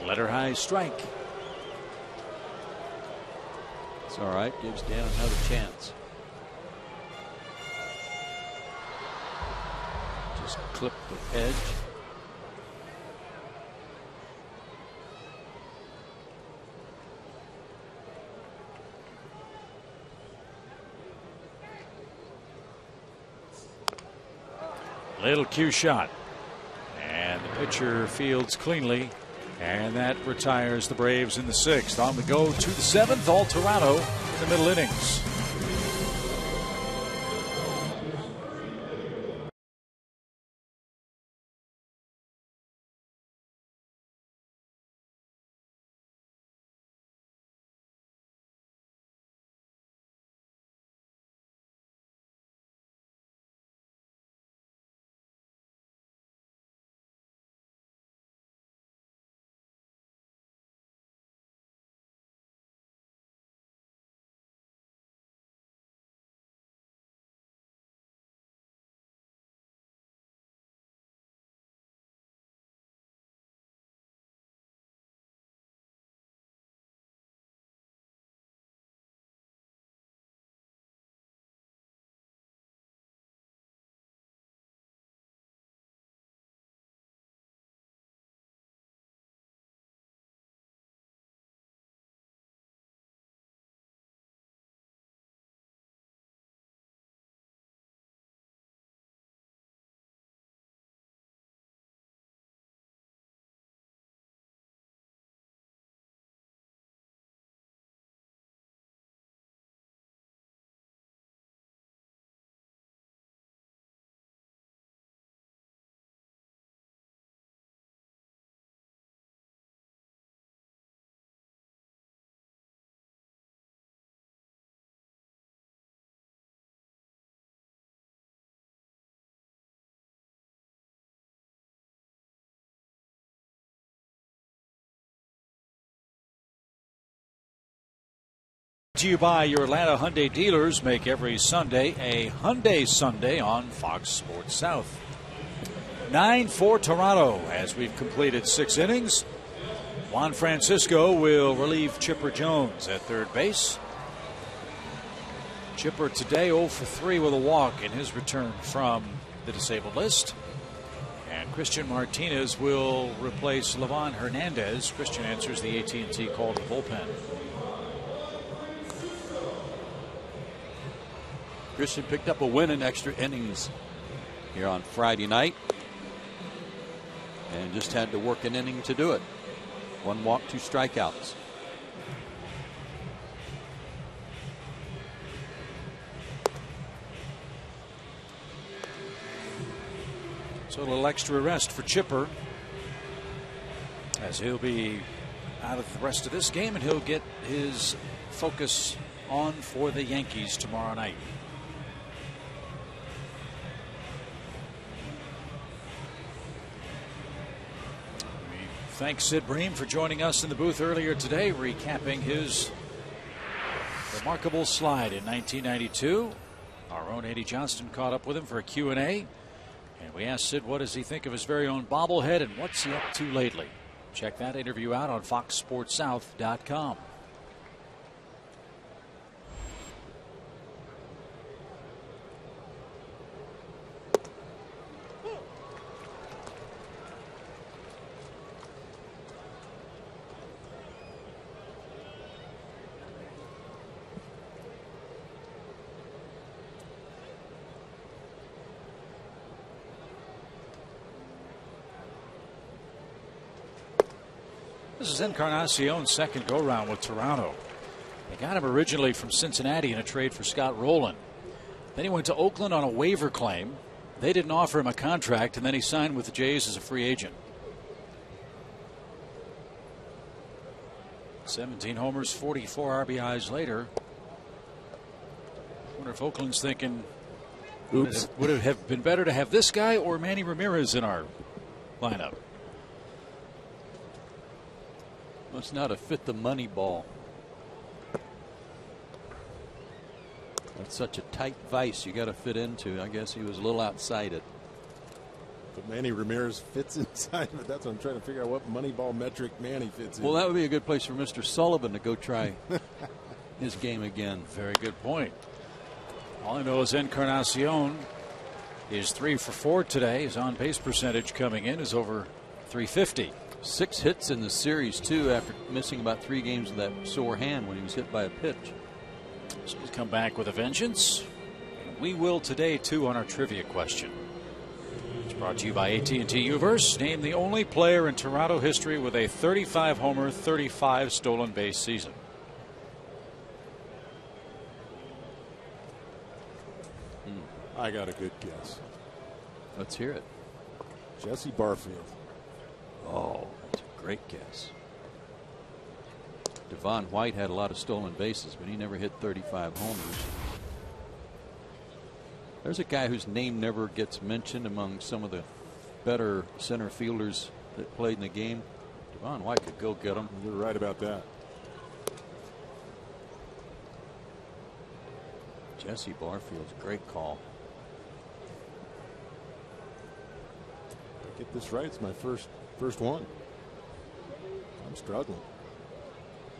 Letter high strike. It's all right. Gives Dan another chance. Just clip the edge. Little cue shot. And the pitcher fields cleanly. And that retires the Braves in the 6th. On we go to the 7th. All Toronto in the middle innings. To you by your Atlanta Hyundai dealers. Make every Sunday a Hyundai Sunday on Fox Sports South. 9-4 Toronto as we've completed 6 innings. Juan Francisco will relieve Chipper Jones at third base. Chipper today 0 for 3 with a walk in his return from the disabled list. And Christian Martinez will replace Livan Hernandez. Christian answers the AT&T call to the bullpen. Christian picked up a win in extra innings here on Friday night and just had to work an inning to do it. 1 walk, 2 strikeouts. So a little extra rest for Chipper as he'll be out of the rest of this game, and he'll get his focus on for the Yankees tomorrow night. Thanks, Sid Bream, for joining us in the booth earlier today, recapping his remarkable slide in 1992. Our own Eddie Johnston caught up with him for a Q&A, and we asked Sid what does he think of his very own bobblehead and what's he up to lately. Check that interview out on foxsportssouth.com. This is Encarnacion's second go-round with Toronto. They got him originally from Cincinnati in a trade for Scott Rowland. Then he went to Oakland on a waiver claim. They didn't offer him a contract, and then he signed with the Jays as a free agent. 17 homers, 44 RBIs later. I wonder if Oakland's thinking, oops, would it have been better to have this guy or Manny Ramirez in our lineup? Must not have fit the money ball. That's such a tight vise you got to fit into. I guess he was a little outside it. But Manny Ramirez fits inside of it. That's what I'm trying to figure out, what money ball metric Manny fits in. Well, that would be a good place for Mr. Sullivan to go try his game again. Very good point. All I know is Encarnacion is 3 for 4 today. His on-base percentage coming in is over 350. 6 hits in the series, too, after missing about 3 games with that sore hand when he was hit by a pitch. So he's come back with a vengeance. And we will today, too, on our trivia question. Brought to you by AT&T Uverse. Named the only player in Toronto history with a 35-homer, 35 stolen base season. I got a good guess. Let's hear it. Jesse Barfield. Oh, that's a great guess. Devon White had a lot of stolen bases, but he never hit 35 homers. There's a guy whose name never gets mentioned among some of the better center fielders that played in the game. Devon White could go get him. You're right about that. Jesse Barfield's a great call. Get this right. It's my first one. I'm struggling.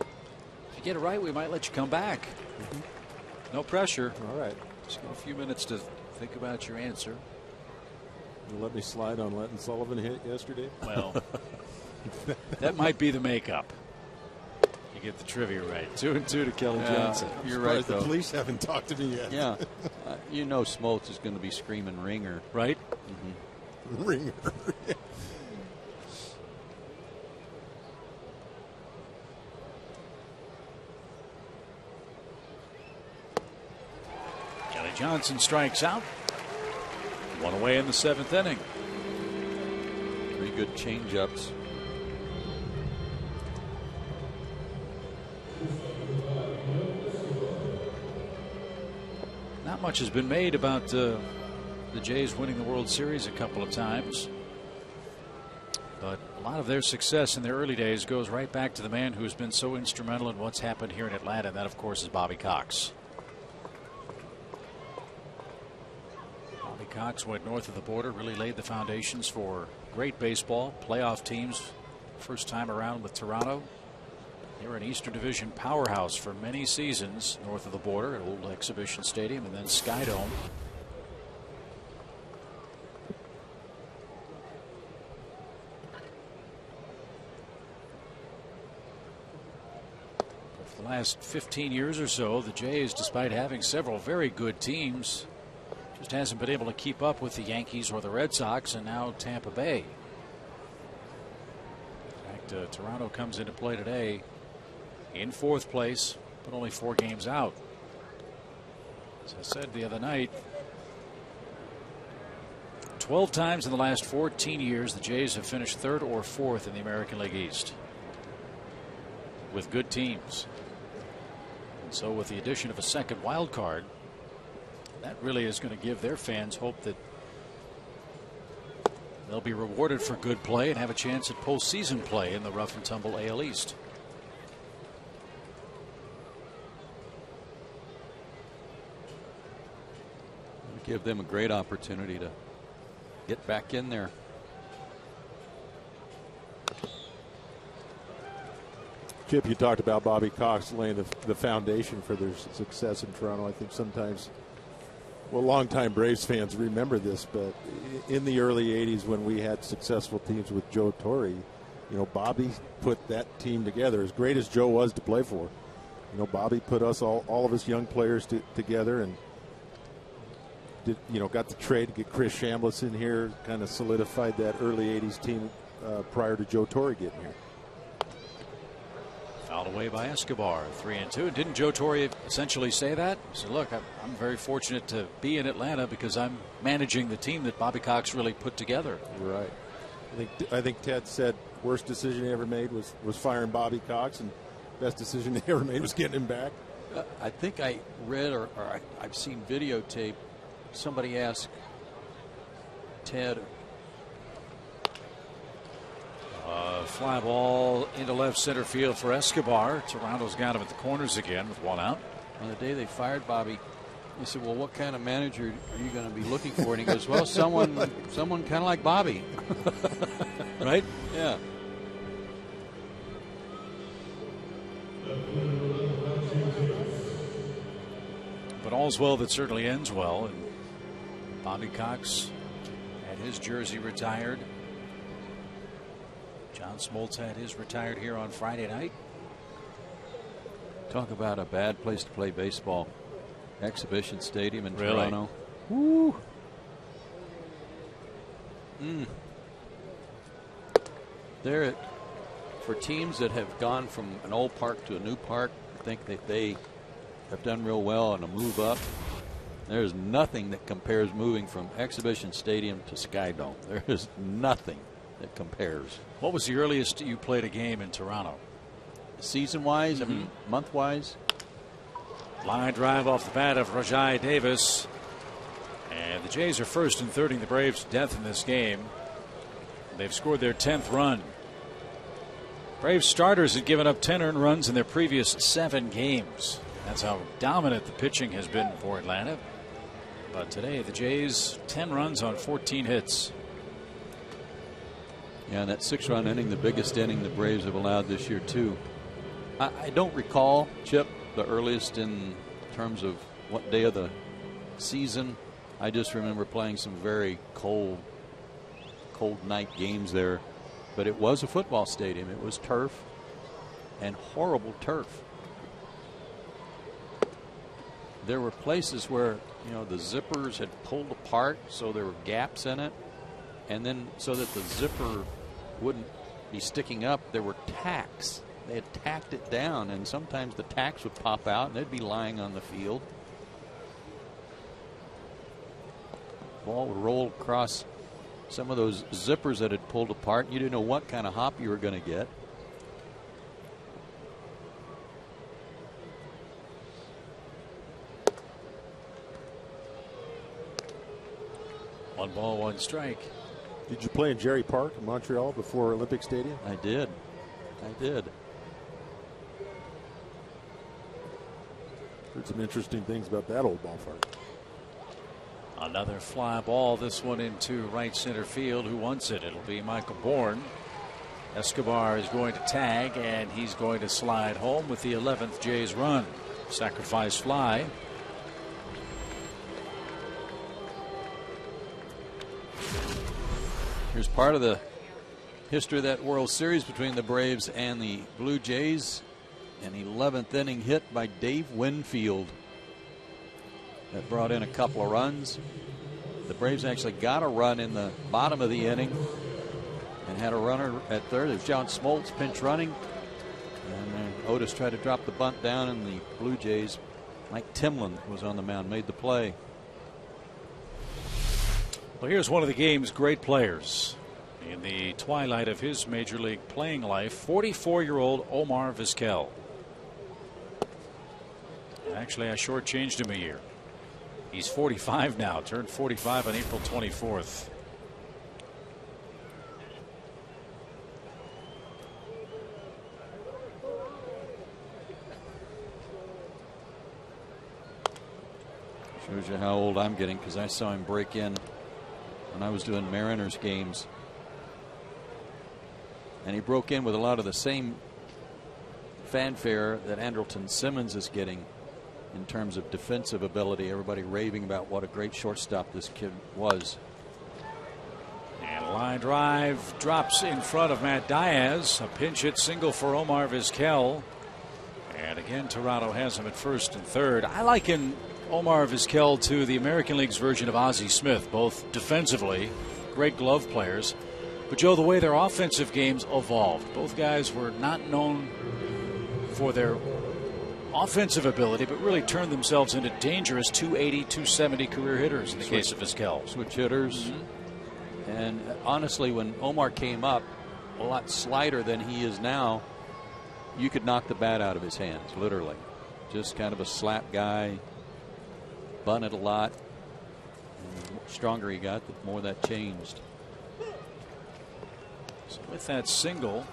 If you get it right, we might let you come back. No pressure. All right. Just give a few minutes to think about your answer. You let me slide on letting Sullivan hit yesterday? Well, that might be the makeup. You get the trivia right. 2-2 to Kelly Johnson. You're right, The though. police haven't talked to me yet. Yeah. You know Smoltz is going to be screaming ringer. Right? Ringer. Kelly Johnson strikes out. One away in the 7th inning. 3 good change-ups. Not much has been made about the Jays winning the World Series a couple of times. But a lot of their success in their early days goes right back to the man who's been so instrumental in what's happened here in Atlanta, and that, of course, is Bobby Cox. Bobby Cox went north of the border, really laid the foundations for great baseball, playoff teams, first time around with Toronto. They were an Eastern Division powerhouse for many seasons north of the border at Old Exhibition Stadium and then Skydome. For the last 15 years or so, the Jays, despite having several very good teams, just hasn't been able to keep up with the Yankees or the Red Sox, and now Tampa Bay. In fact, Toronto comes into play today in 4th place, but only 4 games out. As I said the other night, 12 times in the last 14 years, the Jays have finished 3rd or 4th in the American League East with good teams. And so with the addition of a second wild card, that really is going to give their fans hope that they'll be rewarded for good play and have a chance at postseason play in the rough and tumble AL East. Give them a great opportunity to get back in there. Chip, you talked about Bobby Cox laying the foundation for their success in Toronto. I think sometimes, well, longtime Braves fans remember this, but in the early 80s when we had successful teams with Joe Torre, Bobby put that team together. As great as Joe was to play for, Bobby put us all of us young players together and got the trade to get Chris Chambliss in here, kind of solidified that early 80s team prior to Joe Torre getting here. Fouled away by Escobar, 3-2. Didn't Joe Torre essentially say that? He said, look, I'm very fortunate to be in Atlanta because I'm managing the team that Bobby Cox really put together. Right. I think Ted said worst decision he ever made was firing Bobby Cox, and best decision he ever made was getting him back. I think I read or I've seen videotape. Somebody asked Ted. Fly ball into left center field for Escobar. Toronto's got him at the corners again with 1 out. On the day they fired Bobby, he said, well, what kind of manager are you going to be looking for? And he goes, well, someone kind of like Bobby. Right? Yeah. But all's well that certainly ends well. And Bobby Cox had his jersey retired. John Smoltz had his retired here on Friday night. Talk about a bad place to play baseball. Exhibition Stadium in Really? Toronto. Woo. There, for teams that have gone from an old park to a new park, I think that they have done real well on a move up. There's nothing that compares moving from Exhibition Stadium to Sky Dome. There is nothing that compares. What was the earliest you played a game in Toronto? Season-wise, I mean, month-wise? Line drive off the bat of Rajai Davis. And the Jays are first in 30 the Braves' death in this game. They've scored their 10th run. Braves starters had given up 10 earned runs in their previous 7 games. That's how dominant the pitching has been for Atlanta. But today, the Jays, 10 runs on 14 hits. Yeah, and that 6-run inning, the biggest inning the Braves have allowed this year, too. I don't recall, Chip, the earliest in terms of what day of the season. I just remember playing some very cold night games there. But it was a football stadium. It was turf, and horrible turf. There were places where, you know, the zippers had pulled apart, so there were gaps in it. And then so that the zipper wouldn't be sticking up, there were tacks. They had tacked it down, and sometimes the tacks would pop out, and they'd be lying on the field. Ball would roll across some of those zippers that had pulled apart. You didn't know what kind of hop you were going to get. One ball, one strike. Did you play in Jerry Park in Montreal before Olympic Stadium? I did. Heard some interesting things about that old ballpark. Another fly ball, this one into right center field. Who wants it? It'll be Michael Bourne. Escobar is going to tag, and he's going to slide home with the 11th Jays run. Sacrifice fly. Here's part of the history of that World Series between the Braves and the Blue Jays. An 11th inning hit by Dave Winfield that brought in a couple of runs. The Braves actually got a run in the bottom of the inning and had a runner at third. There's John Smoltz pinch running, and Otis tried to drop the bunt down, and the Blue Jays, Mike Timlin was on the mound, made the play. Well, here's one of the game's great players. In the twilight of his major league playing life, 44-year-old Omar Vizquel. Actually, I shortchanged him a year. He's 45 now, turned 45 on April 24th. Shows you how old I'm getting, because I saw him break in when I was doing Mariners games. And he broke in with a lot of the same fanfare that Andrelton Simmons is getting in terms of defensive ability. Everybody raving about what a great shortstop this kid was. And a line drive drops in front of Matt Diaz. A pinch hit single for Omar Vizquel. And again, Toronto has him at first and third. I liken Omar Vizquel to the American League's version of Ozzie Smith, both defensively, great glove players. But, Joe, the way their offensive games evolved, both guys were not known for their offensive ability, but really turned themselves into dangerous 280, 270 career hitters in the case of Vizquel. Switch hitters. And honestly, when Omar came up, a lot slighter than he is now, you could knock the bat out of his hands, literally. Just kind of a slap guy, bunted a lot. And the stronger he got, the more that changed. So with that single,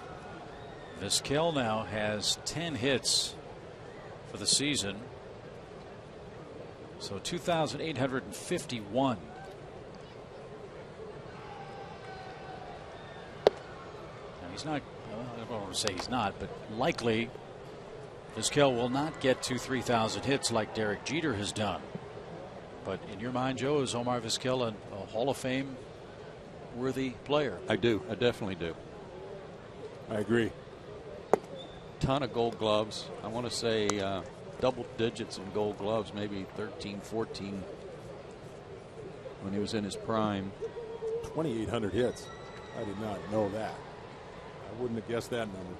Vizquel now has 10 hits for the season. So 2,851. Now he's not, I don't want to say he's not, but likely Vizquel will not get to 3,000 hits like Derek Jeter has done. But in your mind, Joe, is Omar Vizquel a Hall of Fame worthy player? I do. I definitely do. I agree. Ton of gold gloves. I want to say double digits in gold gloves, maybe 13, 14 when he was in his prime. 2,800 hits. I did not know that. I wouldn't have guessed that number.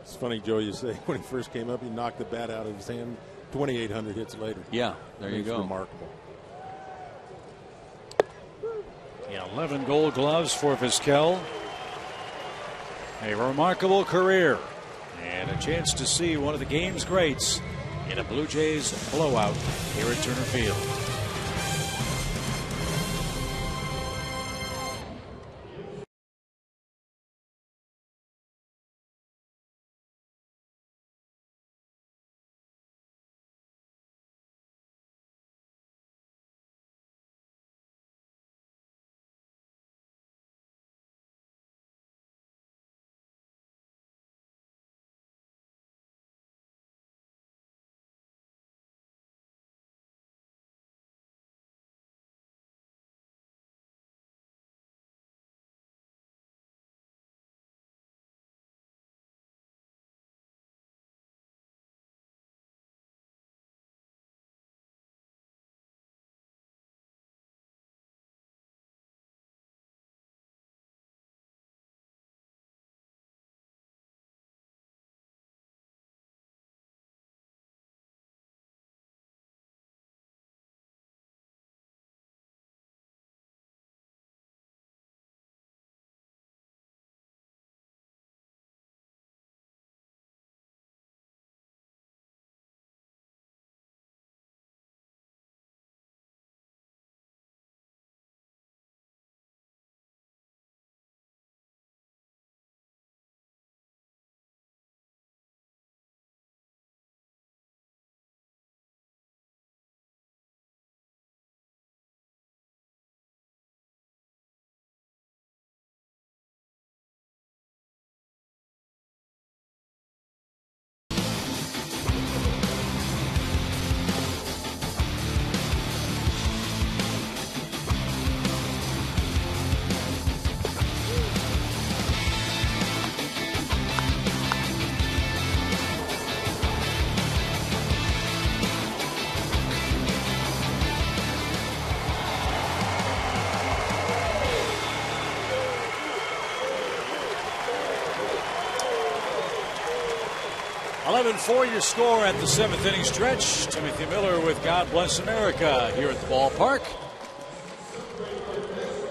It's funny, Joe, you say when he first came up, he knocked the bat out of his hand. 2,800 hits later. Yeah, there you go. Remarkable. Yeah, 11 Gold Gloves for Vizquel. A remarkable career. And a chance to see one of the game's greats in a Blue Jays blowout here at Turner Field. For your score at the 7th inning stretch. Timothy Miller with God Bless America here at the ballpark.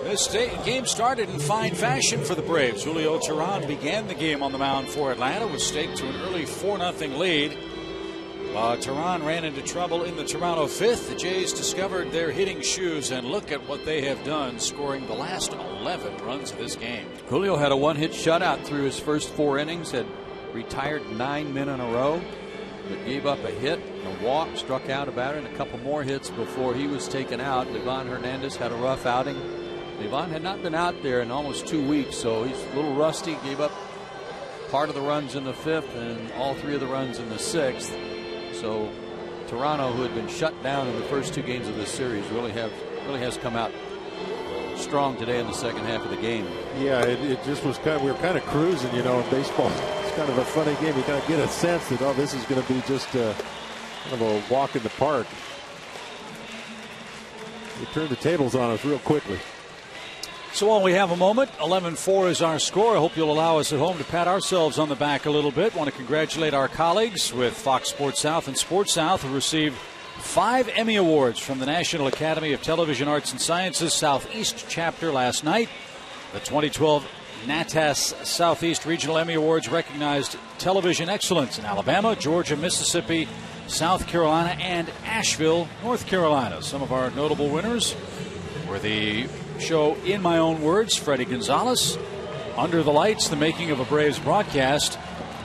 This game started in fine fashion for the Braves. Julio Teheran began the game on the mound for Atlanta, was staked to an early 4-0 lead. Teheran ran into trouble in the Toronto 5th. The Jays discovered their hitting shoes, and look at what they have done, scoring the last 11 runs of this game. Julio had a one-hit shutout through his first 4 innings, had retired 9 men in a row, but gave up a hit, a walk, struck out a batter, and a couple more hits before he was taken out. Livan Hernandez had a rough outing. Livan had not been out there in almost 2 weeks, so he's a little rusty. Gave up part of the runs in the 5th and all 3 of the runs in the 6th. So Toronto, who had been shut down in the first 2 games of this series, really has come out strong today in the second half of the game. Yeah, it just was we were kind of cruising, in baseball. Kind of a funny game. You kind of get a sense that this is going to be just kind of a walk in the park. They turned the tables on us real quickly. So while we have a moment, 11-4 is our score. I hope you'll allow us at home to pat ourselves on the back a little bit. Want to congratulate our colleagues with Fox Sports South and Sports South, who received 5 Emmy Awards from the National Academy of Television Arts and Sciences Southeast chapter last night. The 2012 NATAS Southeast Regional Emmy Awards recognized television excellence in Alabama, Georgia, Mississippi, South Carolina, and Asheville, North Carolina. Some of our notable winners were the show In My Own Words, Freddie Gonzalez, Under the Lights, The Making of a Braves Broadcast,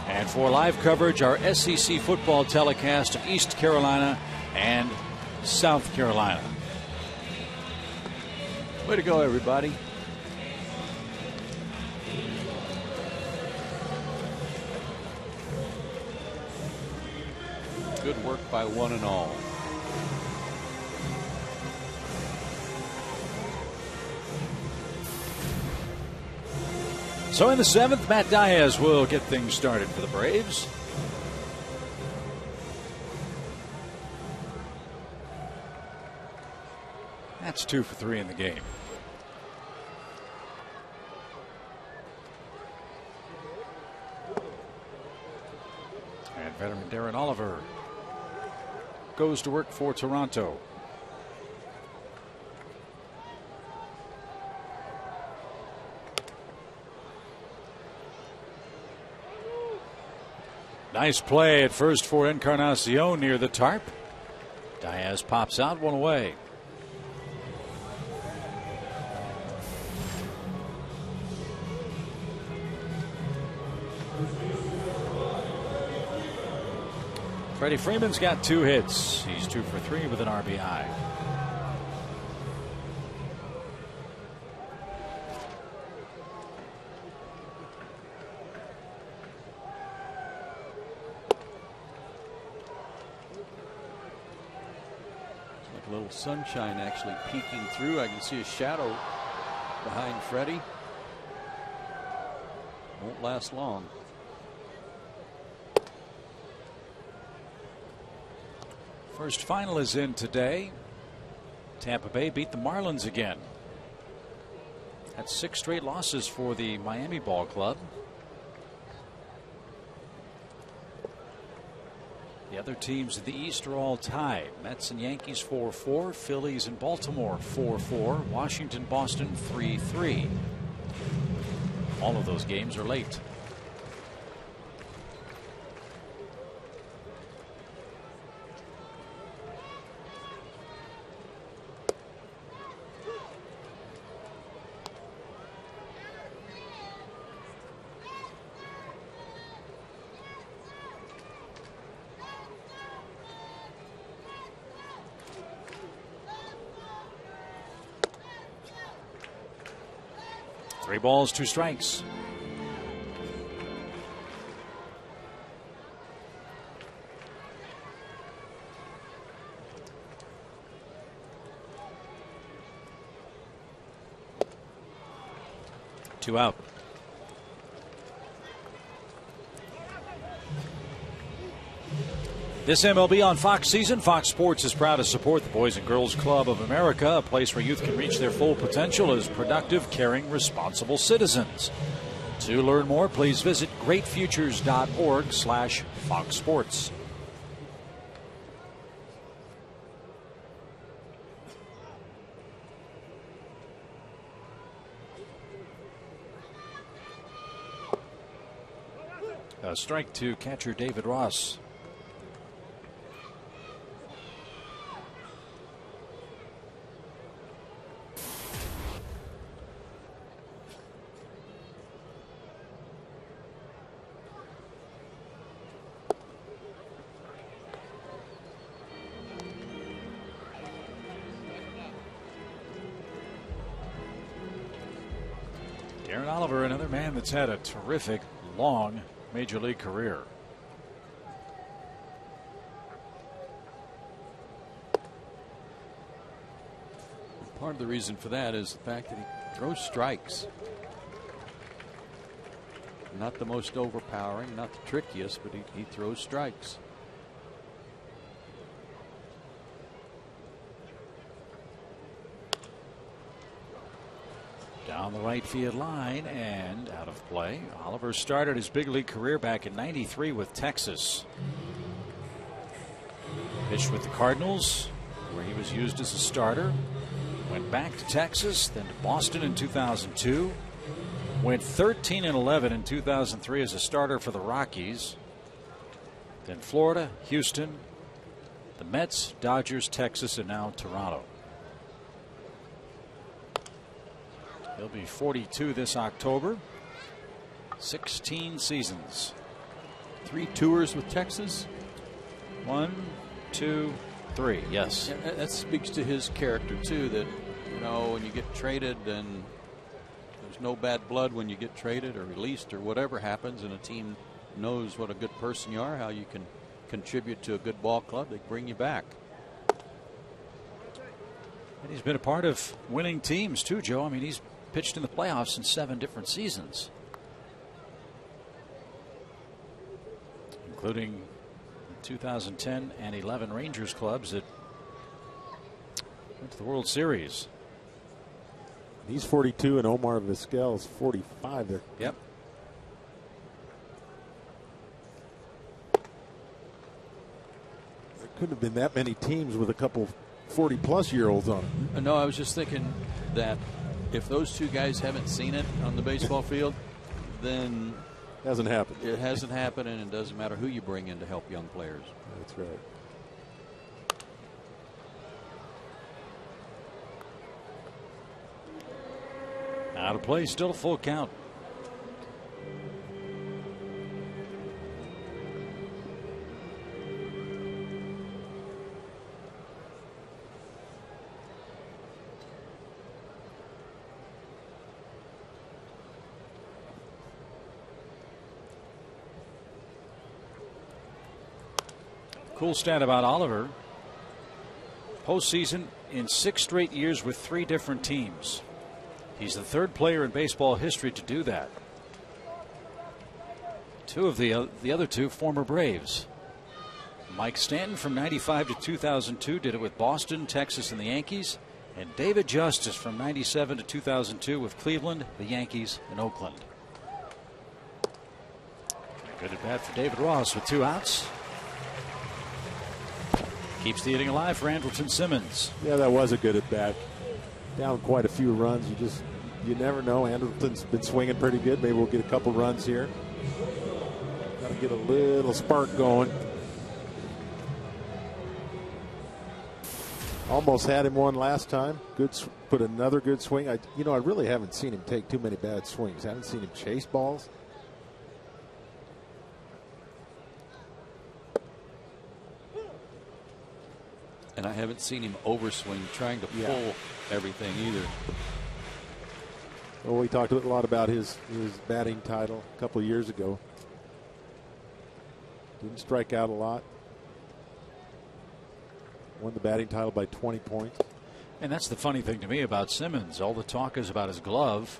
and for live coverage, our SEC football telecast of East Carolina and South Carolina. Way to go, everybody. Good work by one and all. So in the 7th, Matt Diaz will get things started for the Braves. That's 2 for 3 in the game. And veteran Darren Oliver goes to work for Toronto. Nice play at first for Encarnacion near the tarp. Diaz pops out, one away. Freddie Freeman's got 2 hits. He's 2 for 3 with an RBI. Like a little sunshine actually peeking through. I can see a shadow behind Freddie. Won't last long. First final is in today. Tampa Bay beat the Marlins again. That's 6 straight losses for the Miami Ball Club. The other teams in the East are all tied. Mets and Yankees 4-4. Phillies and Baltimore 4-4. Washington, Boston 3-3. All of those games are late. Three balls, 2 strikes. Two out. This MLB on Fox season, Fox Sports is proud to support the Boys and Girls Club of America, a place where youth can reach their full potential as productive, caring, responsible citizens. To learn more, please visit greatfutures.org/Fox Sports. A strike to catcher David Ross. Darren Oliver, another man that's had a terrific, long major league career. Part of the reason for that is the fact that he throws strikes. Not the most overpowering, not the trickiest, but he throws strikes. Down the right field line and out of play. Oliver started his big league career back in '93 with Texas. Pitched with the Cardinals, where he was used as a starter. Went back to Texas, then to Boston in 2002. Went 13-11 in 2003 as a starter for the Rockies. Then Florida, Houston, the Mets, Dodgers, Texas, and now Toronto. He'll be 42 this October. 16 seasons. 3 tours with Texas. 1, 2, 3. Yes. Yeah, that speaks to his character too. That, you know, when you get traded, and there's no bad blood when you get traded or released or whatever happens, and a team knows what a good person you are, how you can contribute to a good ball club. They bring you back. And he's been a part of winning teams too, Joe. I mean, he's pitched in the playoffs in 7 different seasons. including 2010 and 11 Rangers clubs that went to the World Series. He's 42 and Omar Vizquel's 45 there. Yep. There couldn't have been that many teams with a couple 40-plus-year-olds on it. No, I was just thinking that if those two guys haven't seen it on the baseball field, then hasn't happened. It hasn't happened, and it doesn't matter who you bring in to help young players. That's right. Out of play, still a full count. Cool stat about Oliver. Postseason in 6 straight years with 3 different teams. He's the 3rd player in baseball history to do that. 2 of the other 2 former Braves. Mike Stanton from 95 to 2002 did it with Boston, Texas, and the Yankees. And David Justice from 97 to 2002 with Cleveland, the Yankees, and Oakland. Good at bat for David Ross with 2 outs. Keeps the inning alive for Andrelton Simmons. Yeah, that was a good at bat. Down quite a few runs. You never know. Andrelton's been swinging pretty good. Maybe we'll get a couple runs here. Got to get a little spark going. Almost had him one last time. Put another good swing. I really haven't seen him take too many bad swings. I haven't seen him chase balls. And I haven't seen him overswing, trying to pull everything either. Well, we talked a lot about his batting title a couple of years ago. Didn't strike out a lot. Won the batting title by 20 points. And that's the funny thing to me about Simmons. All the talk is about his glove.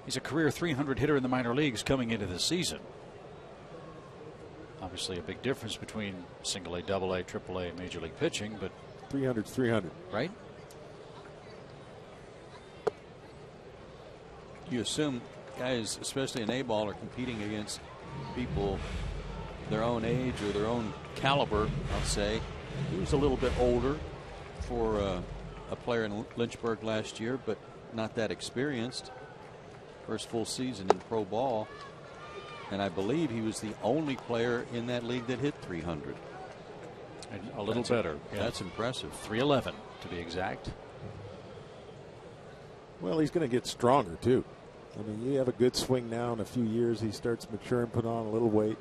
He's a career 300 hitter in the minor leagues coming into this season. Obviously a big difference between single A, double A, triple A, major league pitching, but 300's 300. Right? You assume guys, especially in A-ball, are competing against people their own age or their own caliber, I'll say. He was a little bit older for a player in Lynchburg last year, but not that experienced. First full season in pro ball. And I believe he was the only player in that league that hit 300. And a little better. That's impressive. 311 to be exact. Well, he's going to get stronger, too. I mean, you have a good swing now. In a few years, he starts maturing, put on a little weight.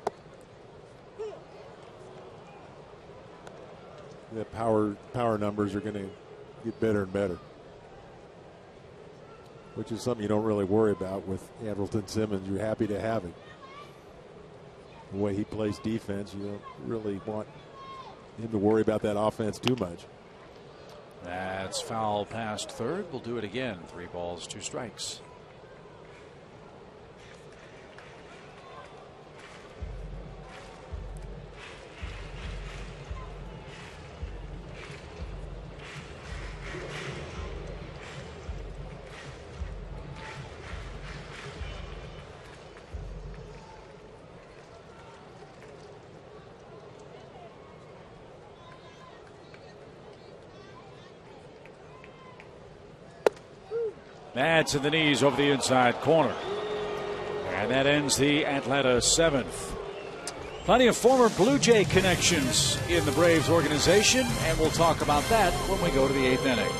The power numbers are going to get better and better, which is something you don't really worry about with Andrelton Simmons. You're happy to have him. The way he plays defense, you don't really want him to worry about that offense too much. That's foul past third. We'll do it again. 3 balls, 2 strikes. That's in the knees over the inside corner. And that ends the Atlanta 7th. Plenty of former Blue Jay connections in the Braves organization, and we'll talk about that when we go to the 8th inning.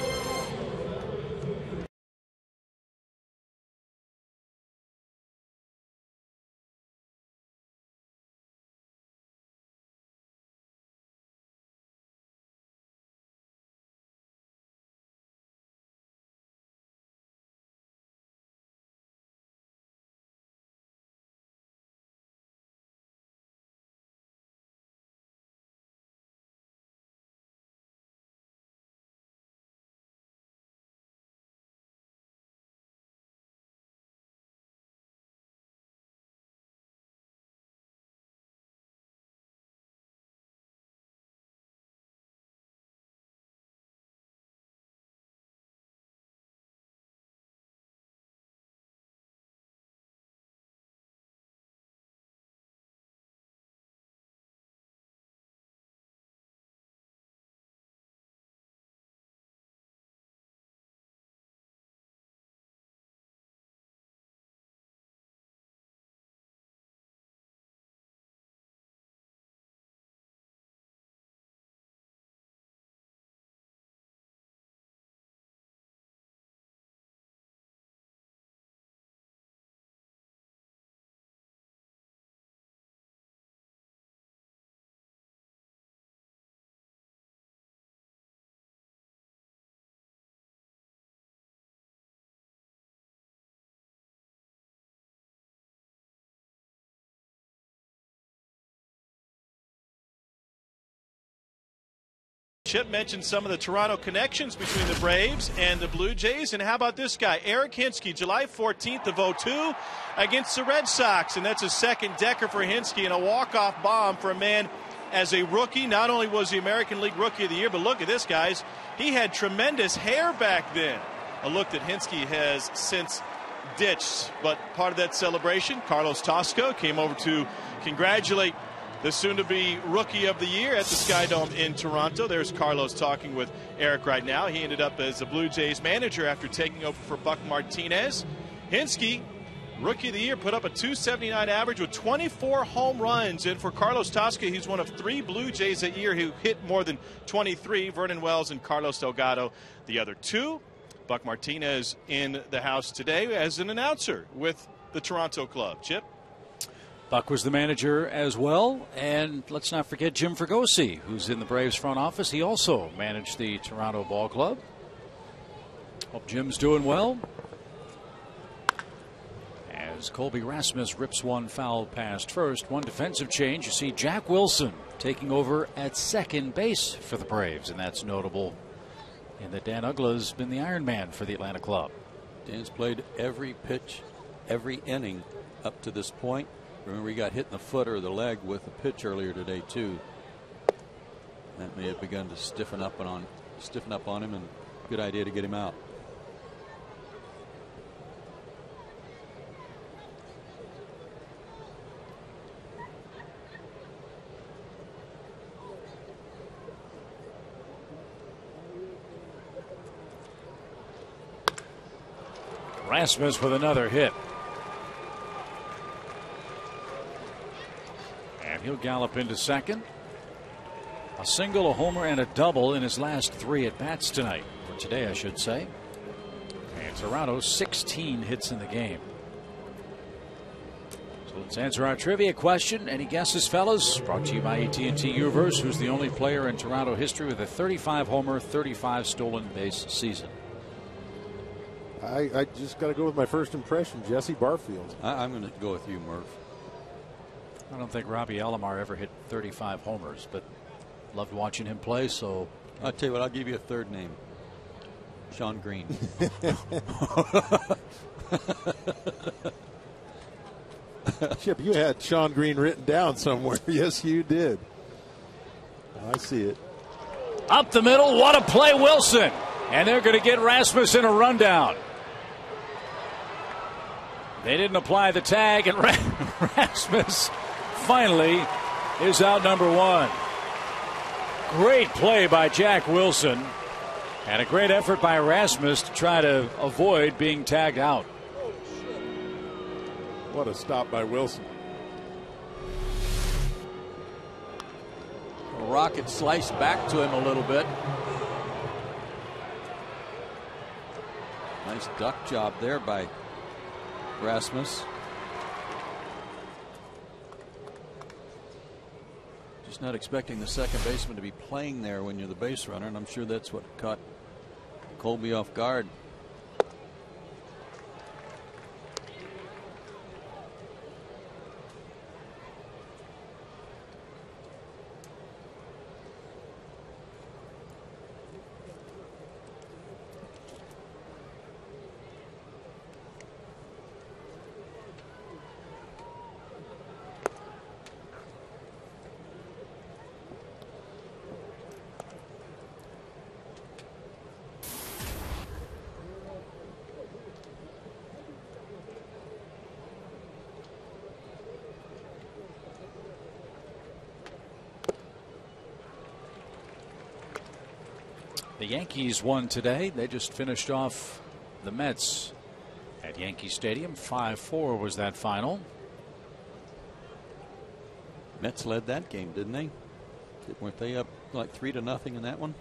Chip mentioned some of the Toronto connections between the Braves and the Blue Jays. And how about this guy, Eric Hinske, July 14th of 2002 against the Red Sox. And that's a second decker for Hinske and a walk-off bomb for a man as a rookie. Not only was he American League Rookie of the Year, but look at this, guys. He had tremendous hair back then. A look that Hinske has since ditched. But part of that celebration, Carlos Tosco came over to congratulate the soon-to-be Rookie of the Year at the Sky Dome in Toronto. There's Carlos talking with Eric right now. He ended up as the Blue Jays manager after taking over for Buck Martinez. Hinske, Rookie of the Year, put up a .279 average with 24 home runs. And for Carlos Tosca, he's one of 3 Blue Jays that year who hit more than 23. Vernon Wells and Carlos Delgado, the other 2. Buck Martinez in the house today as an announcer with the Toronto club. Chip? Buck was the manager as well. And let's not forget Jim Fregosi, who's in the Braves front office. He also managed the Toronto Ball Club. Hope Jim's doing well. As Colby Rasmus rips one foul past first. One defensive change. You see Jack Wilson taking over at second base for the Braves. And that's notable in that Dan Uggla's been the Iron Man for the Atlanta club. Dan's played every pitch, every inning up to this point. Remember, he got hit in the foot or the leg with a pitch earlier today too. That may have begun to stiffen up on him, and good idea to get him out. Rasmus with another hit. And he'll gallop into second. A single, a homer, and a double in his last 3 at-bats tonight. Or today, I should say. And Toronto, 16 hits in the game. So let's answer our trivia question. Any guesses, fellas? Brought to you by AT&T Universe, who's the only player in Toronto history with a 35-homer, 35 stolen base season. I just got to go with my first impression, Jesse Barfield. I'm going to go with you, Murph. I don't think Robbie Alomar ever hit 35 homers, but loved watching him play, so. I'll tell you what, I'll give you a third name. Sean Green. Chip, you had Sean Green written down somewhere. Yes, you did. I see it. Up the middle, what a play, Wilson. And they're going to get Rasmus in a rundown. They didn't apply the tag, and Rasmus finally is out number 1. Great play by Jack Wilson, and a great effort by Rasmus to try to avoid being tagged out. What a stop by Wilson. A rocket sliced back to him a little bit. Nice duck job there by Rasmus. Just not expecting the second baseman to be playing there when you're the base runner, and I'm sure that's what caught Colby off guard. The Yankees won today. They just finished off the Mets at Yankee Stadium. 5-4 was that final. Mets led that game, didn't they? Weren't they up like 3-0 in that one?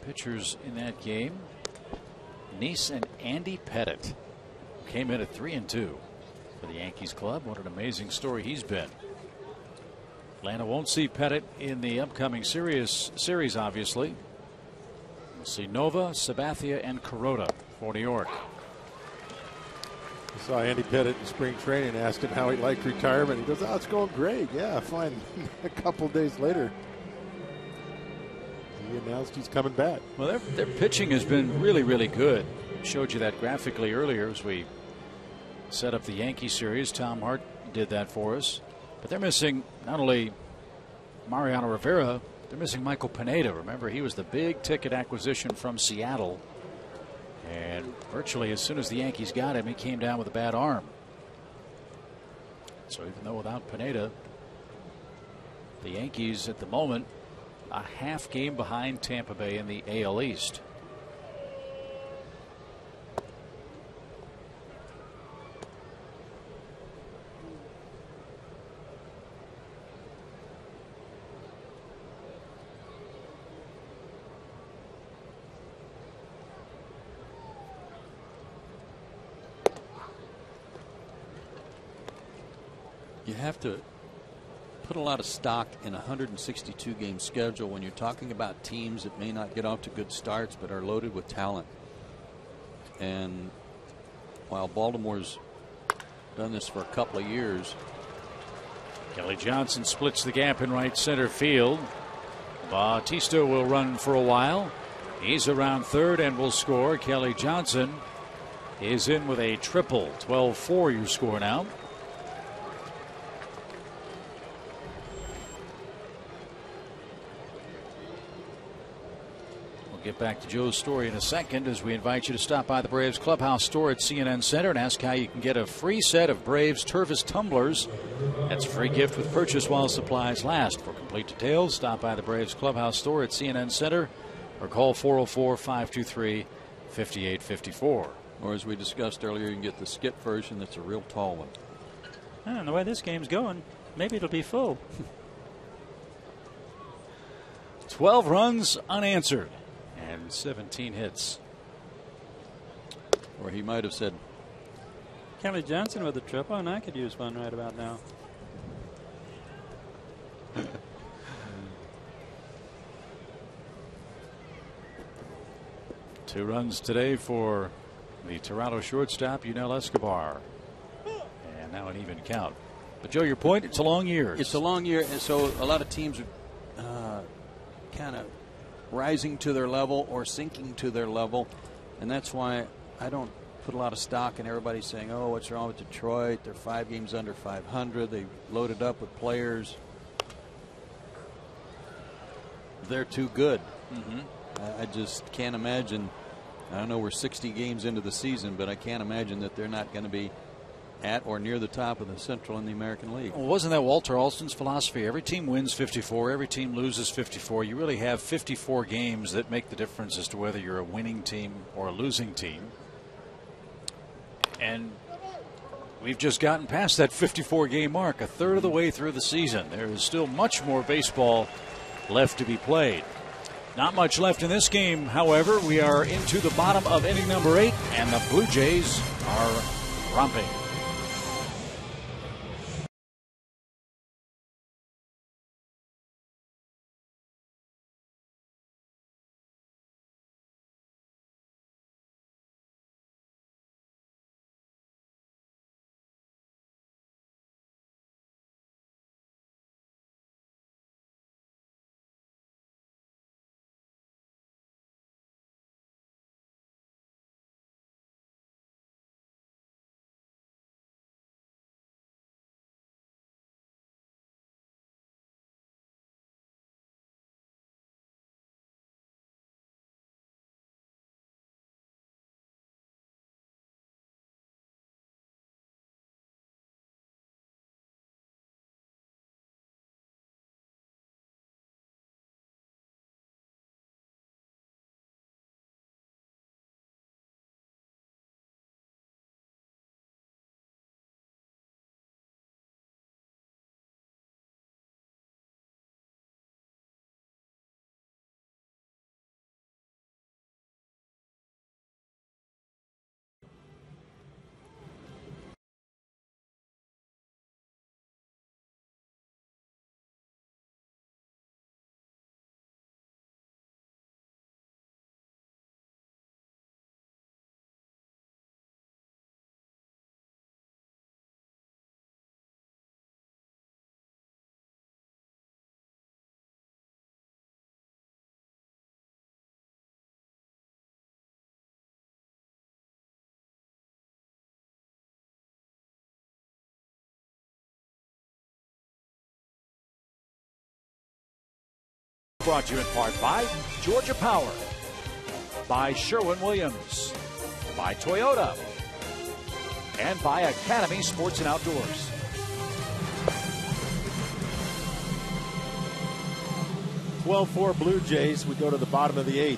Pitchers in that game, Neese and Andy Pettitte, came in at 3-2 for the Yankees club. What an amazing story he's been. Atlanta won't see Pettitte in the upcoming series, obviously. We'll see Nova, Sabathia, and Kuroda for New York. I saw Andy Pettit in spring training and asked him how he liked retirement. He goes, "Oh, it's going great. Yeah, fine." A couple days later, he announced he's coming back. Well, their pitching has been really, really good. Showed you that graphically earlier as we set up the Yankee series. Tom Hart did that for us. But they're missing not only Mariano Rivera, they're missing Michael Pineda. Remember, he was the big ticket acquisition from Seattle. And virtually as soon as the Yankees got him, he came down with a bad arm. So even though without Pineda, the Yankees at the moment a half game behind Tampa Bay in the AL East. You have to put a lot of stock in a 162 game schedule when you're talking about teams that may not get off to good starts but are loaded with talent. And while Baltimore's done this for a couple of years, Kelly Johnson splits the gap in right center field. Bautista will run for a while. He's around third and will score. Kelly Johnson is in with a triple. 12-4 your score now. Get back to Joe's story in a second as we invite you to stop by the Braves Clubhouse store at CNN Center and ask how you can get a free set of Braves Turvis tumblers. That's a free gift with purchase while supplies last. For complete details, stop by the Braves Clubhouse store at CNN Center or call 404-523-5854. Or as we discussed earlier, you can get the skip version that's a real tall one. And the way this game's going, maybe it'll be full. 12 runs unanswered. And 17 hits. Or he might have said, Kelly Johnson with a triple, and I could use one right about now. Two runs today for the Toronto shortstop, Yunel Escobar. And now an even count. But Joe, your point, it's a long year. It's a long year, and so a lot of teams are kind of rising to their level or sinking to their level, and that's why I don't put a lot of stock in everybody saying, oh, what's wrong with Detroit? They're 5 games under 500. They loaded up with players. They're too good. I just can't imagine. I don't know, we're 60 games into the season, but I can't imagine that they're not going to be at or near the top of the Central in the American League. Well, wasn't that Walter Alston's philosophy? Every team wins 54, every team loses 54. You really have 54 games that make the difference as to whether you're a winning team or a losing team. And we've just gotten past that 54 game mark, a third of the way through the season. There is still much more baseball left to be played. Not much left in this game, however. We are into the bottom of inning number 8, and the Blue Jays are romping. brought to you in part by Georgia Power, by Sherwin-Williams, by Toyota, and by Academy Sports and Outdoors. (12-4) Blue Jays. We go to the bottom of the 8th.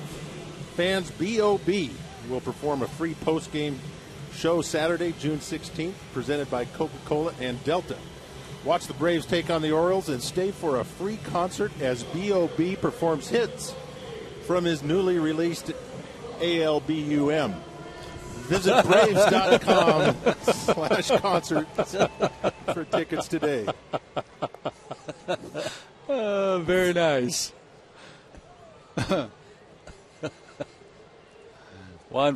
Fans B.O.B. will perform a free post-game show Saturday, June 16th, presented by Coca-Cola and Delta. Watch the Braves take on the Orioles and stay for a free concert as B.O.B. performs hits from his newly released ALBUM. Visit Braves.com/concert for tickets today. Very nice. Juan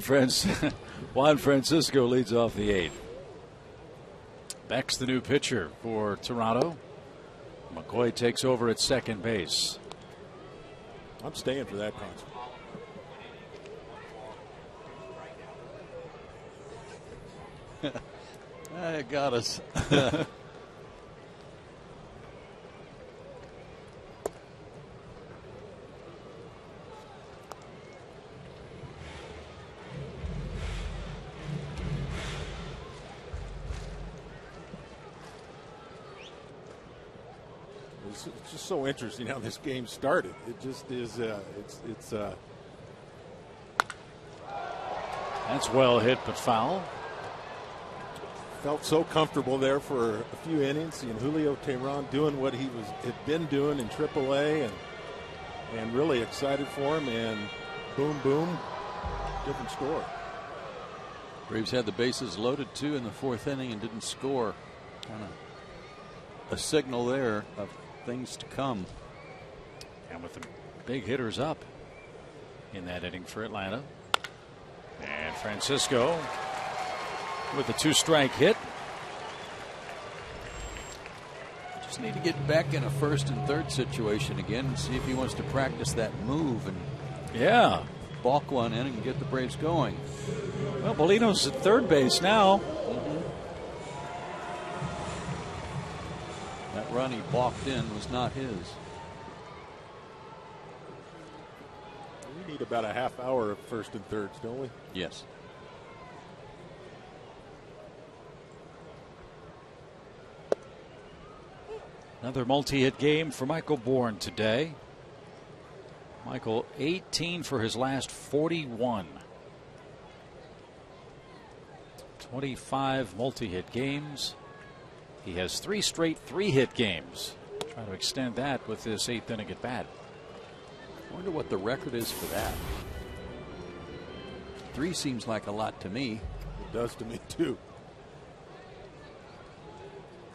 Francisco leads off the 8th. Beck's the new pitcher for Toronto. McCoy takes over at second base. I'm staying for that concert. It got us. It's just so interesting how this game started. It just is. That's well hit but foul. Felt so comfortable there for a few innings, seeing Julio Teheran doing what he had been doing in AAA, and really excited for him. And boom, boom, different score. Braves had the bases loaded too in the 4th inning and didn't score. Kind of a signal there of things to come. And with the big hitters up in that inning for Atlanta. And Francisco with a 2-strike hit. Just need to get back in a 1st and 3rd situation again and see if he wants to practice that move and balk one in and get the Braves going. Well, Bolino's at 3rd base now. That run he balked in was not his. We need about a half hour of 1st and 3rds, don't we? Yes. Another multi-hit game for Michael Bourne today. Michael 18 for his last 41. 25 multi-hit games. He has 3 straight 3-hit games. Trying to extend that with this 8th inning at bat. I wonder what the record is for that. 3 seems like a lot to me. It does to me too.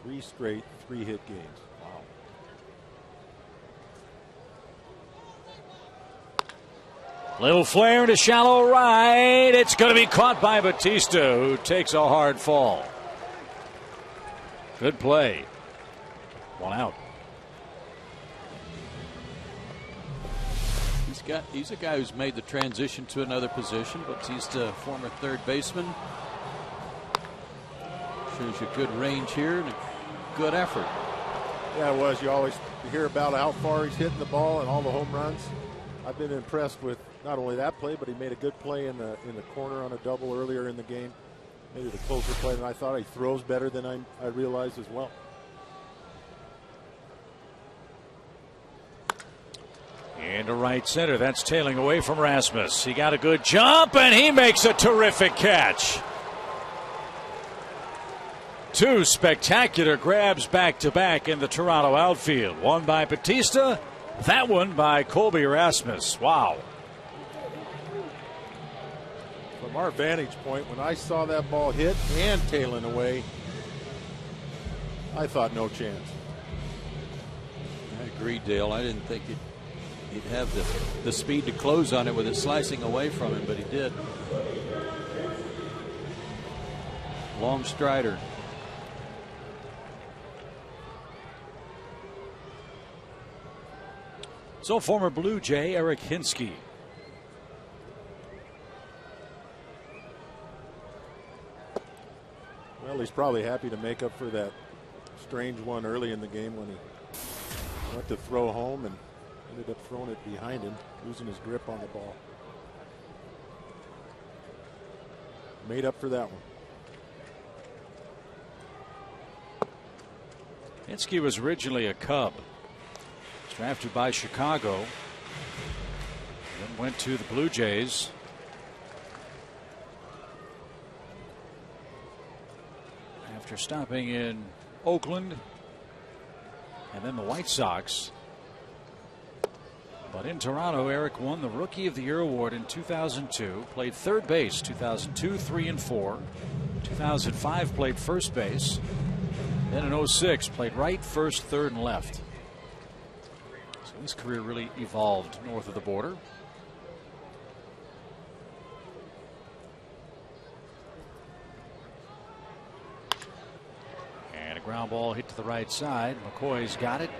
3 straight 3-hit games. Wow. Little flare to shallow right. It's going to be caught by Batista, who takes a hard fall. Good play. 1 out. He's a guy who's made the transition to another position, but he's the former 3rd baseman. Shows you good range here and a good effort. Yeah, it was. You always hear about how far he's hitting the ball and all the home runs. I've been impressed with not only that play, but he made a good play in the corner on a double earlier in the game. Maybe the closer play than I thought. He throws better than I realized as well. Into right center. That's tailing away from Rasmus. He got a good jump, and he makes a terrific catch. 2 spectacular grabs back-to-back in the Toronto outfield. One by Batista, that one by Colby Rasmus. Wow. From our vantage point, when I saw that ball hit and tailing away, I thought no chance. I agree, Dale. I didn't think he'd have the speed to close on it with it slicing away from him, but he did. Long strider. So former Blue Jay Eric Hinsky. Well, he's probably happy to make up for that strange one early in the game when he went to throw home and Ended up throwing it behind him, losing his grip on the ball. Made up for that one. Hinske was originally a Cub. Was drafted by Chicago. Then went to the Blue Jays. After stopping in Oakland and then the White Sox. But in Toronto, Eric won the Rookie of the Year award in 2002. Played third base 2002, 3, and 4. 2005 played first base. Then in 06 played right, first, third, and left. So his career really evolved north of the border. And a ground ball hit to the right side. McCoy's got it.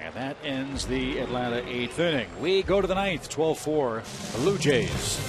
And that ends the Atlanta 8th inning. We go to the 9th, 12-4, Blue Jays.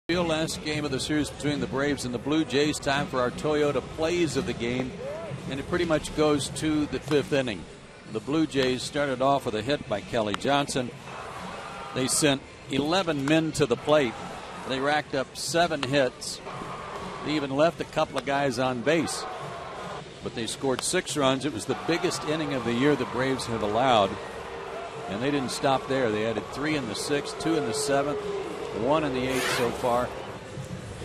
Last game of the series between the Braves and the Blue Jays. Time for our Toyota plays of the game, and it pretty much goes to the 5th inning. The Blue Jays started off with a hit by Kelly Johnson. They sent 11 men to the plate. They racked up 7 hits. They even left a couple of guys on base, but they scored 6 runs. It was the biggest inning of the year the Braves have allowed, and they didn't stop there. They added 3 in the 6th, 2 in the 7th, 1 in the 8th so far.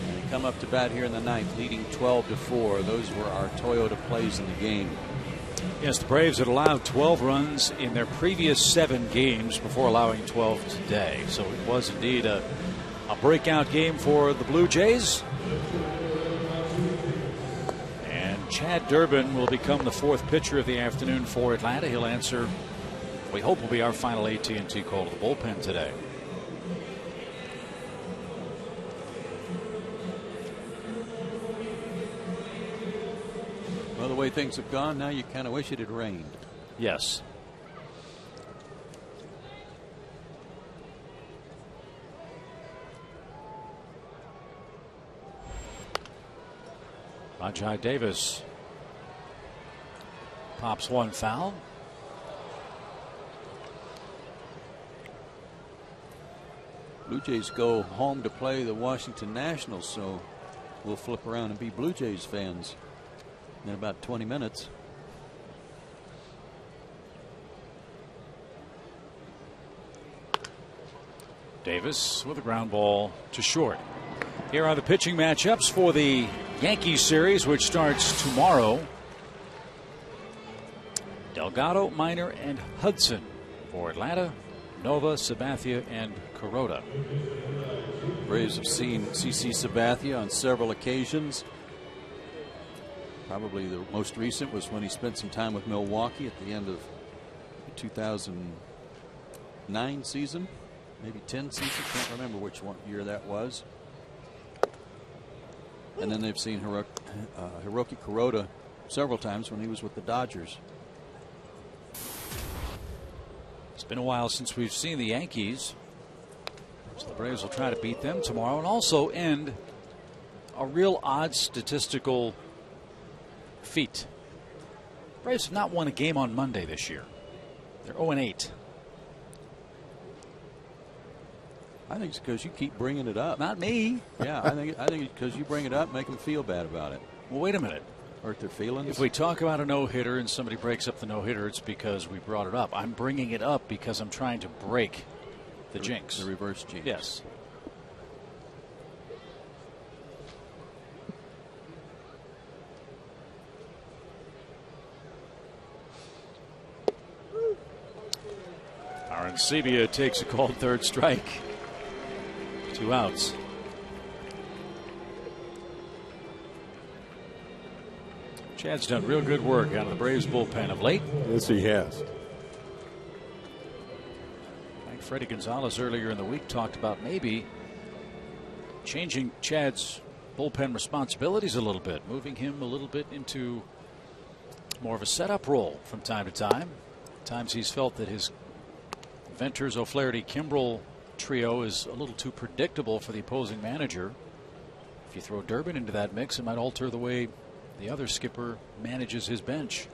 And they come up to bat here in the 9th, leading 12-4. Those were our Toyota plays in the game. Yes, the Braves had allowed 12 runs in their previous 7 games before allowing 12 today. So it was indeed a breakout game for the Blue Jays. And Chad Durbin will become the 4th pitcher of the afternoon for Atlanta. He'll answer, we hope, will be our final AT&T call to the bullpen today. Well, the way things have gone, now you kind of wish it had rained. Yes. Rajai Davis pops one foul. Blue Jays go home to play the Washington Nationals, so we'll flip around and be Blue Jays fans in about 20 minutes. Davis with a ground ball to short. Here are the pitching matchups for the Yankees series, which starts tomorrow. Delgado, Minor, and Hudson for Atlanta. Nova, Sabathia, and Kuroda. Braves have seen CC Sabathia on several occasions. Probably the most recent was when he spent some time with Milwaukee at the end of the 2009 season, maybe 10 season. Can't remember which year that was. And then they've seen Hiroki Kuroda several times when he was with the Dodgers. It's been a while since we've seen the Yankees. So the Braves will try to beat them tomorrow and also end a real odd statistical feat. Braves have not won a game on Monday this year. They're 0-8. I think it's because you keep bringing it up. Not me. Yeah, I think it's because you bring it up, make them feel bad about it. Well, wait a minute. Hurt their feelings. If we talk about a no-hitter and somebody breaks up the no-hitter, it's because we brought it up. I'm bringing it up because I'm trying to break the jinx. The reverse jinx. Yes. Arancibia takes a called third strike. 2 outs. Chad's done real good work out of the Braves bullpen of late. Yes, he has. I think Freddie Gonzalez earlier in the week talked about maybe changing Chad's bullpen responsibilities a little bit, moving him a little bit into more of a setup role from time to time. At times he's felt that his Venters, O'Flaherty, Kimbrel trio is a little too predictable for the opposing manager. If you throw Durbin into that mix, it might alter the way the other skipper manages his bench.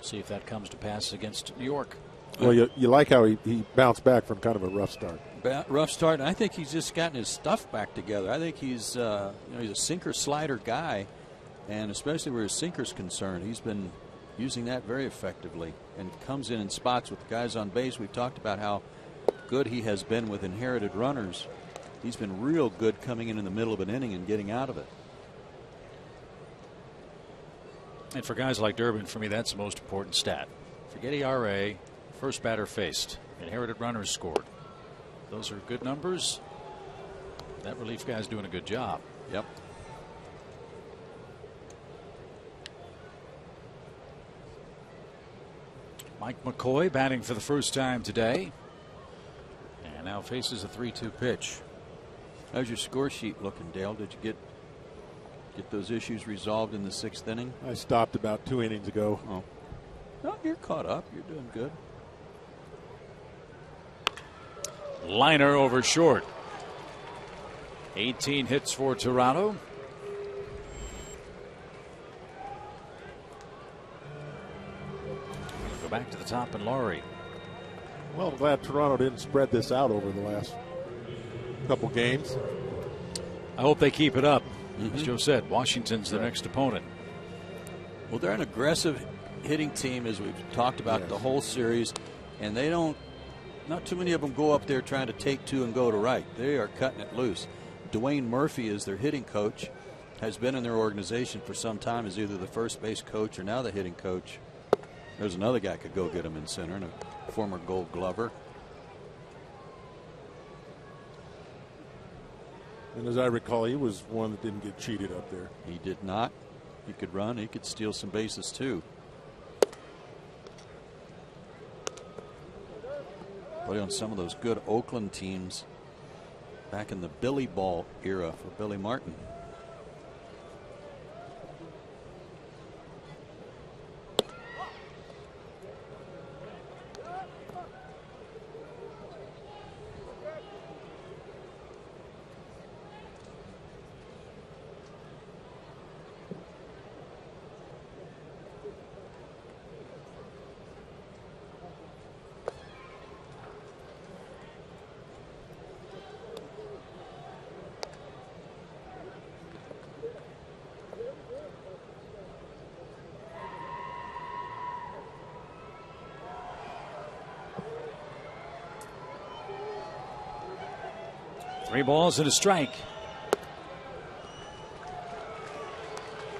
See if that comes to pass against New York. Well, you like how he bounced back from kind of a rough start. Rough start. I think he's just gotten his stuff back together. I think he's he's a sinker slider guy, and especially where his sinker's concerned, he's been using that very effectively and comes in spots with the guys on base. We've talked about how good he has been with inherited runners. He's been real good coming in the middle of an inning and getting out of it. And for guys like Durbin, for me, that's the most important stat. Forget ERA, first batter faced, inherited runners scored. Those are good numbers. That relief guy's doing a good job. Yep. Mike McCoy batting for the first time today. And now faces a 3-2 pitch. How's your score sheet looking, Dale? Did you get those issues resolved in the 6th inning? I stopped about 2 innings ago. Oh. No, you're caught up. You're doing good. Liner over short. 18 hits for Toronto. Go back to the top and Laurie. Well, I'm glad Toronto didn't spread this out over the last couple games. I hope they keep it up. As Joe said, Washington's the next opponent. Well, they're an aggressive hitting team, as we've talked about the whole series, and they not too many of them go up there trying to take 2 and go to right. They are cutting it loose. Dwayne Murphy is their hitting coach, has been in their organization for some time as either the first base coach or now the hitting coach. There's another guy could go get him in center, and a former Gold Glover. And as I recall, he was one that didn't get cheated up there. He did not. He could run. He could steal some bases, too. Played on some of those good Oakland teams back in the Billy Ball era for Billy Martin. Three balls and a strike.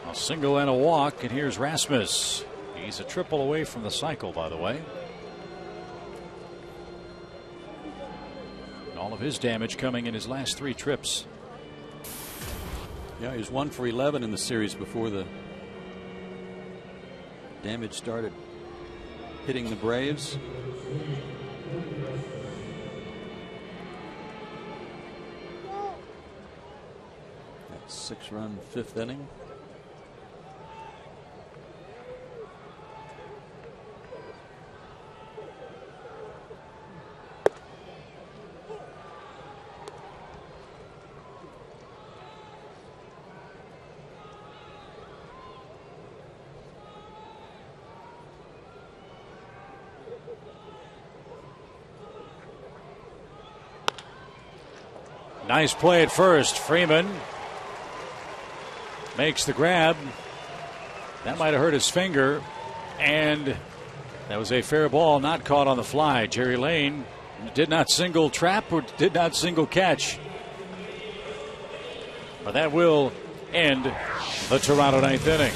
A single and a walk, and here's Rasmus. He's a triple away from the cycle, by the way. And all of his damage coming in his last 3 trips. Yeah, he was 1 for 11 in the series before the damage started hitting the Braves. 6-run 5th inning. Nice play at first. Freeman makes the grab. That might have hurt his finger. And that was a fair ball, not caught on the fly. Jerry Lane did not single trap or did not single catch. But that will end the Toronto 9th inning.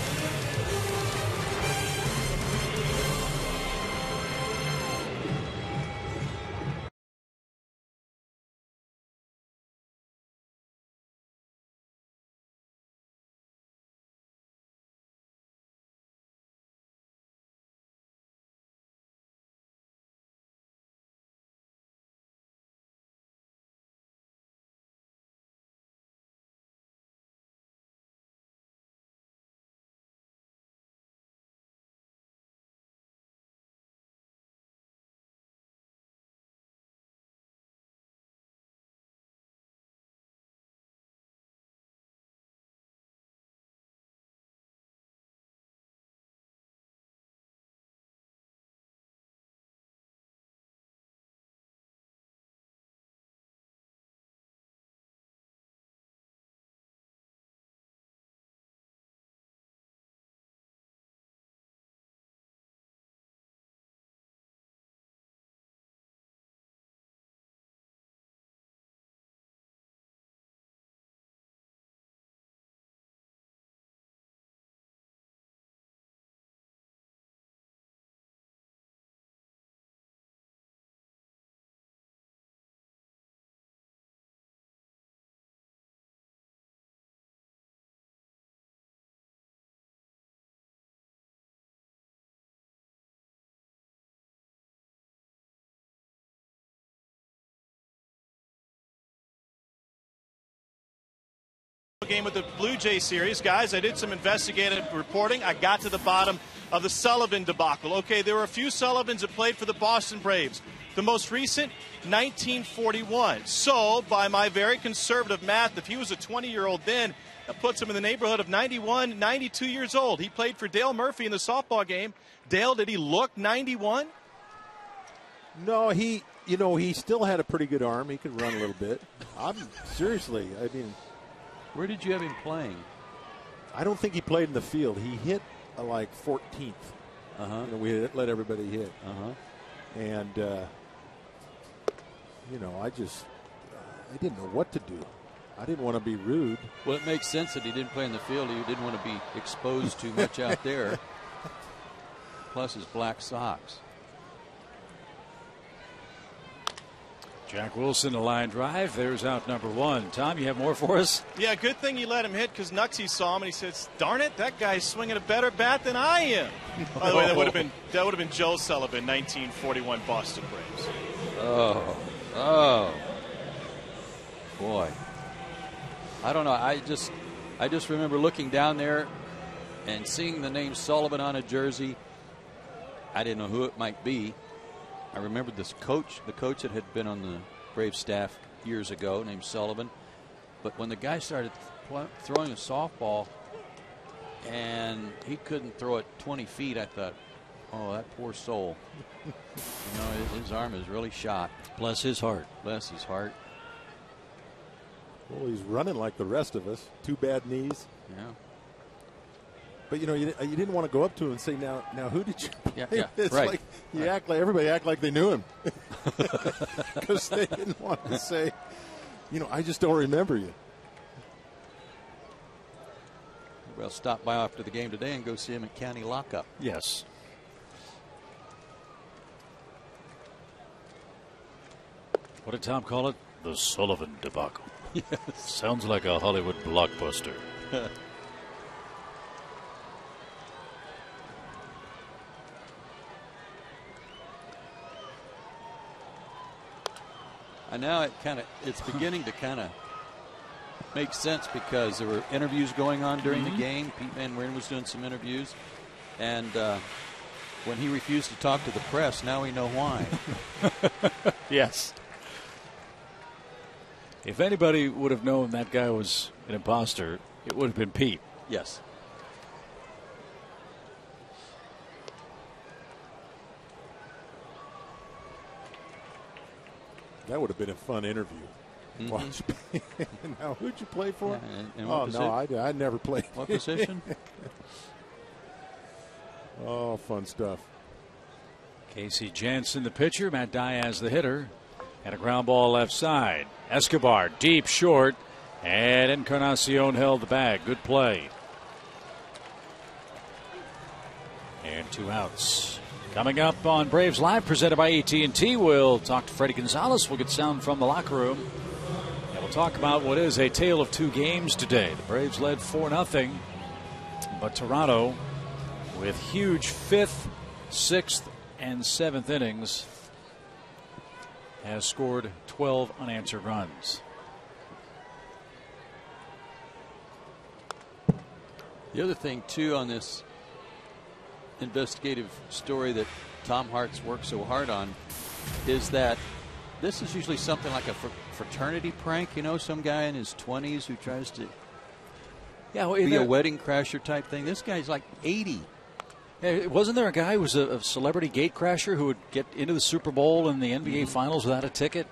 Game with the Blue Jay series. Guys, I did some investigative reporting. I got to the bottom of the Sullivan debacle. Okay, there were a few Sullivans that played for the Boston Braves. The most recent, 1941. So, by my very conservative math, if he was a 20-year-old then, that puts him in the neighborhood of 91, 92 years old. He played for Dale Murphy in the softball game. Dale, did he look 91? No, he still had a pretty good arm. He could run a little bit. Seriously, I mean, where did you have him playing? I don't think he played in the field. He hit like 14th. We let everybody hit. And, I didn't know what to do. I didn't want to be rude. Well, it makes sense that he didn't play in the field. He didn't want to be exposed too much out there. Plus his black socks. Jack Wilson, a line drive. There's out number 1. Tom, you have more for us? Yeah, good thing you let him hit because Nuxie saw him and he says, darn it, that guy's swinging a better bat than I am. By the way, that would have been Joe Sullivan, 1941 Boston Braves. Oh. Boy. I don't know. I just remember looking down there and seeing the name Sullivan on a jersey. I didn't know who it might be. I remembered the coach that had been on the Braves staff years ago, named Sullivan. But when the guy started throwing a softball and he couldn't throw it 20 feet, I thought, oh, that poor soul. His arm is really shot. Bless his heart. Bless his heart. Well, he's running like the rest of us. 2 bad knees. Yeah. But you didn't want to go up to him and say, "Now, who did you?" Yeah, it's right. like everybody act like they knew him because they didn't want to say, "I just don't remember you." Well, stop by after the game today and go see him at county lockup. Yes. What did Tom call it? The Sullivan debacle. Yes. Sounds like a Hollywood blockbuster. And now it's beginning to kind of makes sense because there were interviews going on during the game. Pete Van Wieren was doing some interviews. And when he refused to talk to the press, now we know why. Yes. If anybody would have known that guy was an imposter, it would have been Pete. Yes. That would have been a fun interview. Watch. Now, who'd you play for? Yeah, and oh, no, I never played. What position? Oh, fun stuff. Casey Jansen, the pitcher. Matt Diaz, the hitter. And a ground ball left side. Escobar, deep, short. And Encarnacion held the bag. Good play. And 2 outs. Coming up on Braves Live, presented by AT&T, we'll talk to Freddie Gonzalez. We'll get sound from the locker room. And we'll talk about what is a tale of 2 games today. The Braves led 4-0, but Toronto, with huge 5th, 6th, and 7th innings, has scored 12 unanswered runs. The other thing, too, on this investigative story that Tom Hart's worked so hard on is that this is usually something like a fraternity prank. You know, some guy in his 20s who tries to be a wedding crasher type thing. This guy's like 80. Yeah, wasn't there a guy who was a celebrity gate crasher who would get into the Super Bowl and the NBA Finals without a ticket?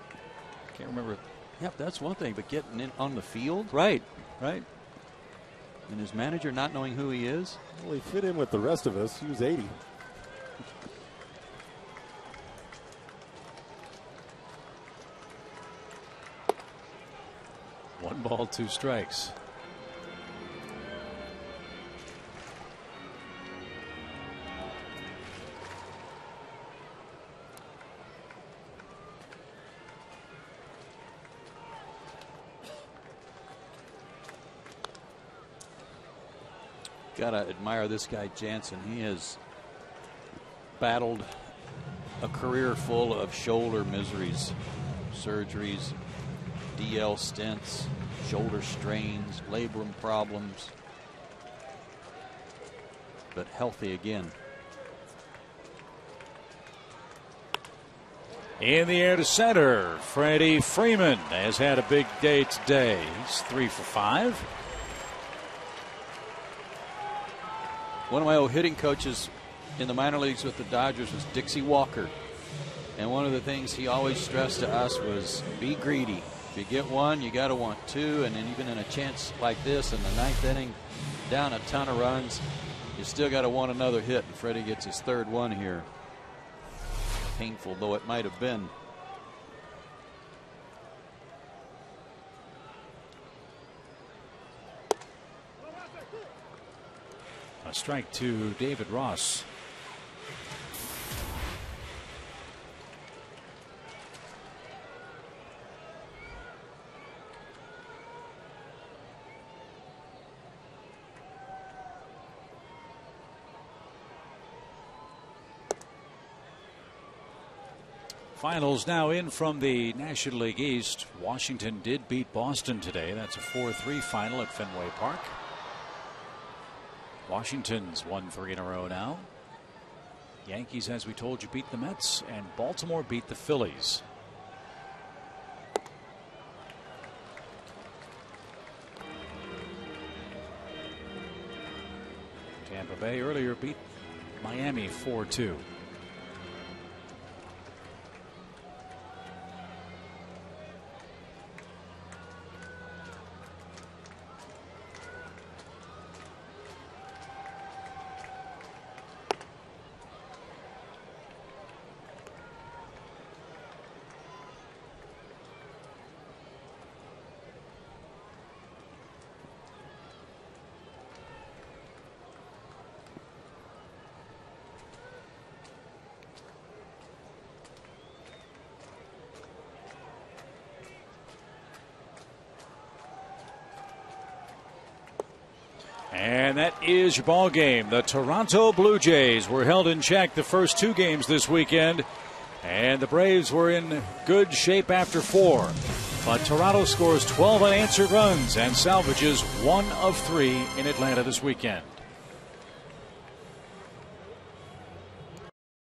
Can't remember. Yep, that's one thing, but getting in on the field? Right. And his manager not knowing who he is? Well, he fit in with the rest of us. He was 80. One ball, 2 strikes. Gotta admire this guy Jansen. He has battled a career full of shoulder miseries, surgeries, DL stents, shoulder strains, labrum problems, but healthy again. In the air to center, Freddie Freeman has had a big day today. He's 3 for 5. One of my old hitting coaches in the minor leagues with the Dodgers was Dixie Walker. And one of the things he always stressed to us was be greedy. If you get one, you got to want 2. And then even in a chance like this in the 9th inning, down a ton of runs, you still got to want another hit. And Freddie gets his 3rd one here. Painful though it might have been. A strike to David Ross. Finals now in from the National League East. Washington did beat Boston today. That's a 4-3 final at Fenway Park. Washington's won 3 in a row now. Yankees, as we told you, beat the Mets, and Baltimore beat the Phillies. Tampa Bay earlier beat Miami 4-2. And that is your ball game. The Toronto Blue Jays were held in check the first 2 games this weekend, and the Braves were in good shape after 4. But Toronto scores 12 unanswered runs and salvages 1 of 3 in Atlanta this weekend.